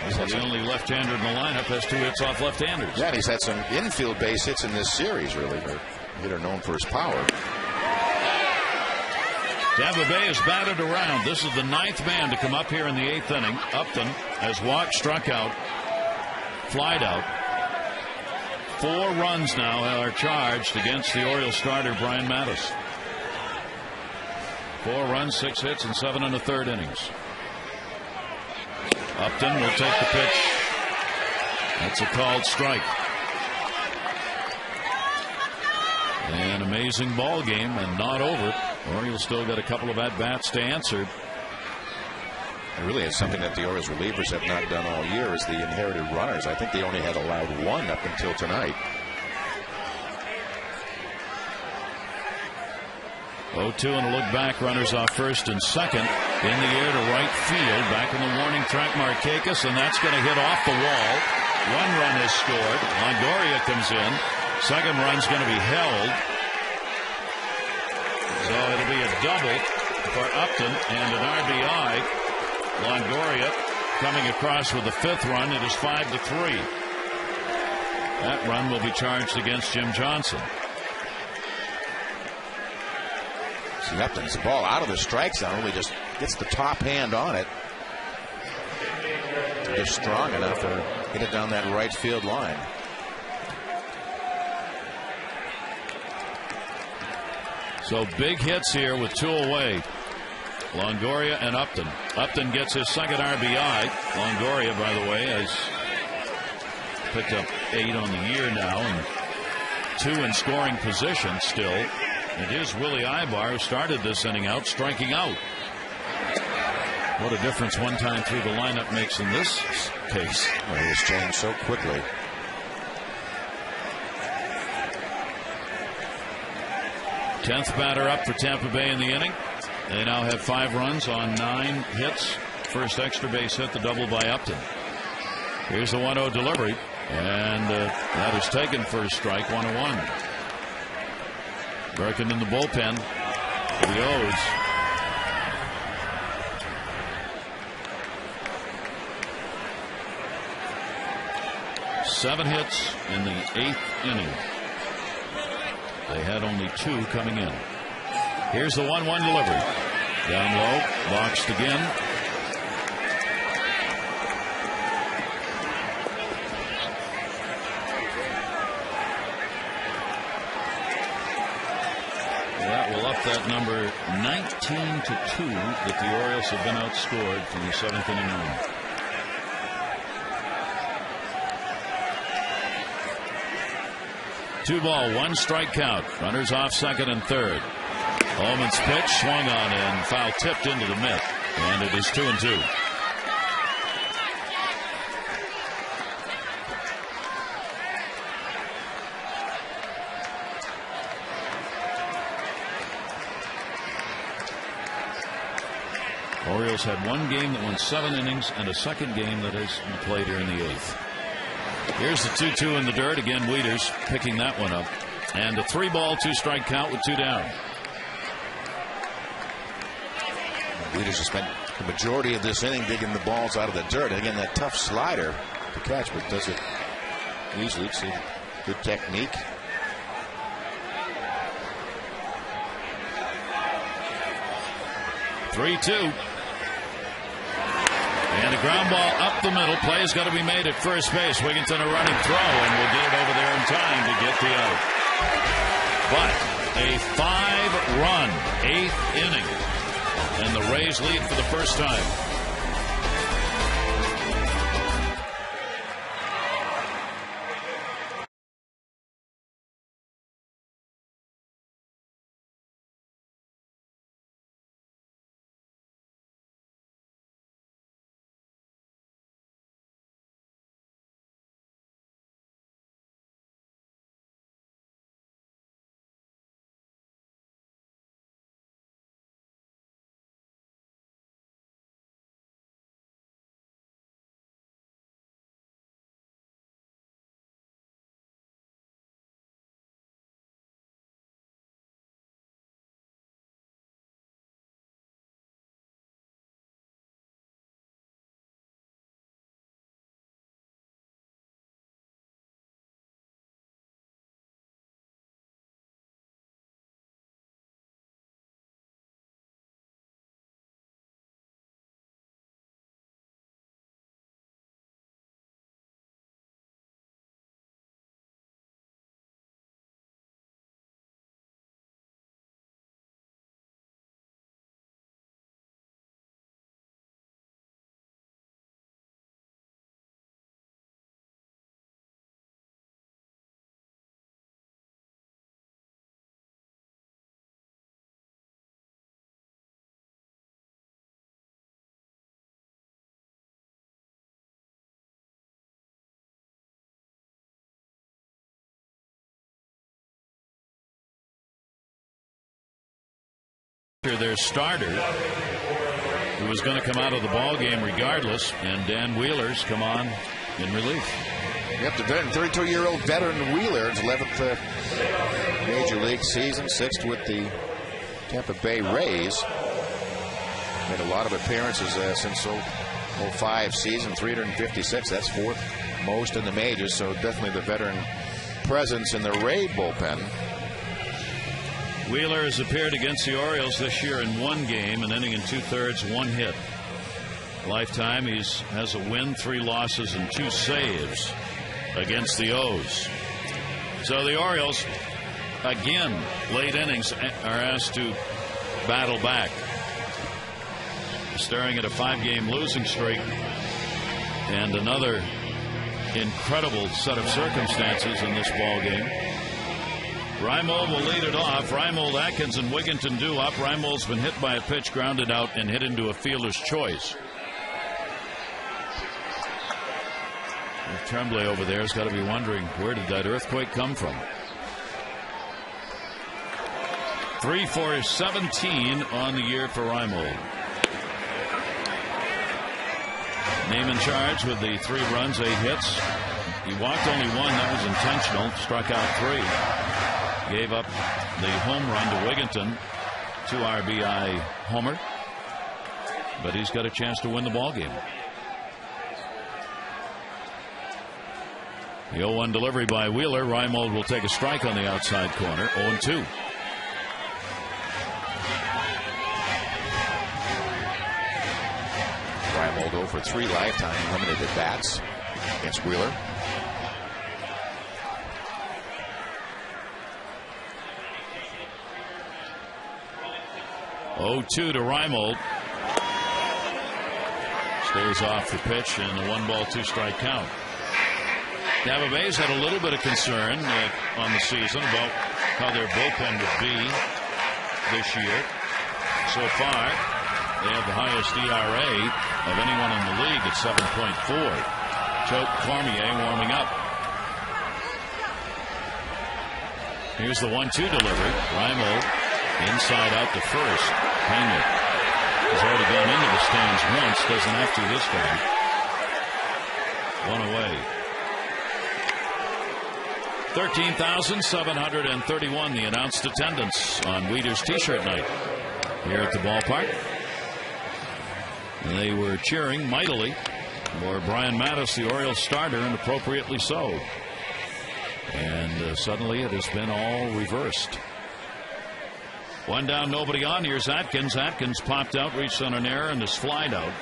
He's the only left-hander in the lineup, has 2 hits off left-handers. Yeah, and he's had some infield base hits in this series, really. A hitter known for his power. Tampa Bay is batted around. This is the 9th man to come up here in the 8th inning. Upton has walked, struck out, flied out. 4 runs now are charged against the Orioles starter Brian Matusz. 4 runs, 6 hits, and 7 1/3 innings. Upton will take the pitch. That's a called strike. An amazing ball game and not over. Orioles still got a couple of at-bats to answer. It really is something that the Orioles relievers have not done all year, is the inherited runners. I think they only had allowed 1 up until tonight. 0-2 and a look back. Runners off first and second. In the air to right field. Back in the warning track, Markakis, and that's going to hit off the wall. 1 run is scored. Longoria comes in. Second run's going to be held. So it'll be a double for Upton and an RBI. Longoria coming across with the 5th run. It is 5-3. That run will be charged against Jim Johnson. See, Upton's the ball out of the strike zone. Only just gets the top hand on it. Just strong enough to get it down that right field line. So big hits here with 2 away. Longoria and Upton. Upton gets his 2nd RBI. Longoria, by the way, has picked up 8 on the year now and 2 in scoring position still. It is Willie Ibar who started this inning out, striking out. What a difference 1 time through the lineup makes in this case. Well, it was changed so quickly. Tenth batter up for Tampa Bay in the inning. They now have 5 runs on 9 hits. First extra base hit, the double by Upton. Here's the 1-0 delivery, and that is taken for a strike. 1-1. Birkin in the bullpen for the O's. Seven hits in the 8th inning. They had only 2 coming in. Here's the 1-1 delivery. Down low, boxed again. That will up that number 19-2 that the Orioles have been outscored from the 7th inning on. Two ball, 1 strike count. Runners off second and third. Ullman's pitch swung on and foul tipped into the mitt, and it is 2-2. Orioles had 1 game that went 7 innings and a 2nd game that has been played here in the 8th. Here's the 2-2 in the dirt. Again, Wieters picking that one up. And a 3 ball, 2 strike count with 2 down. Wigginton has spent the majority of this inning digging the balls out of the dirt. And again, that tough slider to catch, but does it easily. It's good technique. (3-2). And a ground ball up the middle. Play's got to be made at first base. Wigginton a running throw, and will get it over there in time to get the out. But a 5-run 8th inning, and the Rays lead for the first time. Their starter, who was going to come out of the ball game regardless, and Dan Wheeler's come on in relief. Yep, the 32-year-old veteran Wheeler, his 11th major league season, 6th with the Tampa Bay Rays. Made a lot of appearances since 05 season, 356. That's 4th most in the majors, so definitely the veteran presence in the Ray bullpen. Wheeler has appeared against the Orioles this year in 1 game, an inning and 2/3, 1 hit. Lifetime, he has a win, 3 losses, and 2 saves against the O's. So the Orioles, again, late innings, are asked to battle back. Staring at a 5-game losing streak and another incredible set of circumstances in this ball game. Reimold will lead it off. Reimold, Atkins, and Wigginton due up. Reimold's been hit by a pitch, grounded out, and hit into a fielder's choice. And Tremblay over there has got to be wondering, where did that earthquake come from? 3 for 17 on the year for Reimold. Name in charge with the 3 runs, 8 hits. He walked only 1. That was intentional. Struck out 3. Gave up the home run to Wigginton, 2 RBI homer, but he's got a chance to win the ball game. The 0-1 delivery by Wheeler. Reimold will take a strike on the outside corner. 0-2. Reimold 0 for 3 lifetime, limited at bats against Wheeler. 0-2 to Reimold. Stays off the pitch and a 1-ball 2-strike count. Tampa Bay's had a little bit of concern on the season about how their bullpen would be this year. So far, they have the highest ERA of anyone in the league at 7.4. Choke Cormier warming up. Here's the 1-2 delivery. Reimold inside out to first. Pena has already gone into the stands once. Doesn't have to this time. 1 away. 13,731 the announced attendance on Weeder's T-shirt night here at the ballpark. They were cheering mightily for Brian Matusz, the Orioles starter, and appropriately so. And suddenly it has been all reversed. One down, nobody on. Here's Atkins. Atkins popped out, reached on an error, and is flied out.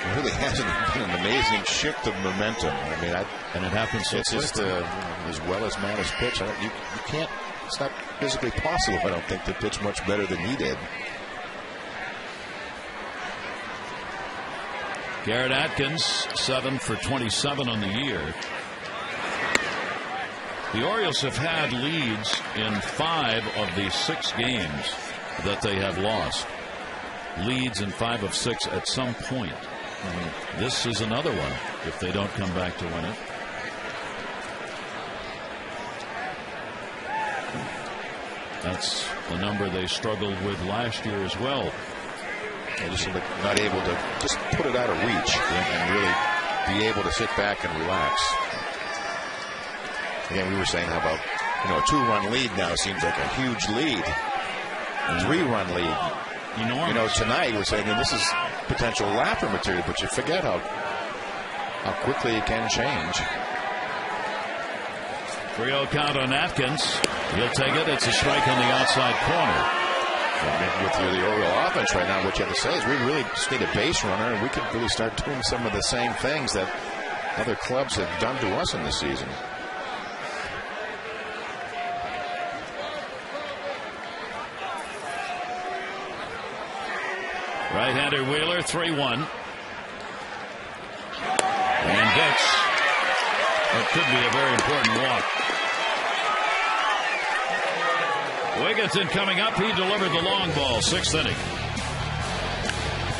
It really hasn't been an amazing shift of momentum. I mean, and it happens so it's just as well as Matusz pitch. You can't. It's not physically possible, I don't think, to pitch much better than he did. Garrett Atkins, 7 for 27 on the year. The Orioles have had leads in 5 of the 6 games that they have lost. Leads in 5 of 6 at some point. This is another one if they don't come back to win it. That's the number they struggled with last year as well. They just not able to just put it out of reach and really be able to sit back and relax. Again, we were saying how about, a 2-run lead now seems like a huge lead. A 3-run lead. Enormous. Tonight we're saying this is potential lapper material, but you forget how quickly it can change. 3-0 count on Atkins. He'll take it. It's a strike on the outside corner. With the Oriole offense right now, what you have to say is we really just need a base runner, and we could really start doing some of the same things that other clubs have done to us in this season. Right-hander Wheeler, 3-1. And gets what could be a very important walk. Wigginton coming up. He delivered the long ball, 6th inning.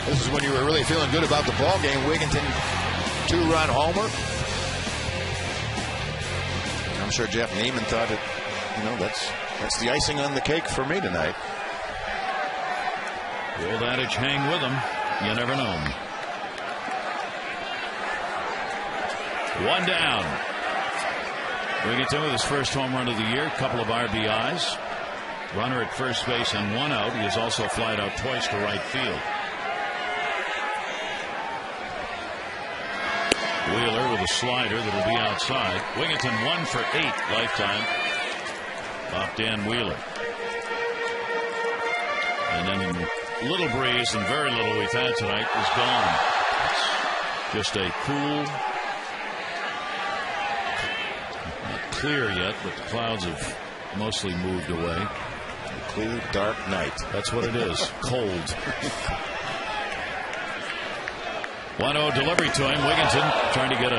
This is when you were really feeling good about the ball game. Wigginton, 2-run homer. I'm sure Jeff Neiman thought that, that's the icing on the cake for me tonight. The old adage, hang with them. You never know. 1 down. Wigginton with his first home run of the year. Couple of RBIs. Runner at first base and 1 out. He has also flied out twice to right field. Wheeler with a slider that'll be outside. Wigginton 1 for 8 lifetime off Dan Wheeler. And then little breeze and very little we've had tonight is gone. It's just a cool, not clear yet, but the clouds have mostly moved away. A clear, dark night. That's what it is. Cold. 1-0 delivery to him. Wigginton trying to get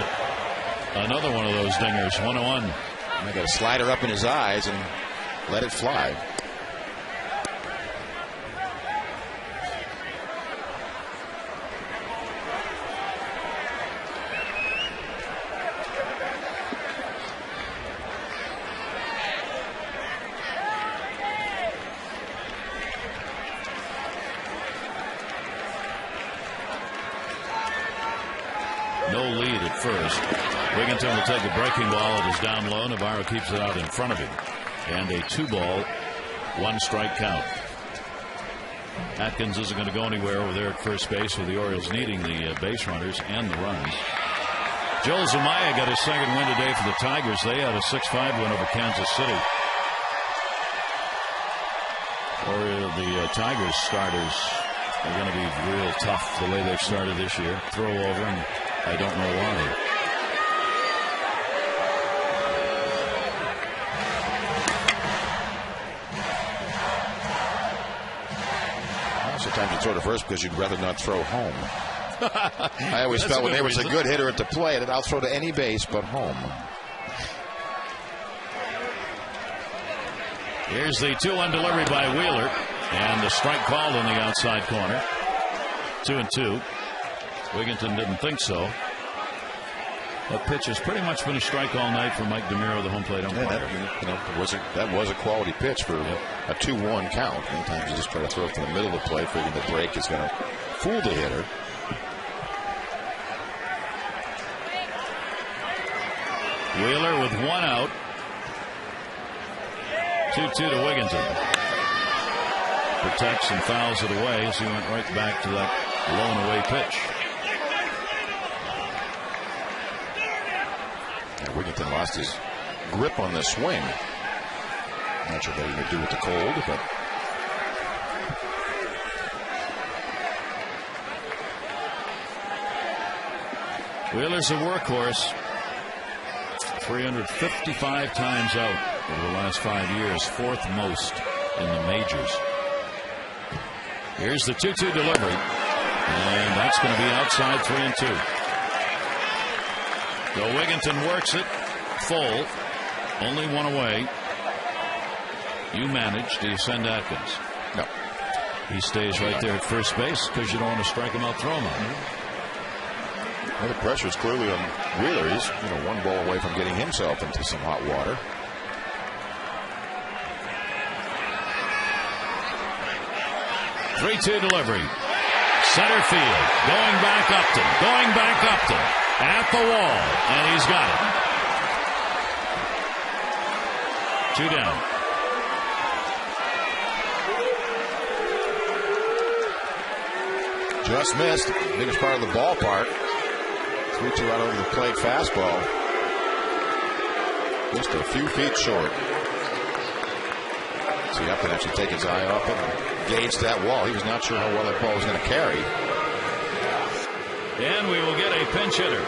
another one of those dingers. 1-1. I got a slider up in his eyes and let it fly. No lead at first. Wigginton will take a breaking ball. It is down low. Navarro keeps it out in front of him. And a 2-ball, 1-strike count. Atkins isn't going to go anywhere over there at first base with the Orioles needing the base runners and the runs. Joel Zumaya got his second win today for the Tigers. They had a 6-5 win over Kansas City. Or the Tigers starters are going to be real tough the way they've started this year. Throw over, and I don't know why. Sometimes you throw to first because you'd rather not throw home. I always felt when there was a good hitter at the plate, that I'll throw to any base but home. Here's the 2-1 delivery by Wheeler, and the strike called in the outside corner. 2-2. Wigginton didn't think so. That pitch has pretty much been a strike all night for Mike DeMuro, the home plate umpire. That was a quality pitch for a 2-1 count. Sometimes you just try to throw it to the middle of the plate, thinking the break is going to fool the hitter. Wheeler with 1 out. 2-2 to Wigginton. Protects and fouls it away as he went right back to that blown away pitch. And Wigginton lost his grip on the swing. Not sure what he would do with the cold, but Wheeler's a workhorse. 355 times out over the last 5 years, 4th most in the majors. Here's the 2-2 delivery, and that's going to be outside 3-2. So Wigginton works it full, only 1 away. You manage. Do you send Atkins? no. He stays right there at first base because you don't want to strike him out, throw him out. Well, the pressure is clearly on Wheeler. He's 1 ball away from getting himself into some hot water. Three-two delivery. Center field. Going back Upton. Going back Upton. At the wall. And he's got it. 2 down. Just missed. Biggest part of the ballpark. 3-2 out over the plate fastball. Just a few feet short. See, Upton actually take his eye off it and gauge that wall. He was not sure how well that ball was going to carry. And we will get a pinch hitter.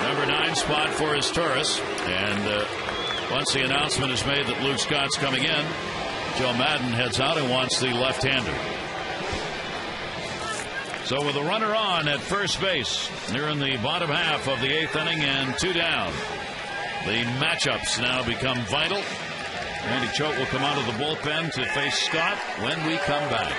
Number 9 spot for his Taurus. And once the announcement is made that Luke Scott's coming in, Joe Madden heads out and wants the left-hander. So with a runner on at first base, near in the bottom half of the 8th inning and 2 down, the matchups now become vital. Randy Choate will come out of the bullpen to face Scott when we come back.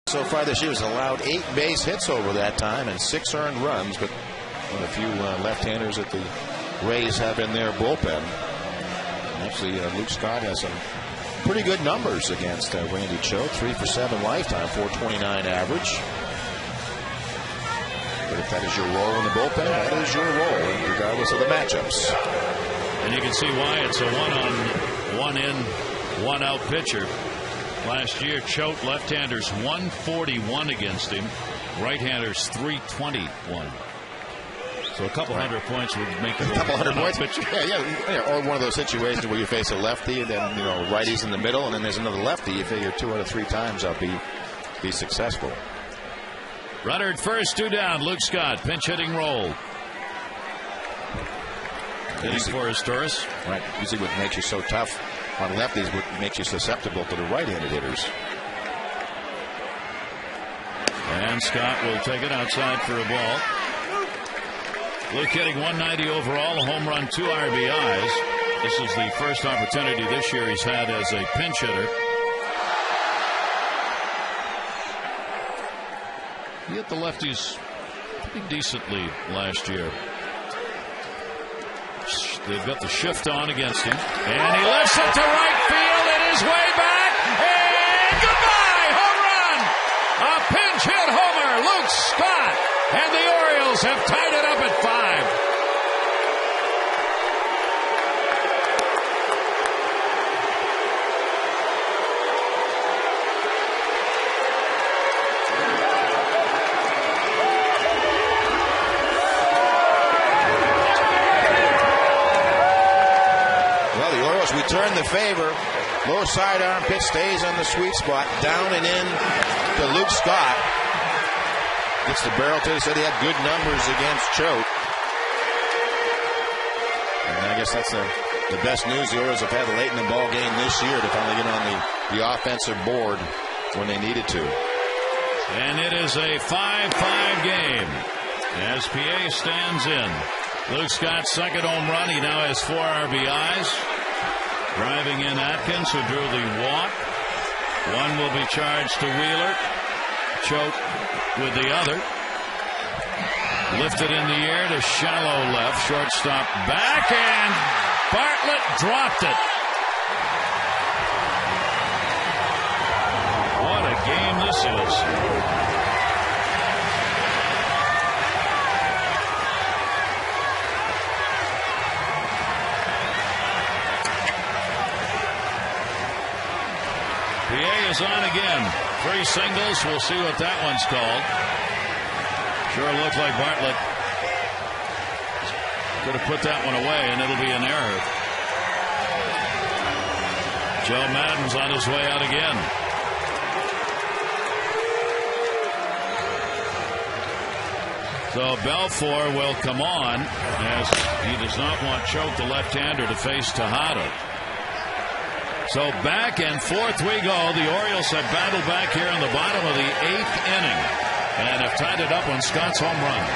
So far this year has allowed 8 base hits over that time and 6 earned runs, but one of the few left-handers that the Rays have in their bullpen. And actually, Luke Scott has some pretty good numbers against Randy Choate. 3 for 7 lifetime, 4.29 average. But if that is your role in the bullpen, that is your role, regardless of the matchups. And you can see why it's a 1-on, 1-in, 1-out pitcher. Last year, Choate, left-handers 141 against him, right-handers 321. So a couple hundred points would make it a couple hundred points. Yeah, or one of those situations where you face a lefty, and then righties in the middle, and then there's another lefty. You figure 2 out of 3 times I'll be successful. Runner at first, 2 down. Luke Scott, pinch hitting role. Hitting for his Taurus. Right. Usually what makes you so tough on lefties what makes you susceptible to the right-handed hitters. And Scott will take it outside for a ball. Luke hitting 190 overall, a home run, 2 RBIs. This is the first opportunity this year he's had as a pinch hitter. He hit the lefties pretty decently last year. They've got the shift on against him. And he lifts it to right field. It is way back. And goodbye! Home run! A pinch hit homer. Luke Scott. And the Orioles have tied it up at 5. Return the favor. Low sidearm pitch stays on the sweet spot. Down and in to Luke Scott. Gets the barrel to it. He said he had good numbers against Choate. And I guess that's the best news the Orioles have had late in the ball game this year to finally get on the offensive board when they needed to. And it is a 5-5 game as PA stands in. Luke Scott's second home run. He now has 4 RBIs. Driving in Atkins, who drew the walk. One will be charged to Wheeler. Choate with the other. Lifted in the air to shallow left. Shortstop back, and Bartlett dropped it. What a game this is. PA is on again. 3 singles. We'll see what that one's called. Sure looked like Bartlett could have put that one away, and it'll be an error. Joe Madden's on his way out again. So Belfour will come on as he does not want Choate, the left-hander, to face Tejada. So back and forth we go. The Orioles have battled back here in the bottom of the 8th inning and have tied it up on Scott's home run.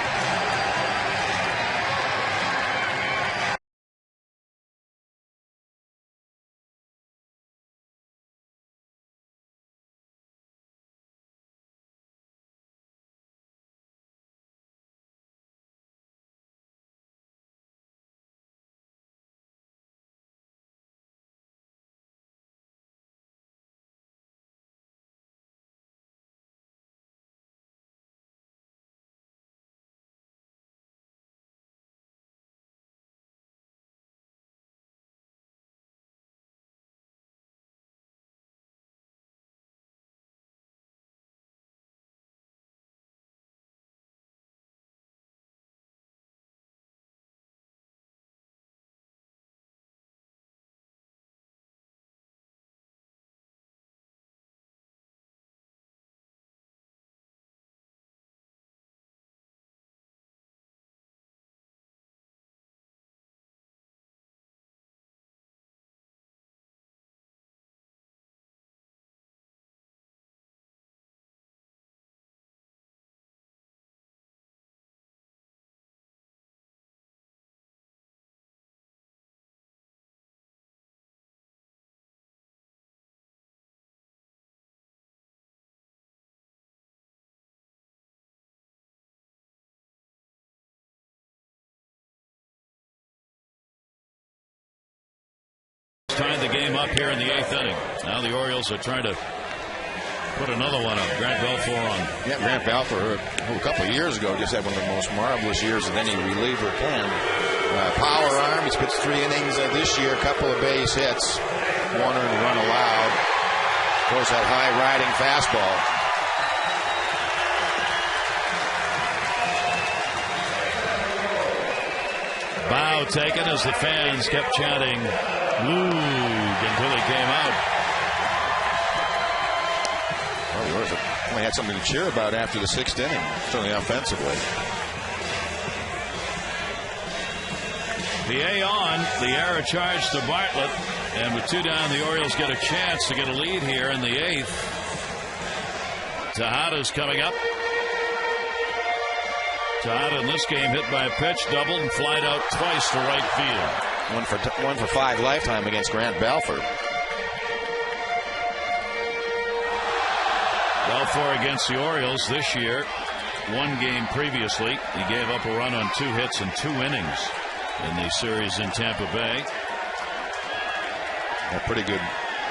Tied the game up here in the 8th inning. Now the Orioles are trying to put another one up. Grant Belfour on. Yeah, Grant Belfour, a couple of years ago, just had one of the most marvelous years of any reliever can. Power arm. He's pitched 3 innings this year. A couple of base hits. 1 earned run allowed. Of course, that high riding fastball. Bow taken as the fans kept chanting "Woo" until he came out. Well, the Orioles only had something to cheer about after the 6th inning, certainly offensively. The A on, the error charge to Bartlett, and with 2 down, the Orioles get a chance to get a lead here in the 8th. Tejada's coming up. Tejada in this game hit by a pitch, doubled, and flied out twice to right field. 1 for 5 lifetime against Grant Balfour. Balfour against the Orioles this year. One game previously, he gave up a run on 2 hits and 2 innings in the series in Tampa Bay. A pretty good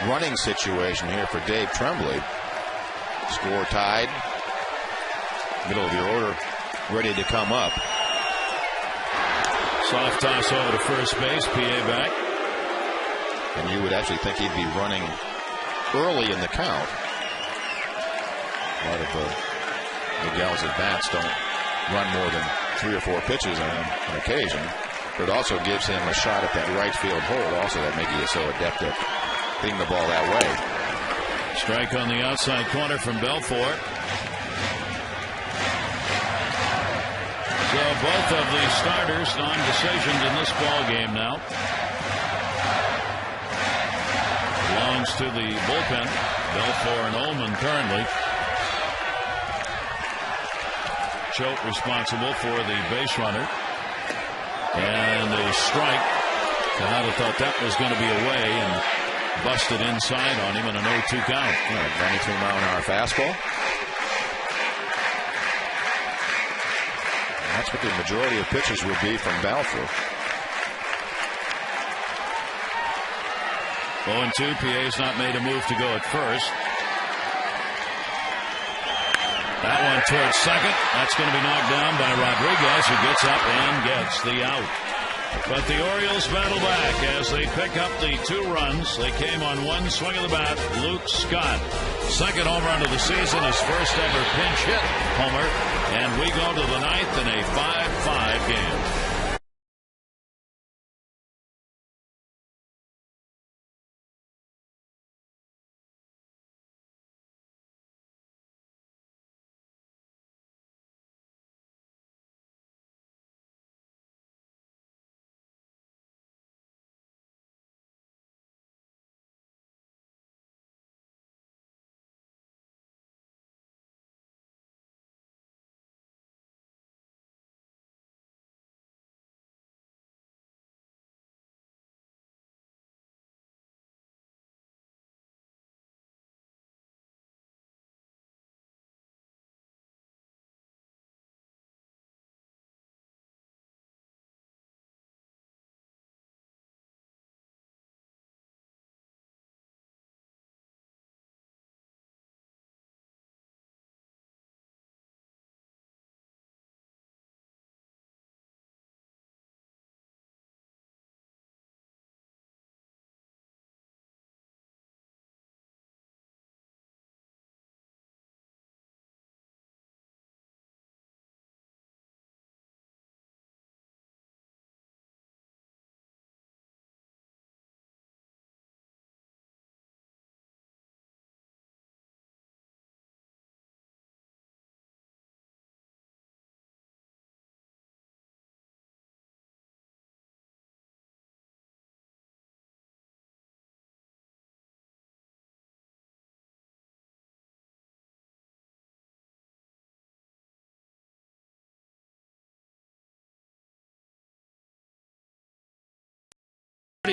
running situation here for Dave Tremblay. Score tied. Middle of the order ready to come up. Soft toss over to first base. PA back. And you would actually think he'd be running early in the count. A lot of Miguel's at-bats don't run more than 3 or 4 pitches on an occasion. But it also gives him a shot at that right field hole. Also, that Miggy is so adept at hitting the ball that way. Strike on the outside corner from Balfour. So both of the starters non-decisioned in this ball game now. Belongs to the bullpen. Balfour and Ullman currently. Choate responsible for the base runner. And a strike. Tejada thought that was going to be away and busted inside on him in an 0-2 count. 92-mile-an-hour fastball. And that's what the majority of pitches will be from Balfour. 0-2. PA's not made a move to go at first. That one towards second. That's going to be knocked down by Rodriguez, who gets up and gets the out. But the Orioles battle back as they pick up the 2 runs. They came on 1 swing of the bat. Luke Scott, second home run of the season, his first ever pinch hit homer. And we go to the 9th in a 5-5 game.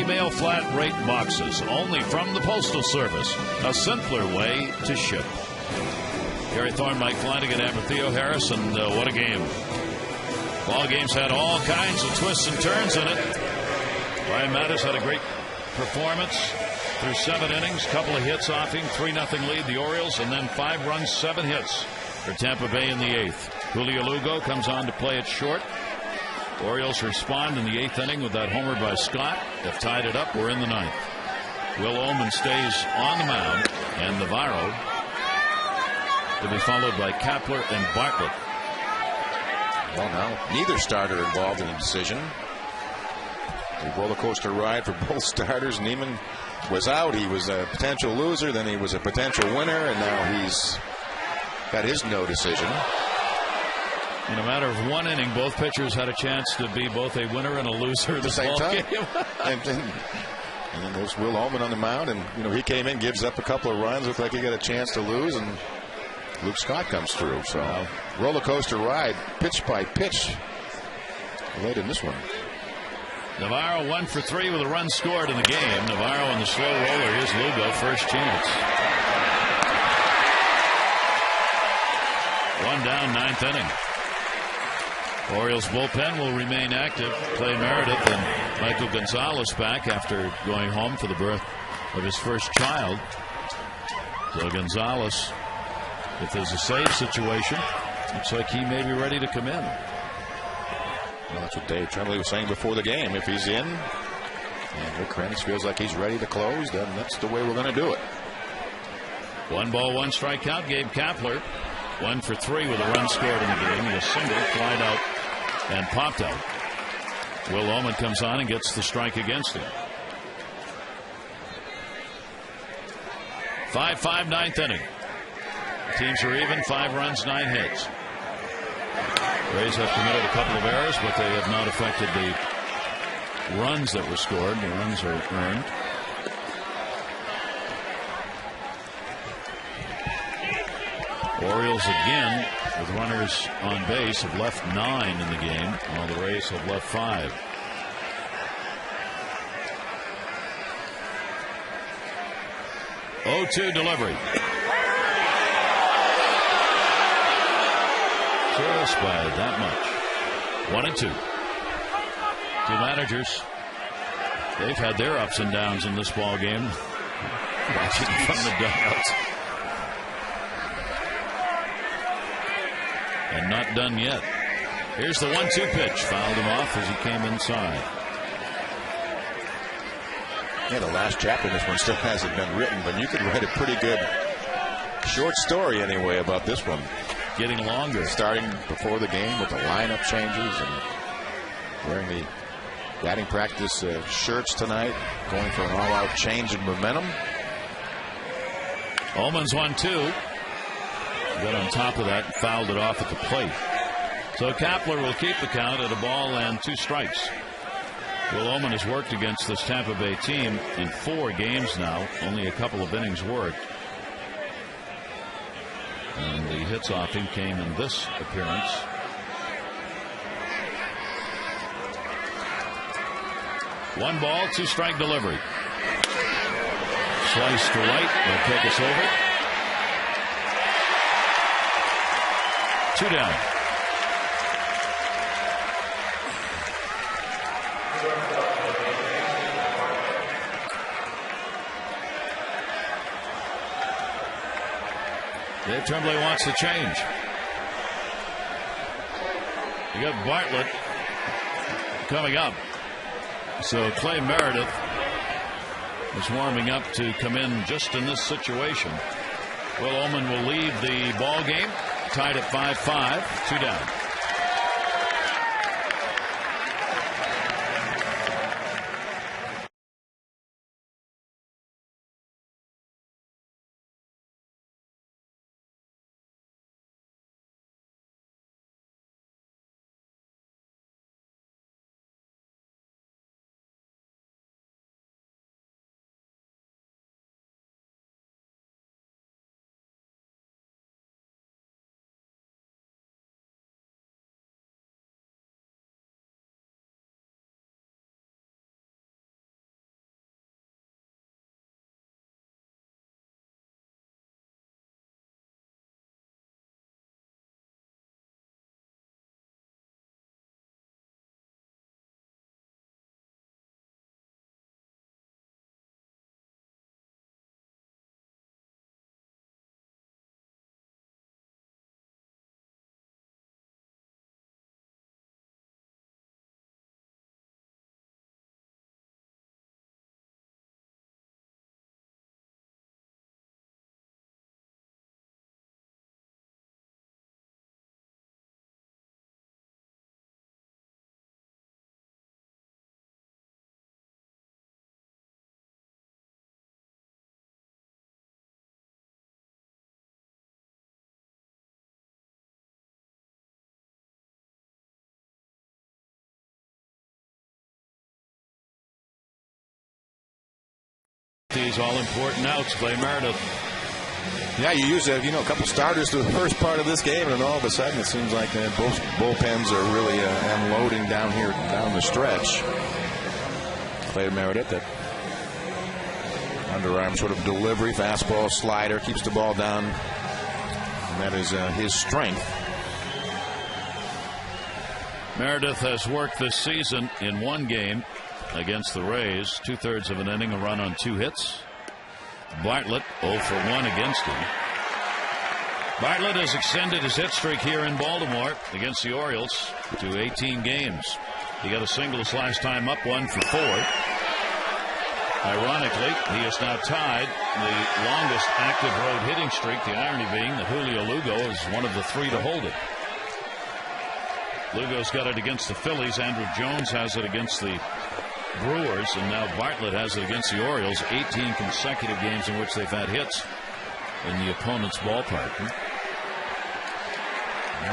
Mail flat rate boxes only from the Postal Service. A simpler way to ship. Gary Thorne, Mike Flanagan, Theo Harris, and what a game. Ball games had all kinds of twists and turns in it. Ryan Matusz had a great performance through 7 innings, couple of hits off him, 3-0 lead the Orioles, and then 5 runs, 7 hits for Tampa Bay in the 8th. Julio Lugo comes on to play it short. Orioles respond in the 8th inning with that homer by Scott. They've tied it up. We're in the 9th. Will Ullman stays on the mound, and Navarro to be followed by Kapler and Bartlett. Well, now neither starter involved in the decision. A roller coaster ride for both starters. Neiman was out. He was a potential loser. Then he was a potential winner, and now he's got his no decision. In a matter of 1 inning, both pitchers had a chance to be both a winner and a loser at the same time. and And there's Will Ullman on the mound, and he came in, gives up a couple of runs, looked like he got a chance to lose, and Luke Scott comes through. So roller coaster ride, pitch by pitch, late in this one. Navarro 1 for 3 with a run scored in the game. Navarro on the slow roller. Here's Lugo, first chance. 1 down, 9th inning. Orioles bullpen will remain active. Clay Meredith and Michael Gonzalez back after going home for the birth of his first child. So Gonzalez, if there's a save situation, looks like he may be ready to come in. Well, that's what Dave Tremblay was saying before the game. If he's in and Rick Krenz feels like he's ready to close, then that's the way we're going to do it. 1 ball, 1 strikeout. Gabe Kapler 1 for 3 with a run scored in the game. He was single, flied out, and popped out. Will Oman comes on and gets the strike against him. 5-5, 9th inning. Teams are even, 5 runs, 9 hits. Rays have committed a couple of errors, but they have not affected the runs that were scored. The runs are earned. Orioles again with runners on base have left 9 in the game, while the Rays have left 5. Oh-2 delivery. Just by that much. 1-2. Two managers. They've had their ups and downs in this ball game. Watching from the dugouts. And not done yet. Here's the 1-2 pitch. Fouled him off as he came inside. Yeah, the last chapter in this one still hasn't been written, but you could write a pretty good short story anyway about this one. Getting longer. Starting before the game with the lineup changes and wearing the batting practice shirts tonight, going for an all-out change in momentum. Ullman's 1-2. Got on top of that and fouled it off at the plate. So Kapler will keep the count at 1 ball and 2 strikes. Will Ullman has worked against this Tampa Bay team in 4 games now. Only a couple of innings worked. And the hits off him came in this appearance. One ball, 2 strike delivery. Slice to right will take us over. 2 down. Dave Tremblay wants to change. You got Bartlett coming up. So Clay Meredith is warming up to come in just in this situation. Will Ullman will lead the ball game, tied at 5-5, 2 down. These all-important outs, Clay Meredith. Yeah, you use a couple starters through the first part of this game, and all of a sudden it seems like both bullpens are really unloading down here, down the stretch. Clay Meredith, that underarm sort of delivery, fastball, slider, keeps the ball down. And that is his strength. Meredith has worked this season in one game against the Rays, 2/3 of an inning, a run on 2 hits. Bartlett 0 for 1 against him. Bartlett has extended his hit streak here in Baltimore against the Orioles to 18 games. He got a single his last time up, 1 for 4. Ironically, he has now tied the longest active road hitting streak, the irony being that Julio Lugo is one of the 3 to hold it. Lugo's got it against the Phillies. Andrew Jones has it against the Brewers, and now Bartlett has it against the Orioles. 18 consecutive games in which they've had hits in the opponent's ballpark.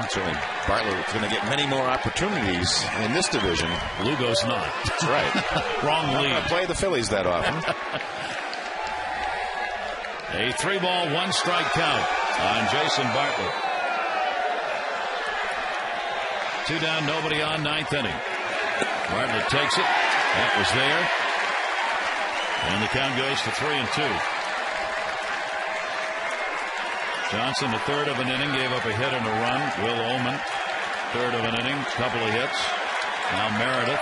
Certainly, Bartlett is going to get many more opportunities in this division. Lugo's not. That's right. Wrong lead. Not play the Phillies that often. A 3-ball, 1-strike count on Jason Bartlett. 2 down, nobody on, 9th inning. Bartlett takes it. That was there. And the count goes to 3-2. Johnson, the 3rd of an inning, gave up a hit and a run. Will Ullman, 3rd of an inning, couple of hits. Now Meredith.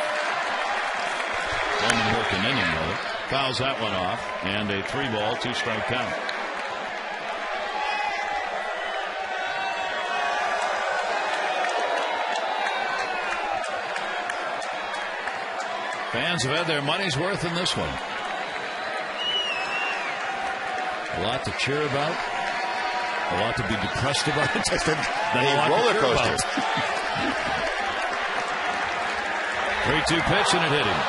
Ullman worked an inning with it. Fouls that one off. And a 3-ball, 2-strike count. Fans have had their money's worth in this one. A lot to cheer about. A lot to be depressed about. Just a roller coaster. 3-2 pitch, and it hit him.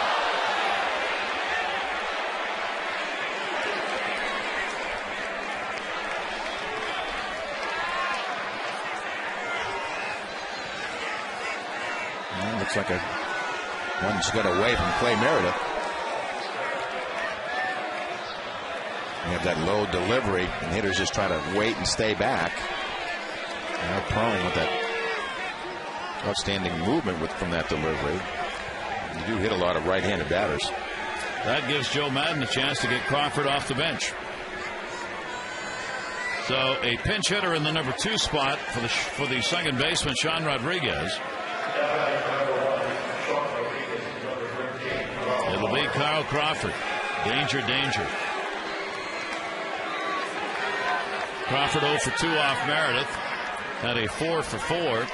Well, looks like one's got away from Clay Meredith. You have that low delivery, and hitters just try to wait and stay back. Now prone with that outstanding movement from that delivery. You do hit a lot of right-handed batters. That gives Joe Madden a chance to get Crawford off the bench. So a pinch hitter in the number 2 spot for the second baseman, Sean Rodriguez. It'll be Carl Crawford. Danger, danger. Crawford 0 for 2 off Meredith. Had a 4 for 4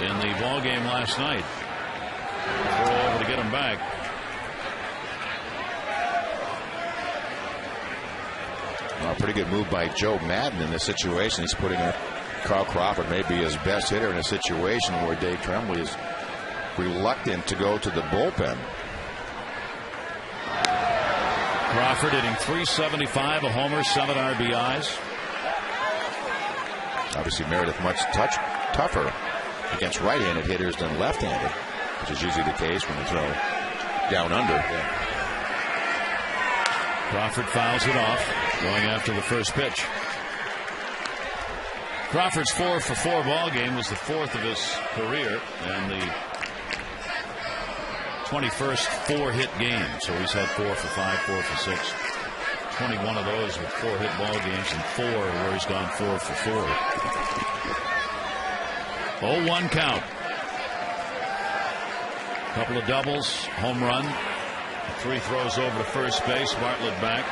in the ball game last night. Throw over to get him back. Well, pretty good move by Joe Madden in this situation. He's putting Carl Crawford, maybe his best hitter, in a situation where Dave Tremblay is reluctant to go to the bullpen. Crawford hitting .375, a homer, 7 RBIs. Obviously, Meredith much tougher against right-handed hitters than left-handed, which is usually the case when you throw down under. Yeah. Crawford fouls it off, going after the first pitch. Crawford's 4 for 4 ball game was the 4th of his career, and the 21st 4-hit game. So he's had 4 for 5, 4 for 6. 21 of those with 4-hit ball games, and 4 where he's gone 4 for 4. 0-1 count. Couple of doubles, home run, 3 throws over to first base. Bartlett back.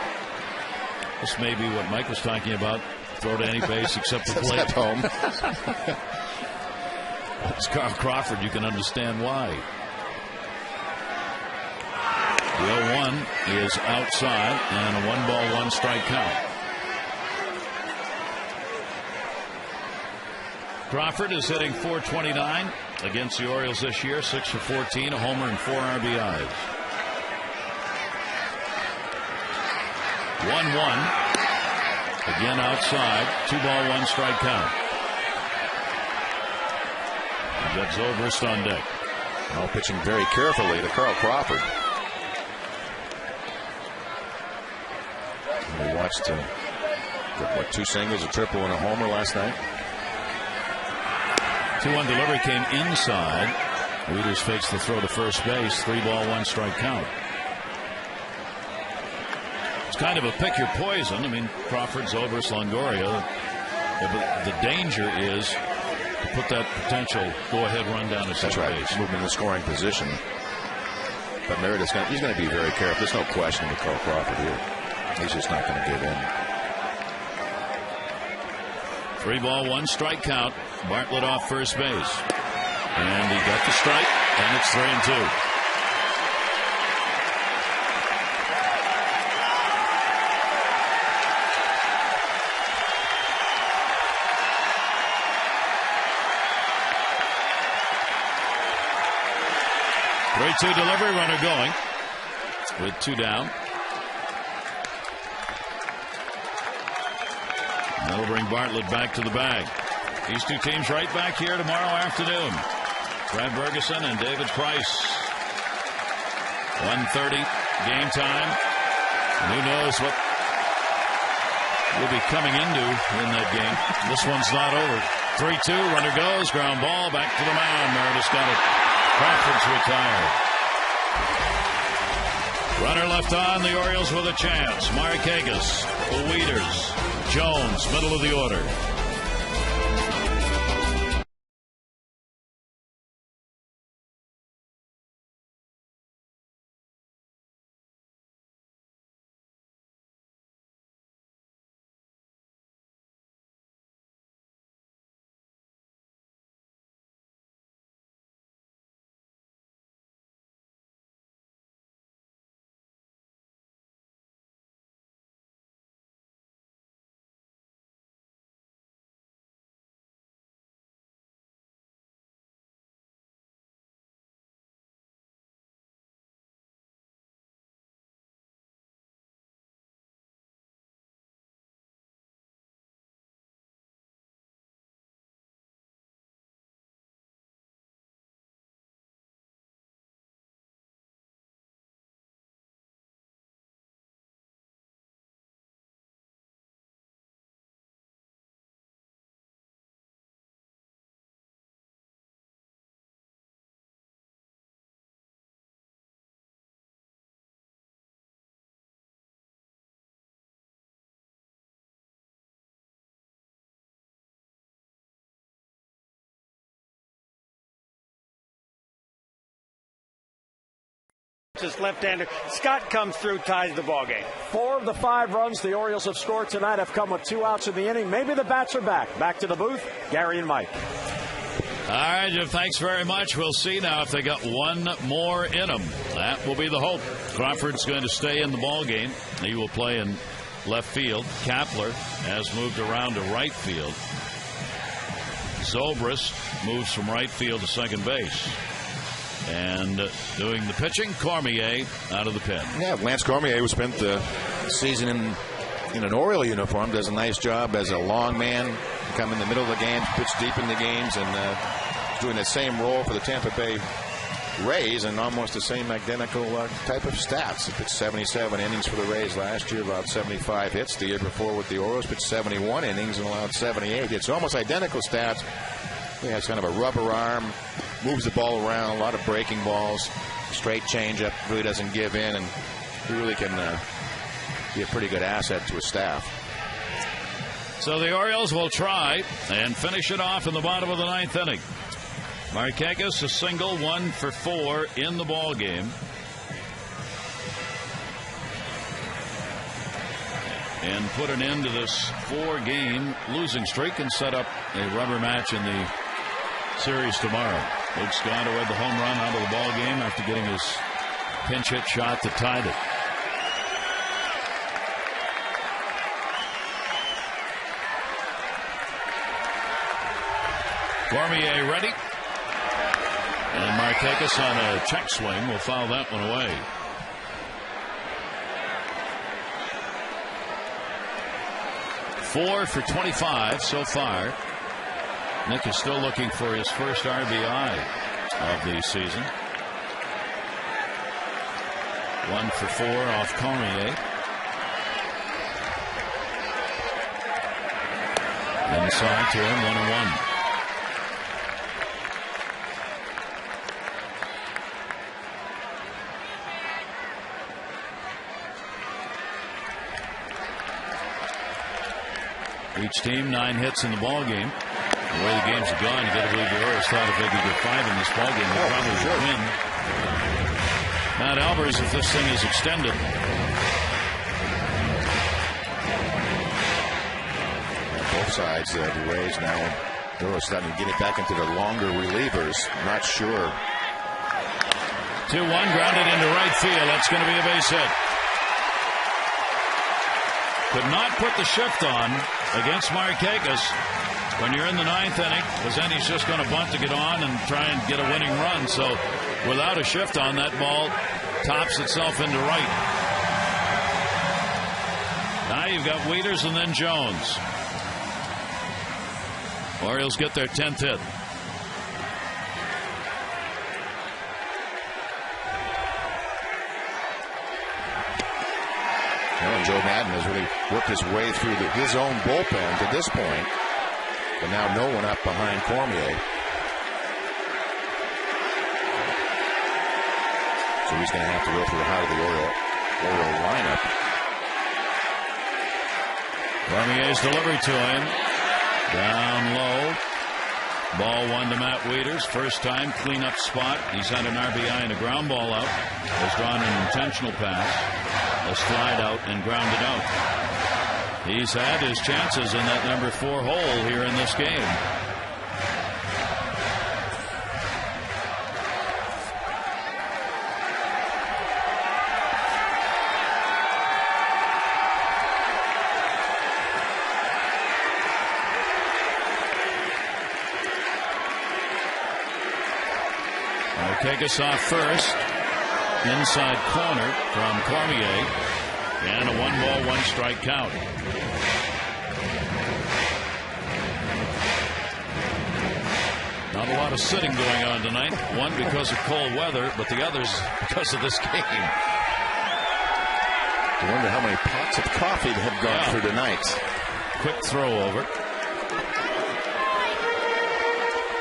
This may be what Mike was talking about. Throw to any base except the plate. Home. It's Carl Crawford. You can understand why. The 0-1 is outside, and a 1-ball, 1-strike count. Crawford is hitting .429 against the Orioles this year, 6 for 14, a homer and 4 RBIs. 1-1. Again outside. 2-ball, 1-strike count. We've got Zobrist on deck. Well, pitching very carefully to Carl Crawford. We watched 2 singles, a triple, and a homer last night. 2-1 delivery came inside. Wieters fakes the throw to first base. 3-ball, 1-strike count. It's kind of a pick your poison. I mean, Crawford's over Longoria. But the danger is to put that potential go-ahead run down to second base. Move him in the scoring position. But Meredith's he's going to be very careful. There's no question with Carl Crawford here. He's just not going to give in. 3-1 strike count. Bartlett off first base. And he got the strike, and it's 3-2. Three-two delivery, runner going with 2 down. That'll bring Bartlett back to the bag. These two teams right back here tomorrow afternoon. Brad Bergeson and David Price. 1:30 game time. And who knows what we'll be coming into in that game. This one's not over. 3-2, runner goes, ground ball, back to the mound. Meredith's got it. Crawford's retired. Runner left on, the Orioles with a chance. Markakis, Wieters, Jones, middle of the order. His left-hander. Scott comes through, ties the ball game. 4 of the 5 runs the Orioles have scored tonight have come with 2 outs in the inning. Maybe the bats are back. Back to the booth, Gary and Mike. All right, Jim, thanks very much. We'll see now if they got one more in them. That will be the hope. Crawford's going to stay in the ball game. He will play in left field. Kapler has moved around to right field. Zobrist moves from right field to second base. And doing the pitching, Cormier out of the pen. Yeah, Lance Cormier, who spent the season in an Oriole uniform, does a nice job as a long man. Come in the middle of the games, pitch deep in the games, and doing the same role for the Tampa Bay Rays and almost the same identical type of stats. He pitched 77 innings for the Rays last year, about 75 hits. The year before with the Orioles, pitched 71 innings and allowed 78 hits. Almost identical stats. He has kind of a rubber arm, moves the ball around, a lot of breaking balls, straight changeup, really doesn't give in, and he really can be a pretty good asset to his staff. So the Orioles will try and finish it off in the bottom of the 9th inning. Markakis a single, 1 for 4 in the ball game. And put an end to this 4-game losing streak and set up a rubber match in the series tomorrow. Luke Scott had the home run out of the ball game after getting his pinch hit shot that tied it. Cormier ready. And Markakis on a check swing will foul that one away. Four for 25 so far. Nick is still looking for his first RBI of the season. 1 for 4 off Cormier. Inside to him, 1-1. Each team 9 hits in the ball game. The way the games have gone, you got to believe the Orioles thought if they could get 5 in this ball game, they probably would win. Matt Albers, if this thing is extended. Both sides, the Rays now, they're starting to get it back into the longer relievers. Not sure. 2-1, grounded into right field. That's going to be a base hit. Could not put the shift on against Markakis when you're in the 9th inning, because then he's just going to bunt to get on and try and get a winning run. So without a shift on, that ball tops itself into right. Now you've got Wieters and then Jones. Orioles get their 10th hit. Joe Madden has really worked his way through his own bullpen to this point, but now no one up behind Cormier. So he's going to have to go through the heart of the Oriole lineup. Cormier's delivery to him. Down low. Ball 1 to Matt Wieters. First time cleanup spot. He's had an RBI and a ground ball out. Has drawn an intentional pass. A slide out and grounded out. He's had his chances in that number 4 hole here in this game. Markakis off first. Inside corner from Cormier. And a 1-ball, 1-strike count. Not a lot of sitting going on tonight. One because of cold weather, but the others because of this game. I wonder how many pots of coffee have gone through tonight. Quick throw over.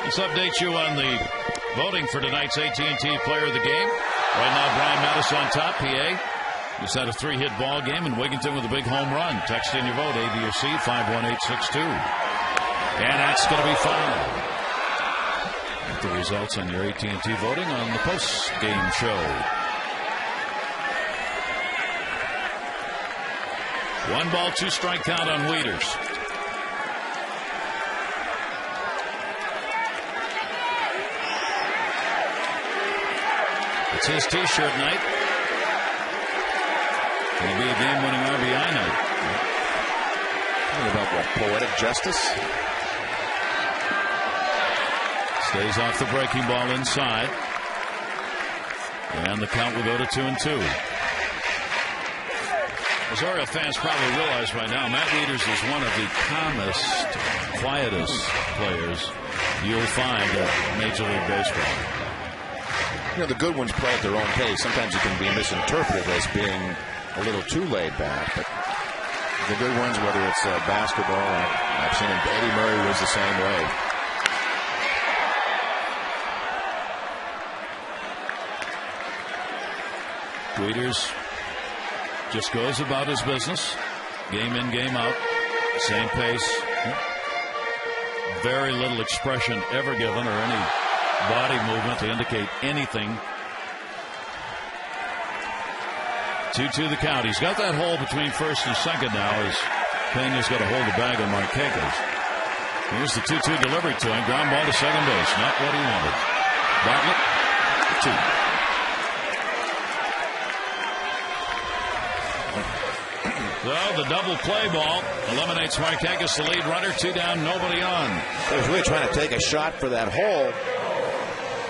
Let's update you on the voting for tonight's AT&T Player of the Game. Right now, Brian Matusz on top, PA. He's had a 3-hit ball game, and Wigginton with a big home run. Text in your vote, A, B, or C, 51862. And that's going to be fine. Get the results on your AT&T voting on the post-game show. 1-ball, 2-strike count on Wieters. It's his T-shirt night. It'll be a game-winning RBI night. What about what? Poetic justice? Stays off the breaking ball inside. And the count will go to 2-2. As Oriole fans probably realize by now, Matt Wieters is one of the calmest, quietest players you'll find at Major League Baseball. You know, the good ones play at their own pace. Sometimes it can be misinterpreted as being a little too laid back. But the good ones, whether it's basketball, I've seen it. Eddie Murray was the same way. Wieters just goes about his business. Game in, game out. Same pace. Very little expression ever given or any body movement to indicate anything. 2-2 the count. He's got that hole between first and second now as Pena's got to hold the bag on Markakis. Here's the 2-2 delivery to him. Ground ball to second base. Not what he wanted. Bartlett, 2. So the double play ball eliminates Markakis, the lead runner. 2 down, nobody on. He was really trying to take a shot for that hole.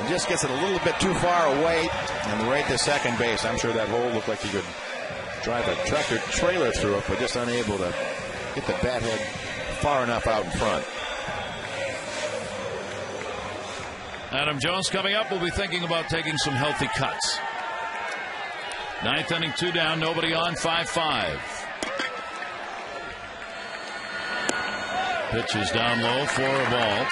And just gets it a little bit too far away and right to second base. I'm sure that hole looked like he could drive a tractor trailer through it, but just unable to get the bat head far enough out in front. Adam Jones coming up. We'll be thinking about taking some healthy cuts. 9th inning, 2 down, nobody on, 5-5. Pitch is down low for a ball.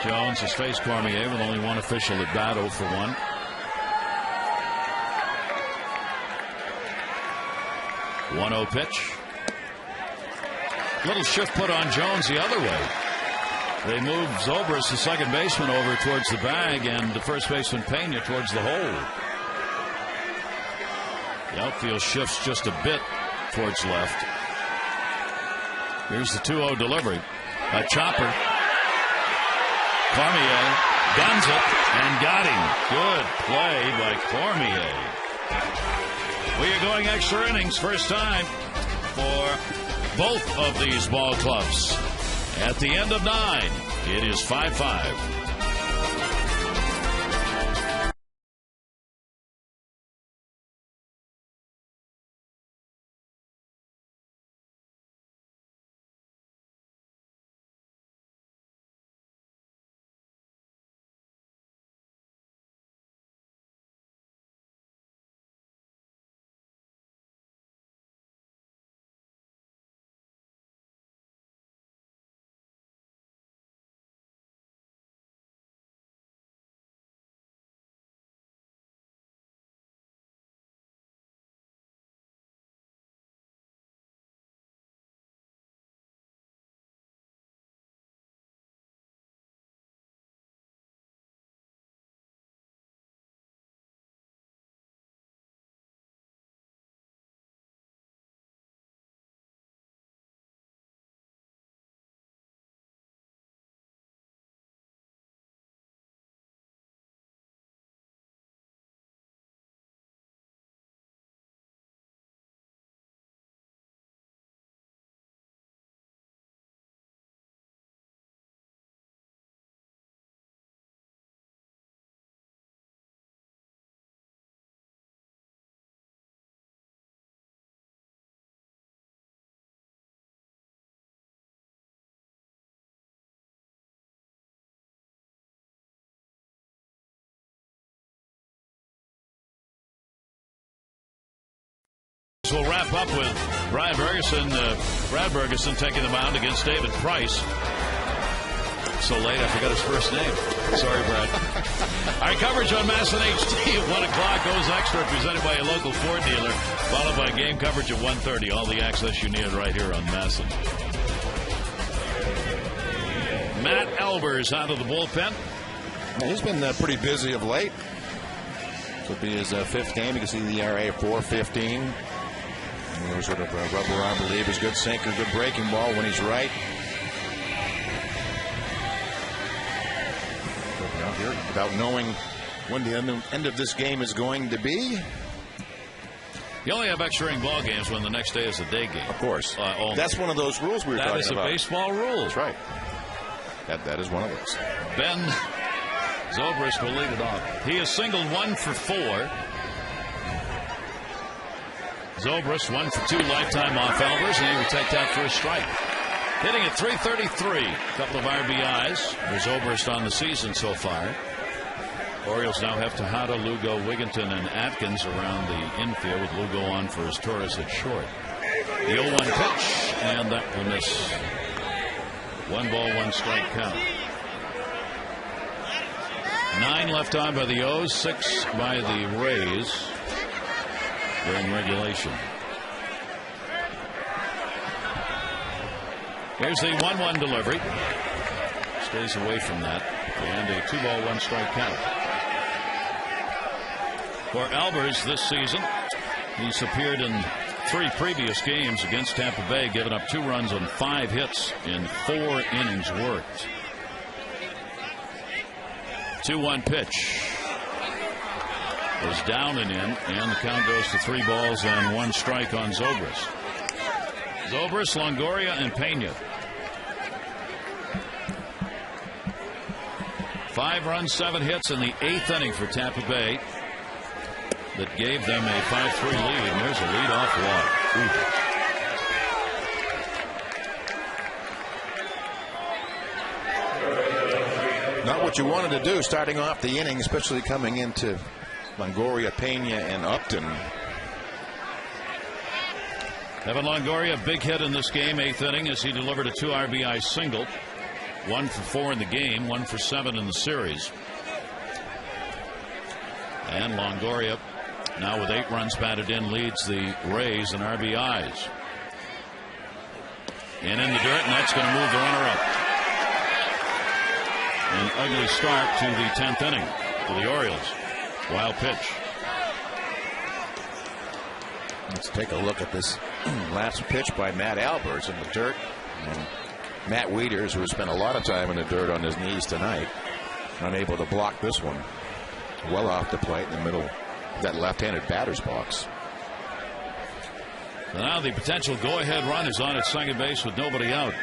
Jones has faced Cormier with only one official at bat, 0 for 1. One 1-0 pitch. Little shift put on Jones the other way. They move Zobrist, the second baseman, over towards the bag, and the first baseman Pena towards the hole. The outfield shifts just a bit towards left. Here's the 2-0 delivery. A chopper. Cormier guns it and got him. Good play by Cormier. We are going extra innings. First time for both of these ball clubs. At the end of 9, it is 5-5. We'll wrap up with Brad Bergeson taking the mound against David Price. So late, I forgot his first name. Sorry, Brad. Our coverage on Masson HD at 1 o'clock goes extra, presented by a local Ford dealer, followed by game coverage at 1:30. All the access you need right here on Masson. Matt Albers out of the bullpen. He's been pretty busy of late. This will be his 5th game. You can see the ERA of 4.15. Sort of rubber arm relievers, good sinker, good breaking ball when he's right. Here, without knowing when the end of this game is going to be. You only have extra inning ball games when the next day is a day game. Of course. That's one of those rules we were talking about. That is a baseball rule. That's right. That is one of those. Ben Zobrist will lead it off. He has singled 1 for 4. Zobrist 1 for 2 lifetime off Albers, and he will take that for a strike. Hitting at .333, a couple of RBIs. There's Zobrist on the season so far. Orioles now have Tejada, Lugo, Wigginton, and Atkins around the infield, with Lugo on for his Torres at short. The 0-1 pitch, and that will miss. 1 ball, 1 strike count. 9 left on by the O's, 6 by the Rays during regulation. Here's the 1-1 delivery. Stays away from that. And a 2 ball, 1 strike count. For Albers this season, he's appeared in 3 previous games against Tampa Bay, giving up 2 runs on 5 hits in 4 innings worked. 2-1 pitch is down and in, and the count goes to 3 balls and 1 strike on Zobrist. Zobrist, Longoria, and Pena. 5 runs, 7 hits in the 8th inning for Tampa Bay that gave them a 5-3 lead, and there's a leadoff walk. Not what you wanted to do starting off the inning, especially coming into Longoria, Pena, and Upton. Evan Longoria, big hit in this game, 8th inning, as he delivered a 2 RBI single. 1 for 4 in the game, 1 for 7 in the series. And Longoria, now with 8 runs batted in, leads the Rays in RBIs. and in the dirt, and that's going to move the runner up. An ugly start to the 10th inning for the Orioles. Wild pitch. Let's take a look at this last pitch by Matt Albers in the dirt. And Matt Wieters, who has spent a lot of time in the dirt on his knees tonight, unable to block this one. Well off the plate in the middle of that left-handed batter's box. Now the potential go-ahead run is on at second base with nobody out.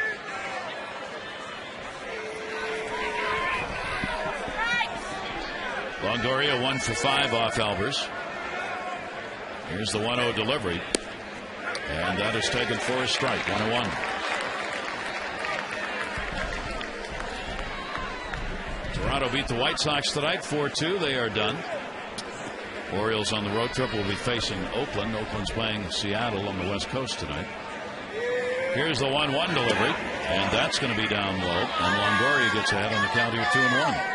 Longoria 1 for 5 off Albers. Here's the 1-0 delivery. And that is taken for a strike. 1-1. Toronto beat the White Sox tonight 4-2. They are done. Orioles on the road trip will be facing Oakland. Oakland's playing Seattle on the West Coast tonight. Here's the 1-1 delivery. And that's going to be down low. And Longoria gets ahead on the count here 2-1.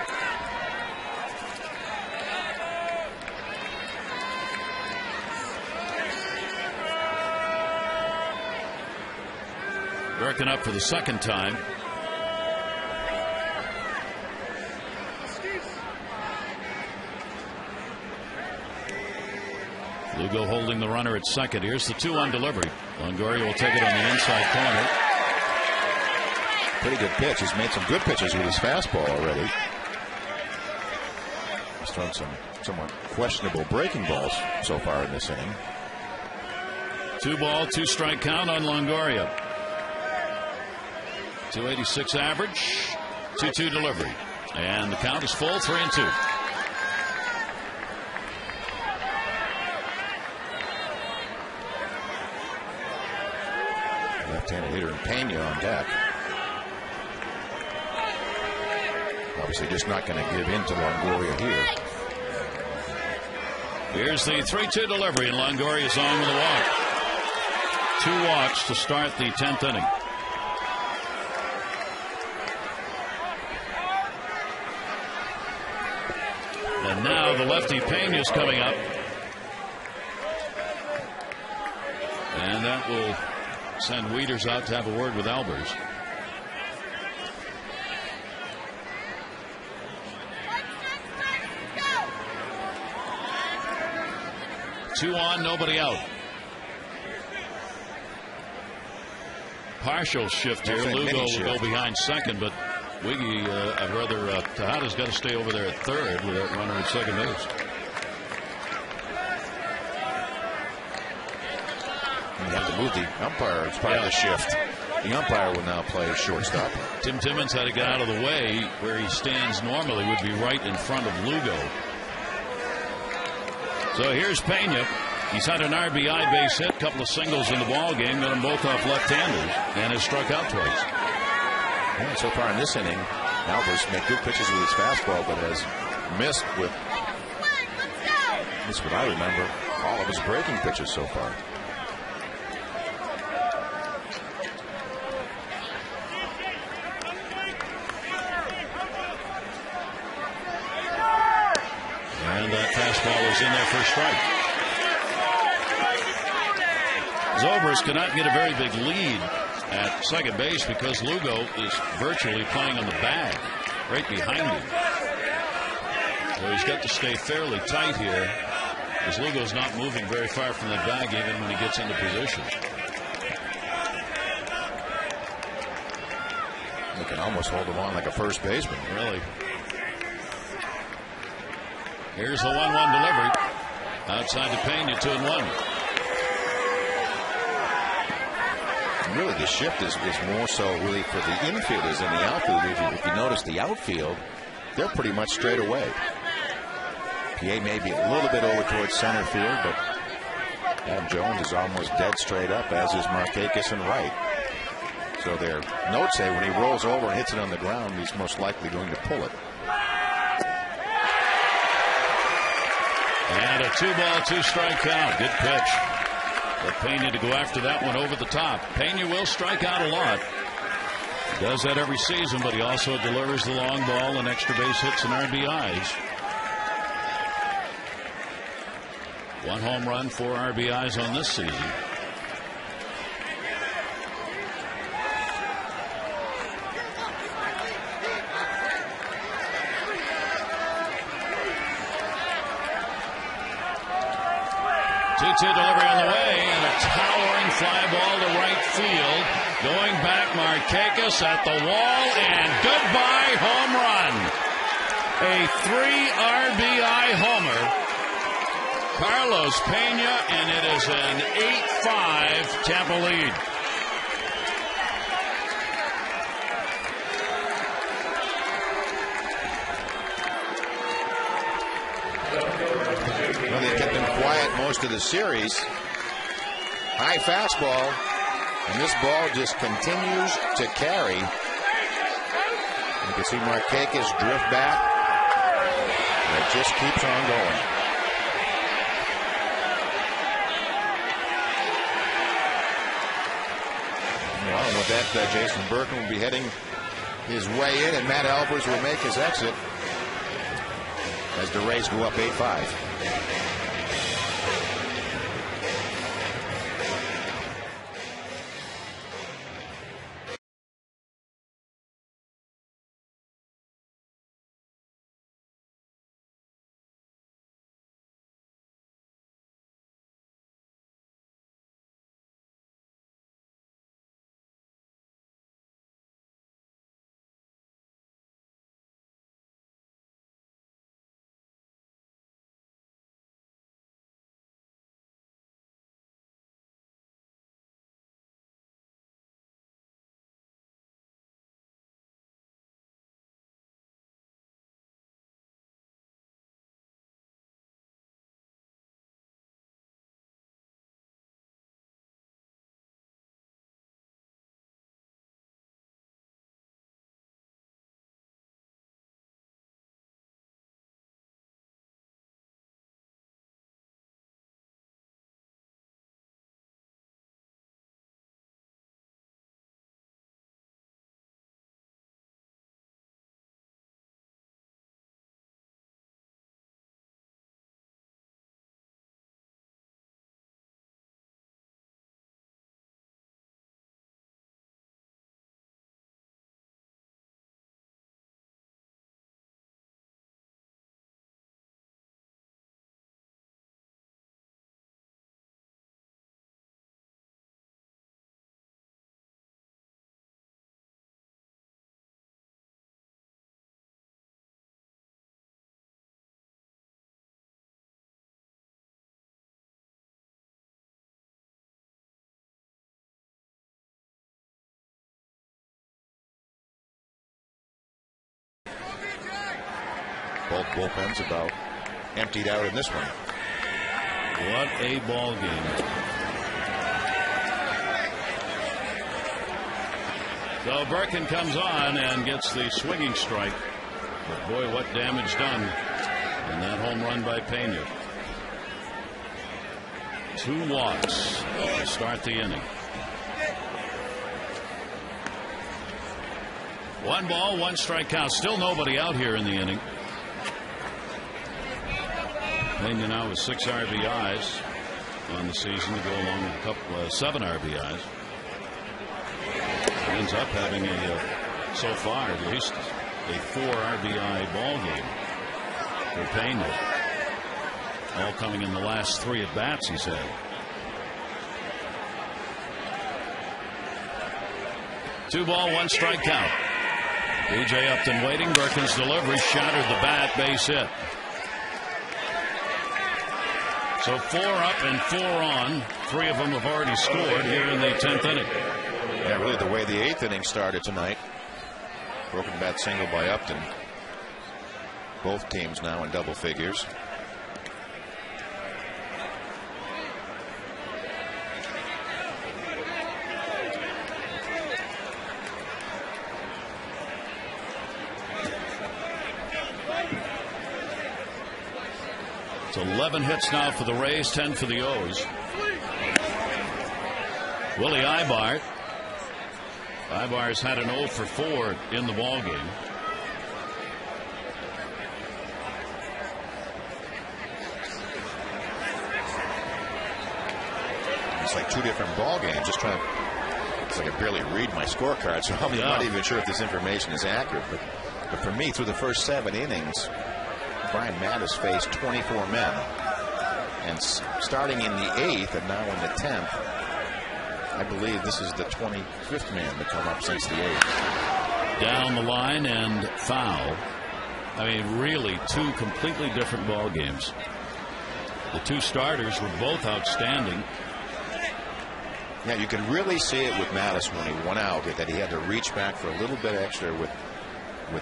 Working up for the second time. Lugo holding the runner at second. Here's the 2-1 delivery. Longoria will take it on the inside corner. Pretty good pitch. He's made some good pitches with his fastball already. He's thrown some somewhat questionable breaking balls so far in this inning. 2-ball, 2-strike count on Longoria. 286 average, 2-2 delivery. And the count is full, 3-2. Left-handed hitter and Pena on deck. Obviously just not going to give in to Longoria here. Here's the 3-2 delivery, and Longoria's on with a walk. 2 walks to start the 10th inning. And now the lefty Pena's coming up. And that will send Wieters out to have a word with Albers. Two on, nobody out. Partial shift here. Lugo will go behind second, but Wiggy, Tejada's got to stay over there at third with that runner at second base. You have to move the umpire as part of the shift. The umpire will now play as shortstop. Tim Timmons had to get out of the way. Where he stands normally would be right in front of Lugo. So here's Pena. He's had an RBI base hit, couple of singles in the ball game, got them both off left-handers, and has struck out twice. Yeah, so far in this inning, Albers made good pitches with his fastball, but has missed with, at least what I remember, all of his breaking pitches so far. And that fastball is in there for a strike. Zobrist cannot get a very big lead at second base because Lugo is virtually playing on the bag right behind him. So he's got to stay fairly tight here because Lugo's not moving very far from the bag even when he gets into position. They can almost hold him on like a first baseman. Really. Here's the 1-1 delivery. Outside to Pena, 2-1. Really, the shift is more so really for the infielders than the outfield. If you notice the outfield, they're pretty much straight away. PA may be a little bit over towards center field, but Adam Jones is almost dead straight up, as is Markakis and Wright. So their notes say when he rolls over and hits it on the ground, he's most likely going to pull it. And a 2-ball, 2-strike count. Good pitch. But Pena to go after that one over the top. Pena will strike out a lot. He does that every season, but he also delivers the long ball and extra base hits and RBIs. 1 home run, 4 RBIs on this season. 2-2 delivery on the way, and a towering fly ball to right field. Going back, Markakis at the wall, and goodbye home run. A 3 RBI homer. Carlos Pena, and it is an 8-5 Tampa lead. Well, they kept him quiet most of the series. High fastball, and this ball just continues to carry. You can see Markakis drift back, and it just keeps on going. Well, and with that, Jason Burton will be heading his way in, and Matt Albers will make his exit as the Rays go up 8-5. Both bullpens about emptied out in this one. What a ball game. So Birkin comes on and gets the swinging strike. But boy, what damage done in that home run by Pena. 2 walks to start the inning. 1 ball, 1 strike count. Still nobody out here in the inning. Pena now with 6 RBIs on the season to go along with a couple 7 RBIs. Ends up having so far at least a 4 RBI ball game for Pena. All coming in the last 3 at bats he's had. Two ball, 1 strike count. DJ Upton waiting. Birkin's delivery shattered the bat, base hit. So 4 up and 4 on. 3 of them have already scored here in the 10th inning. Yeah, really the way the 8th inning started tonight. Broken bat single by Upton. Both teams now in double figures. It's 11 hits now for the Rays, 10 for the O's. Willie Ibart. Ibar's had an 0 for 4 in the ball game. It's like 2 different ball games. Just trying to. It's like I barely read my scorecard, so I'm not even sure if this information is accurate. But for me, through the first 7 innings, Brian Matusz faced 24 men. And starting in the 8th and now in the 10th, I believe this is the 25th man to come up since the 8th. Down the line and foul. I mean, really, two completely different ball games. The two starters were both outstanding. Yeah, you can really see it with Matusz when he went out, that he had to reach back for a little bit extra with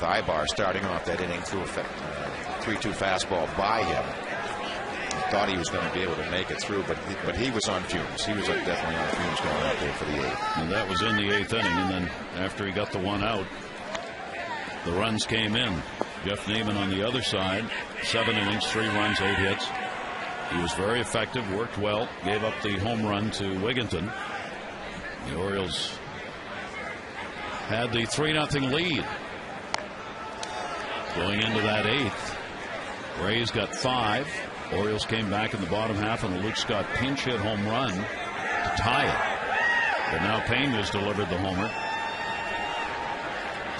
Ibar starting off that inning through a 3-2 fastball by him. Thought he was going to be able to make it through, but he was on fumes. He was definitely on fumes going out there for the 8th. And that was in the 8th inning. And then after he got the one out, the runs came in. Jeff Neiman on the other side, 7 innings, 3 runs, 8 hits. He was very effective, worked well, gave up the home run to Wigginton. The Orioles had the 3-0 lead going into that 8th. Rays got 5. Orioles came back in the bottom half on a Luke Scott pinch hit home run to tie it. But now Pena's delivered the homer.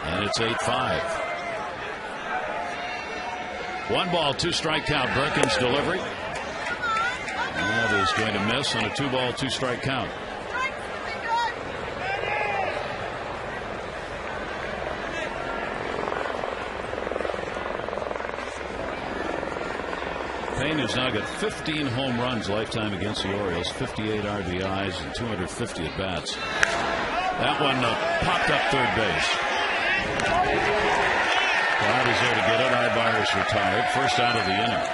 And it's 8-5. 1 ball, 2 strike count. Birkin's delivery. That is going to miss on a 2 ball, 2 strike count. Pena's now got 15 home runs lifetime against the Orioles, 58 RBIs and 250 at bats. That one popped up third base. God is there to get it. Ibar is retired. First out of the inning.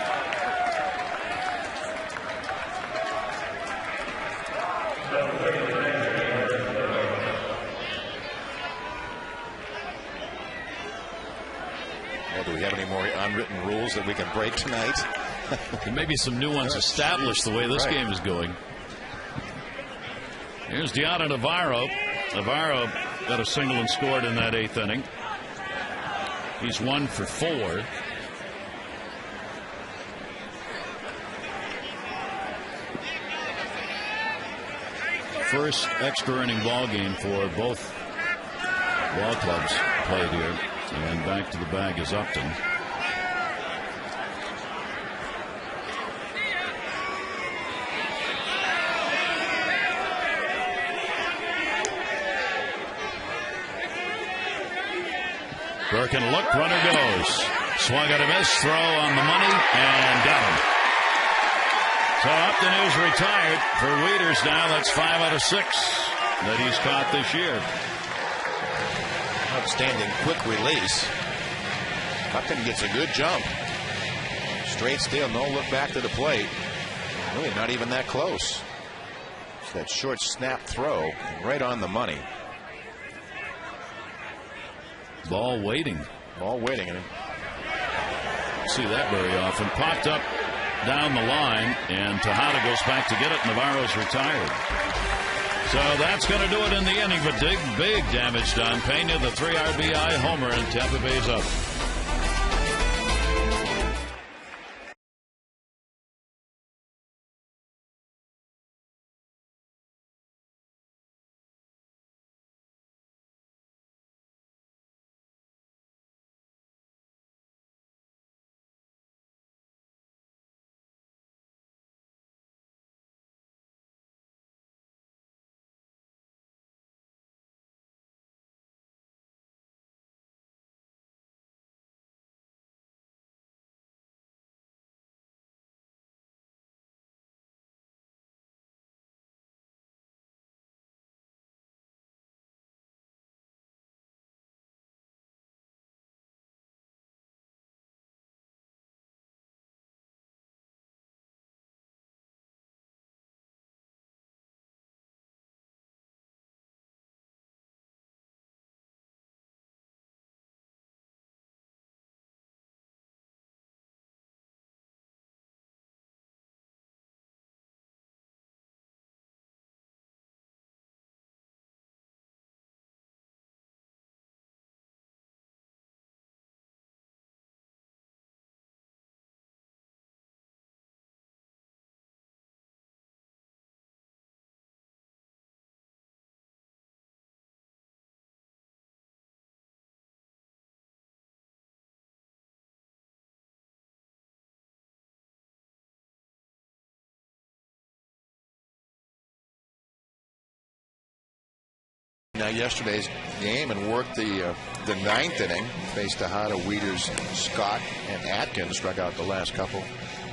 Well, do we have any more unwritten rules that we can break tonight? And maybe some new ones established the way this game is going. Here's Deanna Navarro. Navarro got a single and scored in that 8th inning. He's 1 for 4. First extra inning ball game for both ball clubs played here. And back to the bag is Upton. Birkin looked, runner goes. Swung at a miss, throw on the money, and got him. So Upton is retired for Wieters now. That's 5 out of 6 that he's caught this year. Outstanding quick release. Upton gets a good jump. Straight steal, no look back to the plate. Really not even that close. It's that short snap throw right on the money. Ball waiting. Ball waiting. See that very often. Popped up down the line, and Tejada goes back to get it. Navarro's retired. So that's going to do it in the inning, but big damage done. Pena, the 3 RBI homer, and Tampa Bay's up. Now yesterday's game and worked the ninth inning. Faced Tejada, Wieters, Scott, and Atkins. Struck out the last couple.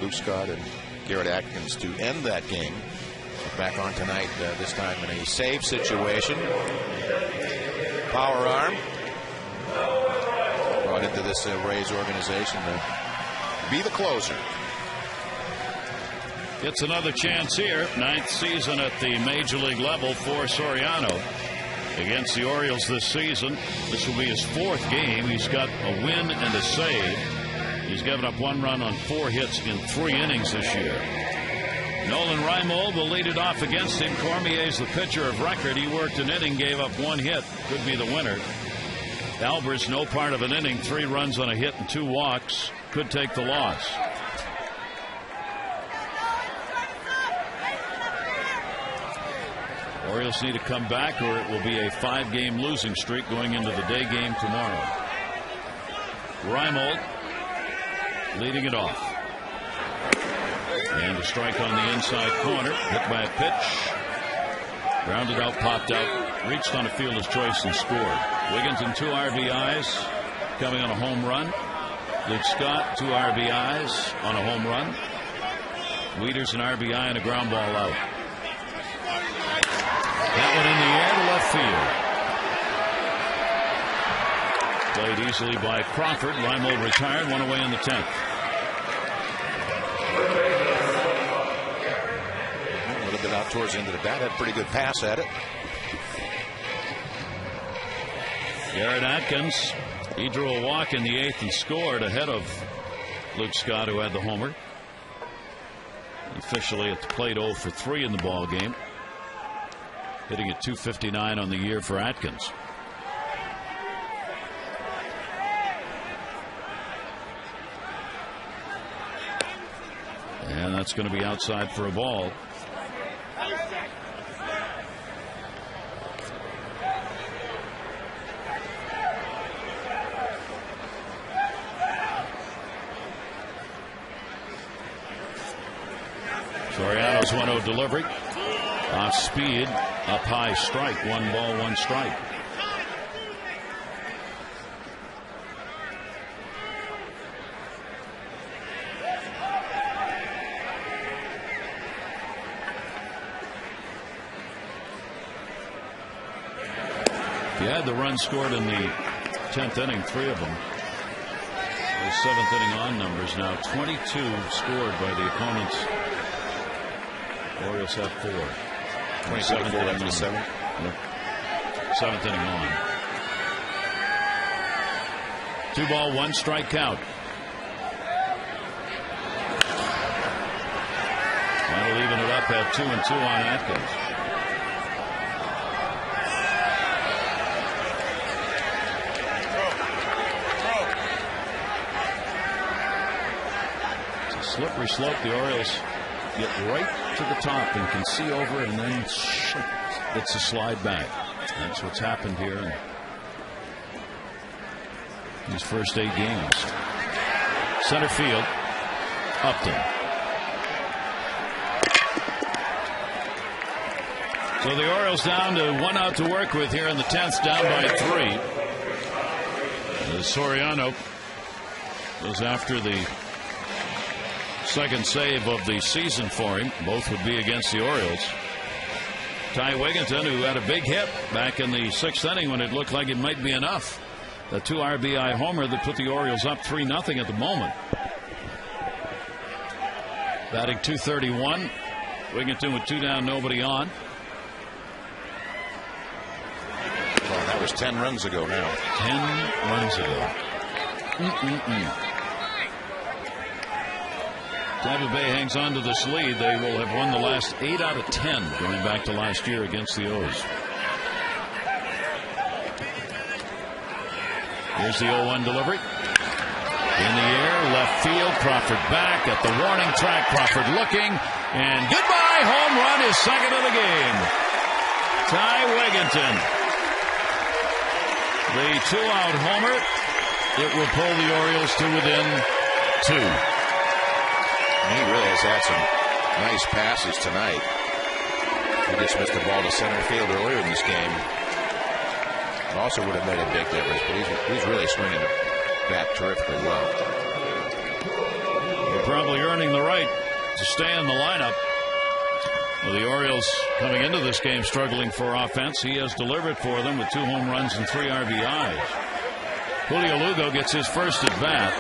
Luke Scott and Garrett Atkins to end that game. Back on tonight, this time in a save situation. Power arm brought into this Rays organization to be the closer. Gets another chance here. 9th season at the major league level for Soriano against the Orioles this season. This will be his 4th game. He's got a win and a save. He's given up 1 run on 4 hits in 3 innings this year. Nolan Reimold will lead it off against him. Cormier's the pitcher of record. He worked an inning, gave up 1 hit. Could be the winner. Albers, no part of an inning, 3 runs on a hit and 2 walks. Could take the loss. Orioles need to come back or it will be a 5-game losing streak going into the day game tomorrow. Reimold leading it off. And a strike on the inside corner. Hit by a pitch. Grounded out, popped out. Reached on a fielder's choice and scored. Wigginton 2 RBIs. Coming on a home run. Luke Scott 2 RBIs on a home run. Wieters an RBI and a ground ball out. That one in the air to left field. Played easily by Crawford. Reimold retired. 1 away in the 10th. A little bit out towards the end of the bat. Had a pretty good pass at it. Garrett Atkins. He drew a walk in the 8th and scored ahead of Luke Scott, who had the homer. Officially at the plate 0 for 3 in the ball game. Hitting at .259 on the year for Atkins. And that's going to be outside for a ball. Soriano's 1-0 delivery. Off speed, up high strike. 1 ball, 1 strike. He had the run scored in the 10th inning, 3 of them. The 7th inning on numbers now. 22 scored by the opponents. Orioles have 4. 27 after the 7th. Yep. 7th inning on. 2 ball, 1 strike count. That'll even it up at 2-2 on Atkins. It's a slippery slope. The Orioles get right to the top and can see over it, and then it's a slide back. That's what's happened here in these first 8 games. Center field, Upton. So the Orioles down to 1 out to work with here in the 10th, down by 3. Soriano goes after the 2nd save of the season for him. Both would be against the Orioles. Ty Wigginton, who had a big hit back in the 6th inning when it looked like it might be enough. The 2 RBI homer that put the Orioles up 3-0 at the moment. Batting .231. Wigginton with 2 down, nobody on. Well, that was 10 runs ago now. 10 runs ago. Tampa Bay hangs on to this lead. They will have won the last 8 out of 10 going back to last year against the O's. Here's the 0-1 delivery. In the air, left field. Crawford back at the warning track. Crawford looking, and goodbye. Home run, his 2nd of the game. Ty Wigginton. The 2-out homer. It will pull the Orioles to within 2. He really has had some nice passes tonight. He just missed the ball to center field earlier in this game. Also would have made a big difference, but he's really swinging the bat terrifically well. They're probably earning the right to stay in the lineup. Well, the Orioles coming into this game struggling for offense. He has delivered for them with 2 home runs and 3 RBIs. Julio Lugo gets his first at bat.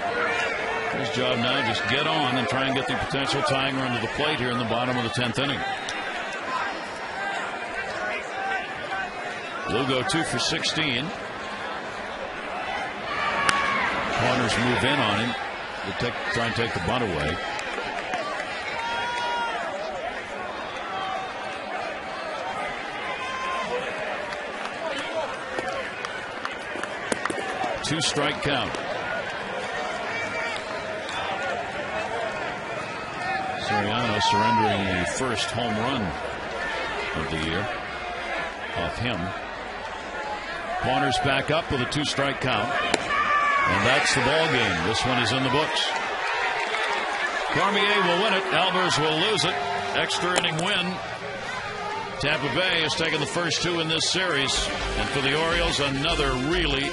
His job now just get on and try and get the potential tying run to the plate here in the bottom of the 10th inning. Lugo 2 for 16. Corners move in on him. They try and take the bunt away. Two-strike count. Soriano surrendering the first home run of the year off him. Corners back up with a 2-strike count. And that's the ball game. This one is in the books. Cormier will win it. Albers will lose it. Extra inning win. Tampa Bay has taken the first 2 in this series. And for the Orioles, another really